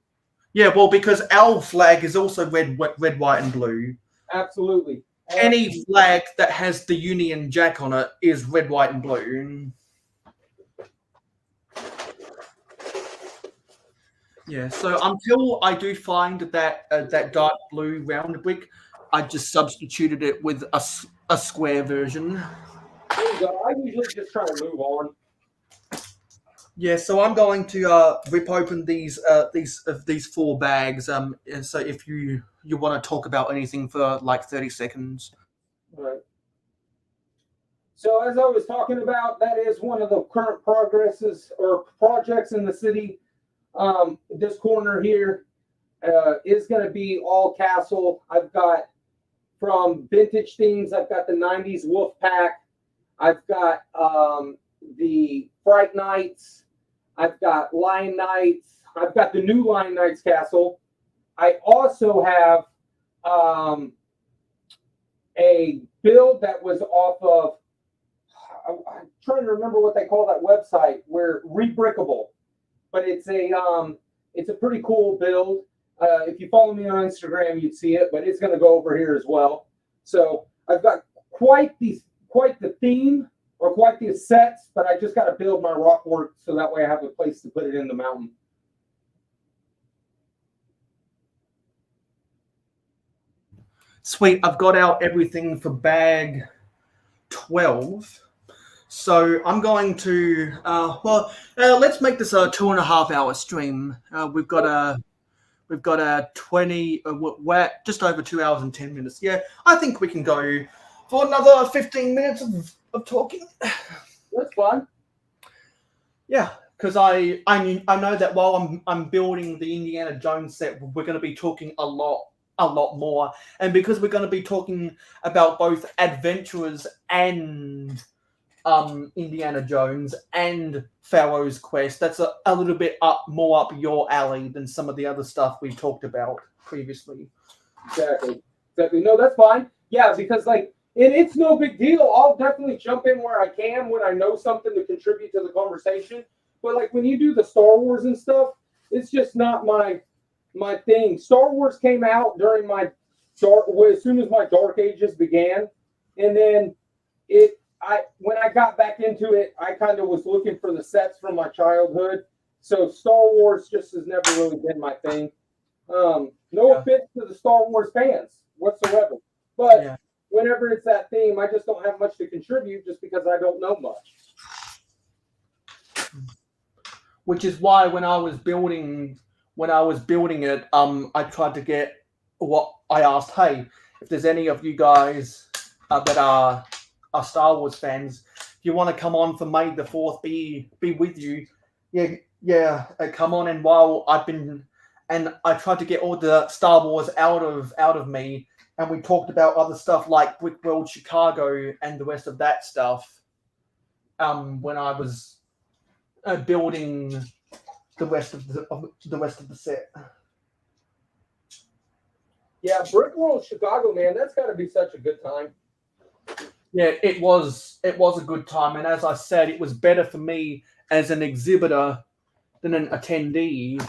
Yeah, well, because our flag is also red, white, and blue. Absolutely. Any flag that has the Union Jack on it is red, white, and blue. Yeah, so until I do find that dark blue round brick, I just substituted it with a square version. There you go. I usually just try to move on. Yeah, so I'm going to rip open these 4 bags. And so if you want to talk about anything for like 30 seconds. Right. So as I was talking about, that is one of the current progresses or projects in the city. This corner here is going to be all castle. I've got from vintage themes. I've got the 90s Wolf Pack. I've got the Fright Knights. I've got Lion Knights. I've got the new Lion Knights castle. I also have a build that was off of, I'm trying to remember what they call that website, where Rebrickable. But it's a pretty cool build. If you follow me on Instagram, you'd see it, but it's going to go over here as well. So I've got quite the theme or quite the sets, but I just got to build my rock work so that way I have a place to put it in the mountain. Sweet. I've got out everything for bag 12. So I'm going to, let's make this a 2.5 hour stream. We've got a 20, we're just over 2 hours and 10 minutes. Yeah, I think we can go for another 15 minutes of talking. That's fine. Yeah, because I know that while I'm building the Indiana Jones set, we're going to be talking a lot more. And because we're going to be talking about both Adventurers and Indiana Jones and Pharaoh's Quest, that's a little bit more up your alley than some of the other stuff we talked about previously. Exactly. No, that's fine. Yeah, because it's no big deal. I'll definitely jump in where I can when I know something to contribute to the conversation. But when you do the Star Wars and stuff, it's just not my thing. Star Wars came out during as soon as my Dark Ages began, and then when I got back into it, I kind of was looking for the sets from my childhood. So Star Wars just has never really been my thing. No offense to the Star Wars fans whatsoever, but whenever it's that theme, I just don't have much to contribute just because I don't know much. Which is why when I was building it, I tried to get what I asked. Hey, if there's any of you guys that are Star Wars fans, if you want to come on for May the 4th, be with you. Come on. And while I tried to get all the Star Wars out of me, and we talked about other stuff like Brick World Chicago and the rest of that stuff. When I was building the rest of the set. Yeah, Brick World Chicago, man, that's got to be such a good time. Yeah, it was a good time, and as I said, it was better for me as an exhibitor than an attendee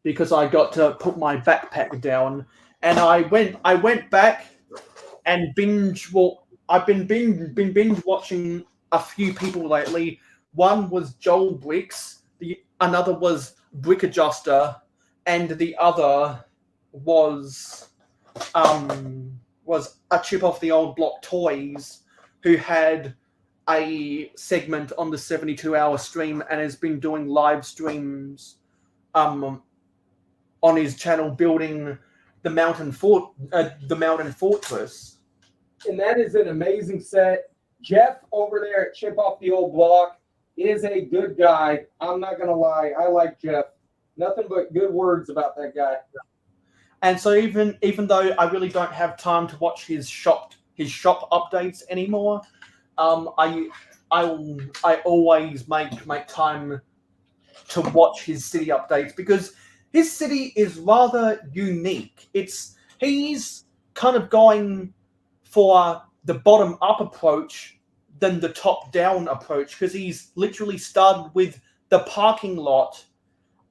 because I got to put my backpack down, and I went back and I've been binge watching a few people lately. One was Joel Bricks, another was Brick Adjuster, and the other was a chip off the old block Toys, who had a segment on the 72-hour stream and has been doing live streams on his channel building the Mountain Fortress. And that is an amazing set. Jeff over there at Chip Off the Old Block is a good guy. I'm not going to lie. I like Jeff. Nothing but good words about that guy. And so even though I really don't have time to watch his shop updates anymore, I always make time to watch his city updates because his city is rather unique. He's kind of going for the bottom up approach than the top down approach because he's literally started with the parking lot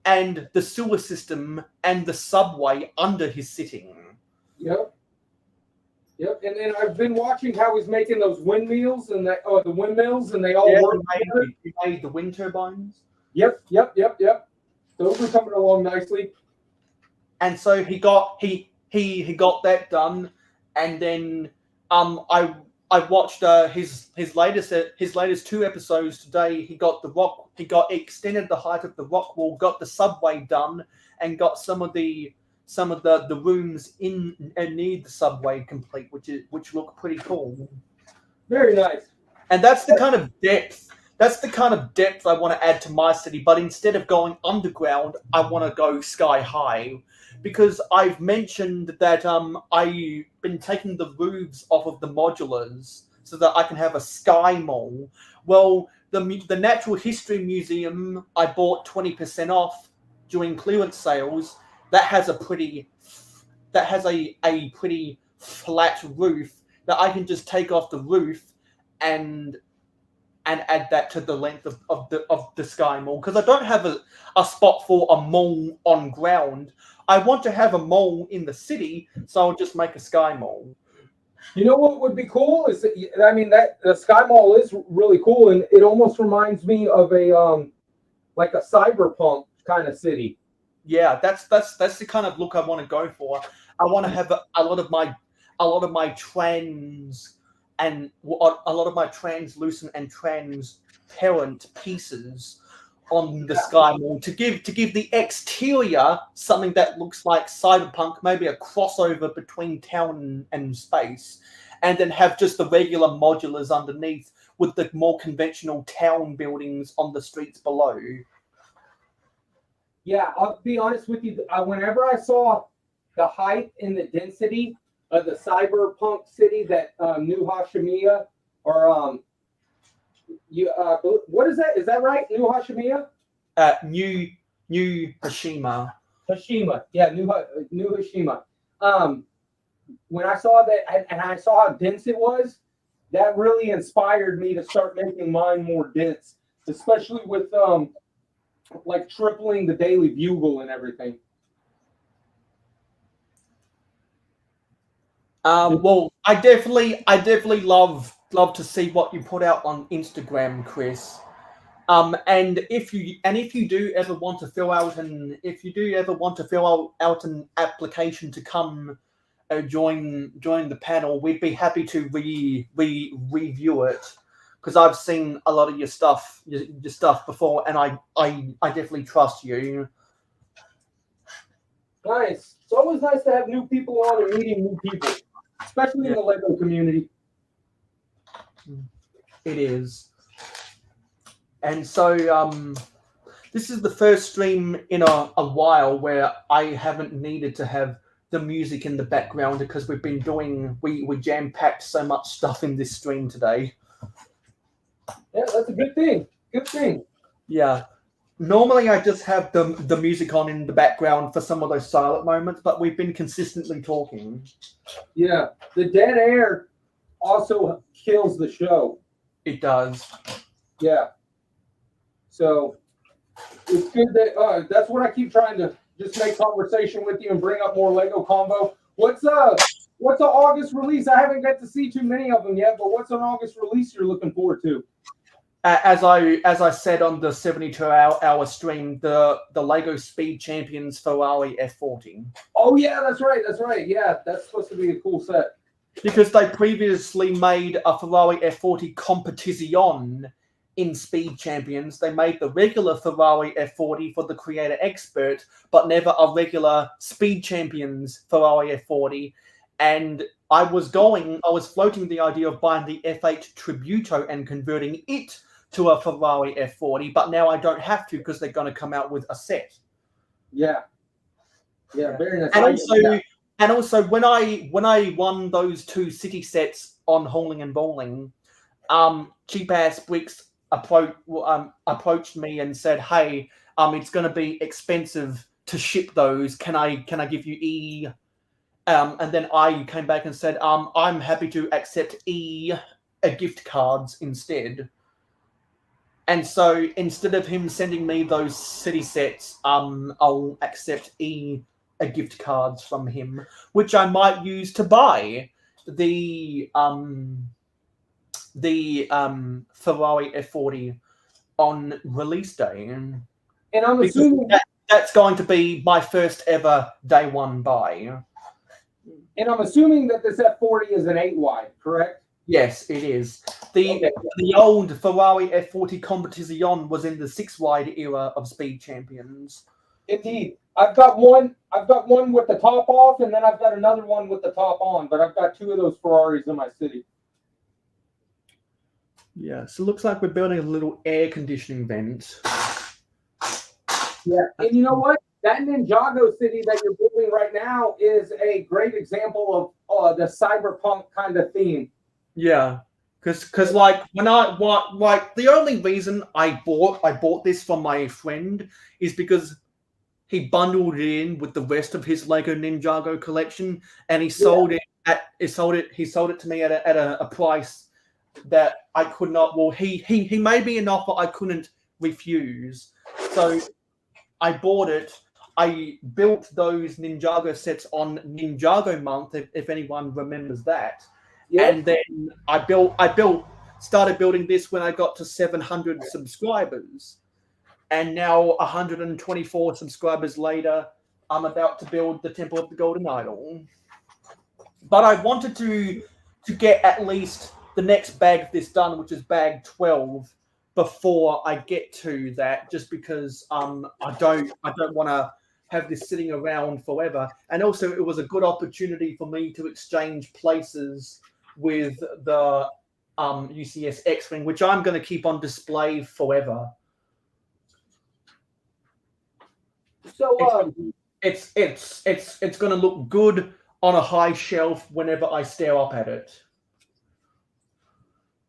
and the sewer system and the subway under his sitting. Yep. And then I've been watching how he's making those windmills and the windmills, and they all work together. He made the wind turbines. Yep. Those are coming along nicely. And so he got that done, and then I watched his latest 2 episodes today. He extended the height of the rock wall, got the subway done, and got some of the rooms in and near the subway complete, which look pretty cool. Very nice. And that's the kind of depth. That's the kind of depth I want to add to my city. But instead of going underground, I want to go sky high, because I've mentioned that I've been taking the roofs off of the modulars so that I can have a sky mall. Well, the Natural History Museum I bought 20% off during clearance sales. That has a pretty flat roof that I can just take off the roof and add that to the length of the sky mall, because I don't have a spot for a mall on ground. I want to have a mall in the city, so I'll just make a sky mall. You know what would be cool is that the sky mall is really cool, and it almost reminds me of a like a cyberpunk kind of city. Yeah, that's the kind of look I want to go for. I want to have a lot of a lot of my translucent and transparent pieces on the Sky Mall to give the exterior something that looks like cyberpunk, maybe a crossover between town and space, and then have just the regular modulars underneath with the more conventional town buildings on the streets below. Yeah, I'll be honest with you. Whenever I saw the height and the density of the cyberpunk city that New Hashimiya, or what is that? Is that right? New Hashimiya? New Hashima. Hashima, yeah, New Hashima. When I saw that, and I saw how dense it was, that really inspired me to start making mine more dense, especially with like tripling the Daily Bugle and everything. Well, I definitely love to see what you put out on Instagram, Chris. And if you do ever want to fill out an application to come join the panel, we'd be happy to review it, because I've seen a lot of your stuff before, and I definitely trust you. Nice. It's always nice to have new people on and meeting new people, especially in the LEGO community. It is. And so this is the first stream in a while where I haven't needed to have the music in the background, because we jam-packed so much stuff in this stream today. Yeah, that's a good thing. Good thing. Yeah. Normally I just have the music on in the background for some of those silent moments, but we've been consistently talking. Yeah. The dead air also kills the show. It does. Yeah. So it's good that that's what I keep trying to just make conversation with you and bring up more LEGO combo. What's an August release? I haven't got to see too many of them yet, but what's an August release you're looking forward to? As I said on the 72-hour stream, the LEGO Speed Champions Ferrari F40. Oh yeah, that's right. Yeah, that's supposed to be a cool set. Because they previously made a Ferrari F40 competition in Speed Champions. They made the regular Ferrari F40 for the Creator Expert, but never a regular Speed Champions Ferrari F40. And I was floating the idea of buying the F8 Tributo and converting it to a Ferrari F40, but now I don't have to, because they're going to come out with a set. Yeah. Yeah, very nice. And also, when I won those 2 city sets on Hauling and Bowling, Cheap Ass Bricks approached me and said, "Hey, it's going to be expensive to ship those. Can I give you E?" And then I came back and said, "I'm happy to accept gift cards instead." And so instead of him sending me those city sets, I'll accept gift cards from him, which I might use to buy the Ferrari F40 on release day. And I'm assuming that's going to be my first ever day one buy. And I'm assuming that this F40 is an 8 wide, correct? Yes, it is. The old Ferrari F40 competition was in the 6 wide era of Speed Champions. Indeed. I've got one with the top off, and then I've got another one with the top on, but I've got 2 of those Ferraris in my city. Yeah, so it looks like we're building a little air conditioning vent. Yeah, and you know what? That Ninjago city that you're building right now is a great example of the cyberpunk kind of theme. Yeah, because like the only reason I bought this from my friend is because he bundled it in with the rest of his Lego Ninjago collection, and he sold it to me at a price that I could not. Well, he made me an offer I couldn't refuse, so I bought it. I built those Ninjago sets on Ninjago month, if anyone remembers that. Yeah. And then I started building this when I got to 700 subscribers. And now 124 subscribers later, I'm about to build the Temple of the Golden Idol. but I wanted to get at least the next bag of this done, which is bag 12, before I get to that, just because I don't want to have this sitting around forever. And also, it was a good opportunity for me to exchange places with the UCS X-Wing, which I'm going to keep on display forever. So it's going to look good on a high shelf whenever I stare up at it.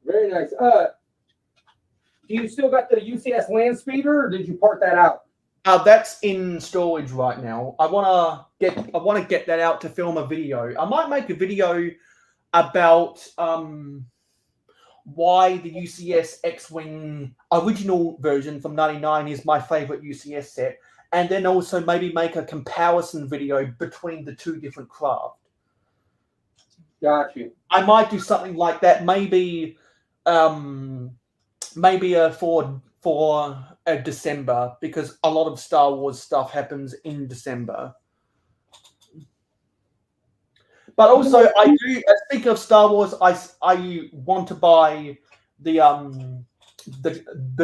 very nice. Do you still got the UCS land speeder, or did you part that out? That's in storage right now. I want to get that out to film a video. I might make a video about why the UCS X-Wing original version from '99 is my favorite UCS set, and then also maybe make a comparison video between the two different craft. Got you. I might do something like that. Maybe for December, because a lot of Star Wars stuff happens in December. But also, I do. Speaking of Star Wars, I want to buy the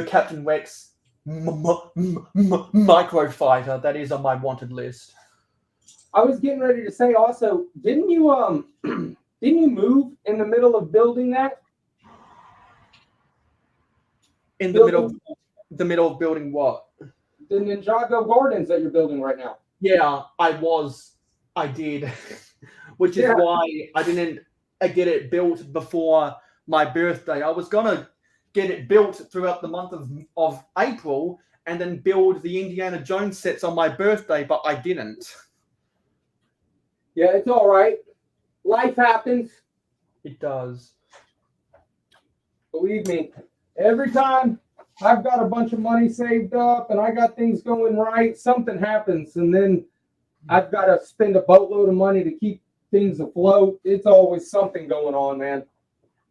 Captain Rex microfighter that is on my wanted list. I was getting ready to say also, didn't you move in the middle of building that? In the middle of building what? The Ninjago Gardens that you're building right now. Yeah, I did. Which is why I didn't get it built before my birthday. I was gonna get it built throughout the month of April and then build the Indiana Jones sets on my birthday, but I didn't. Yeah, it's all right. Life happens. It does. Believe me, every time I've got a bunch of money saved up and I got things going right, something happens, and then I've got to spend a boatload of money to keep things afloat. It's always something going on, man.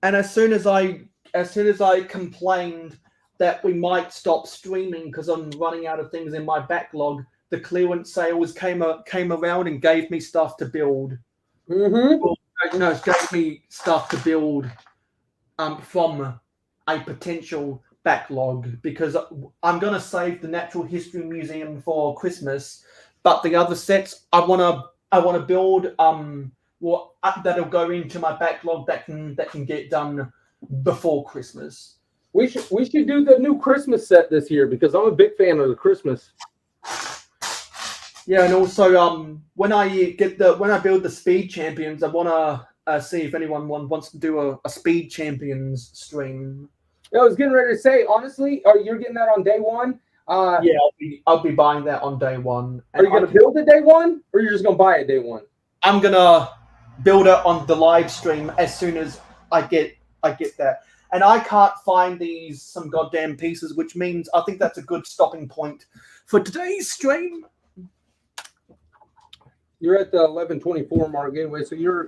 And as soon as I complained that we might stop streaming because I'm running out of things in my backlog, the clearance sales came around and gave me stuff to build. Mm-hmm. Gave me stuff to build from a potential backlog, because I'm going to save the Natural History Museum for Christmas, but the other sets I want to build that'll go into my backlog that can get done before Christmas. We should do the new Christmas set this year, because I'm a big fan of the Christmas. Yeah, and also when I build the Speed Champions, I want to see if anyone wants to do a Speed Champions stream. I was getting ready to say, honestly, you're getting that on day one? Yeah, I'll be buying that on day one. Are you going to build it day one, or you're just going to buy it day one? I'm gonna build it on the live stream as soon as I get that. And I can't find some goddamn pieces, which means I think that's a good stopping point for today's stream. You're at the 11:24 mark anyway, so you're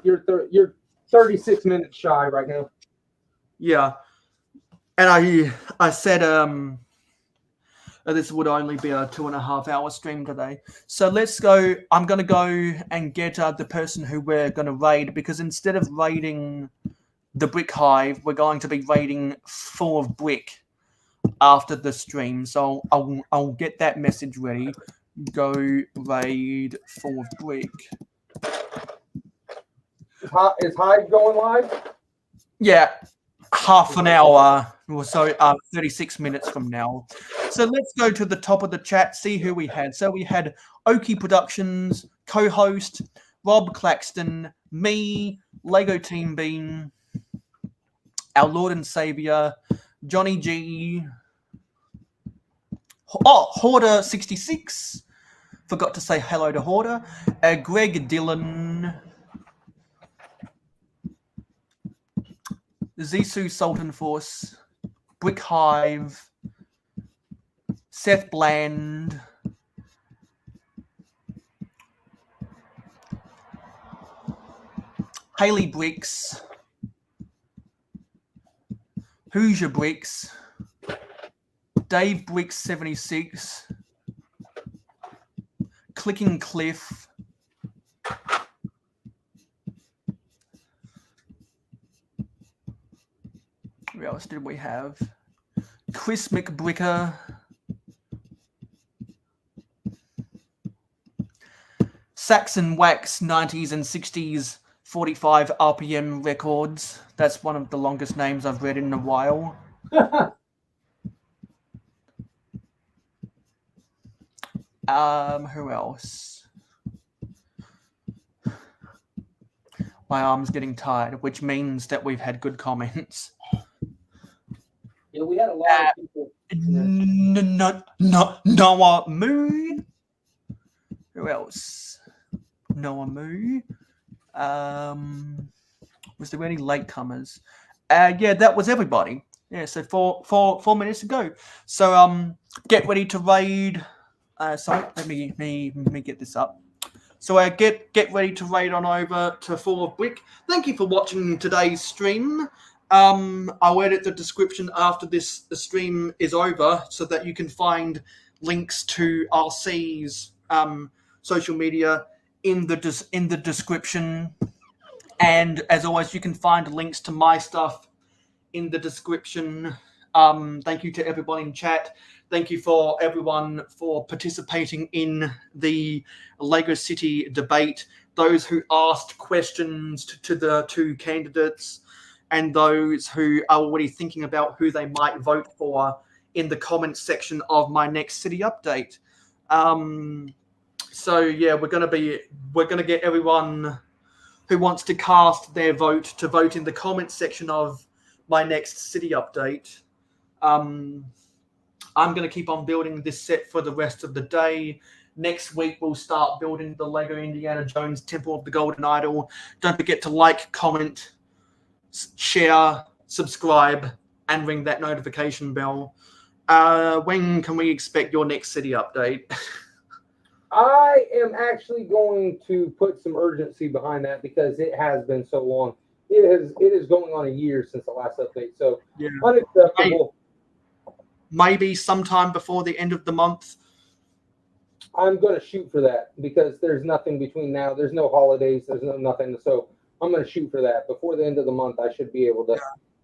36 minutes shy right now. Yeah, and I said this would only be a 2.5-hour stream today. So let's go. I'm going to go and get the person who we're going to raid, because instead of raiding the Brick Hive, we're going to be raiding Full of Brick after the stream. So I'll get that message ready. Go raid Full of Brick. Is Hive going live? Yeah, half an hour or so, 36 minutes from now. So let's go to the top of the chat, see who we had. So we had Oki Productions, co-host, Rob Claxton, me, Lego Team Bean, our Lord and Savior, Johnny G, Hoarder 66, forgot to say hello to Hoarder, Greg Dillon, Zissou Sultan Force, Brick Hive, Seth Bland, Haley Bricks, Hoosier Bricks, Dave Bricks 76, Clicking Cliff, else did we have? Chris McBricker. Saxon Wax 90s and 60s 45 RPM records. That's one of the longest names I've read in a while. Who else? My arm's getting tired, which means that we've had good comments. Yeah, we had a lot of people. Noah Moon. Who else? Noah Moo. Was there any latecomers? Yeah, that was everybody. Yeah, so 4 minutes ago. So get ready to raid. Sorry, let me get this up. So get ready to raid on over to Fall of Brick. Thank you for watching today's stream. I'll edit the description after this stream is over so that you can find links to RC's social media in the description. And as always, you can find links to my stuff in the description. Thank you to everybody in chat. Thank you for everyone for participating in the LEGO City debate. Those who asked questions to the two candidates and those who are already thinking about who they might vote for in the comments section of my next city update. So yeah, we're gonna get everyone who wants to cast their vote to vote in the comments section of my next city update. I'm going to keep on building this set for the rest of the day. Next week, we'll start building the LEGO Indiana Jones Temple of the Golden Idol. Don't forget to like, comment, share, subscribe, and ring that notification bell. When can we expect your next city update? I am actually going to put some urgency behind that because it has been so long. It is going on a year since the last update, so yeah. Unacceptable. Maybe sometime before the end of the month. I'm going to shoot for that because there's nothing between now. There's no holidays. There's nothing. So I'm going to shoot for that. Before the end of the month, I should be able to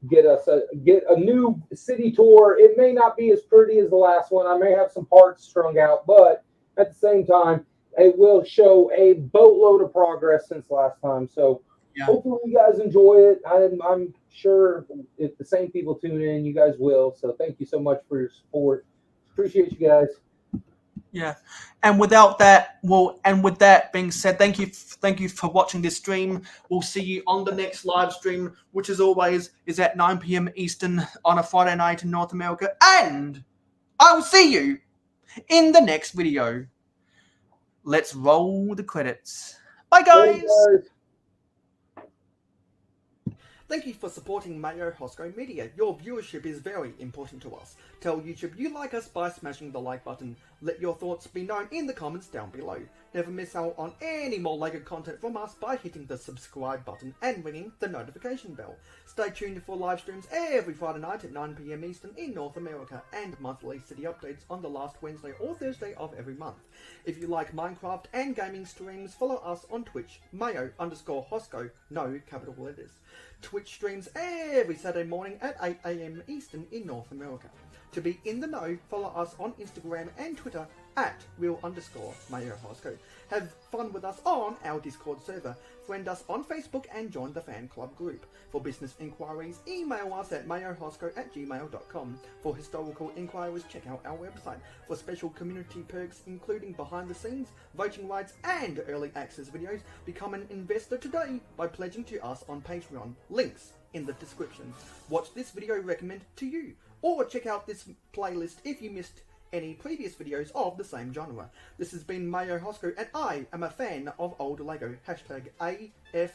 get a new city tour. It may not be as pretty as the last one. I may have some parts strung out, but at the same time, it will show a boatload of progress since last time. So hopefully you guys enjoy it. I'm sure if the same people tune in, you guys will. So thank you so much for your support. Appreciate you guys. Yeah, and without that, with that being said, thank you for watching this stream. We'll see you on the next live stream, which as always is at 9 p.m. Eastern on a Friday night in North America. And I will see you in the next video. Let's roll the credits. Bye, guys. Thank you for supporting Mayo Hosko Media. Your viewership is very important to us. Tell YouTube you like us by smashing the like button. Let your thoughts be known in the comments down below. Never miss out on any more LEGO content from us by hitting the subscribe button and ringing the notification bell. Stay tuned for live streams every Friday night at 9 p.m. Eastern in North America and monthly city updates on the last Wednesday or Thursday of every month. If you like Minecraft and gaming streams, follow us on Twitch, Mayo_Hosko, no capital letters. Twitch streams every Saturday morning at 8 a.m. Eastern in North America. To be in the know, follow us on Instagram and Twitter at real_mayohosko. Have fun with us on our Discord server. Friend us on Facebook and join the fan club group. For business inquiries, email us at mayohosko@gmail.com. For historical inquiries, check out our website. For special community perks, including behind the scenes, voting rights, and early access videos, become an investor today by pledging to us on Patreon. Links in the description. Watch this video recommended to you, or check out this playlist if you missed any previous videos of the same genre. This has been Mayo Hosko, and I am a fan of old LEGO. #AF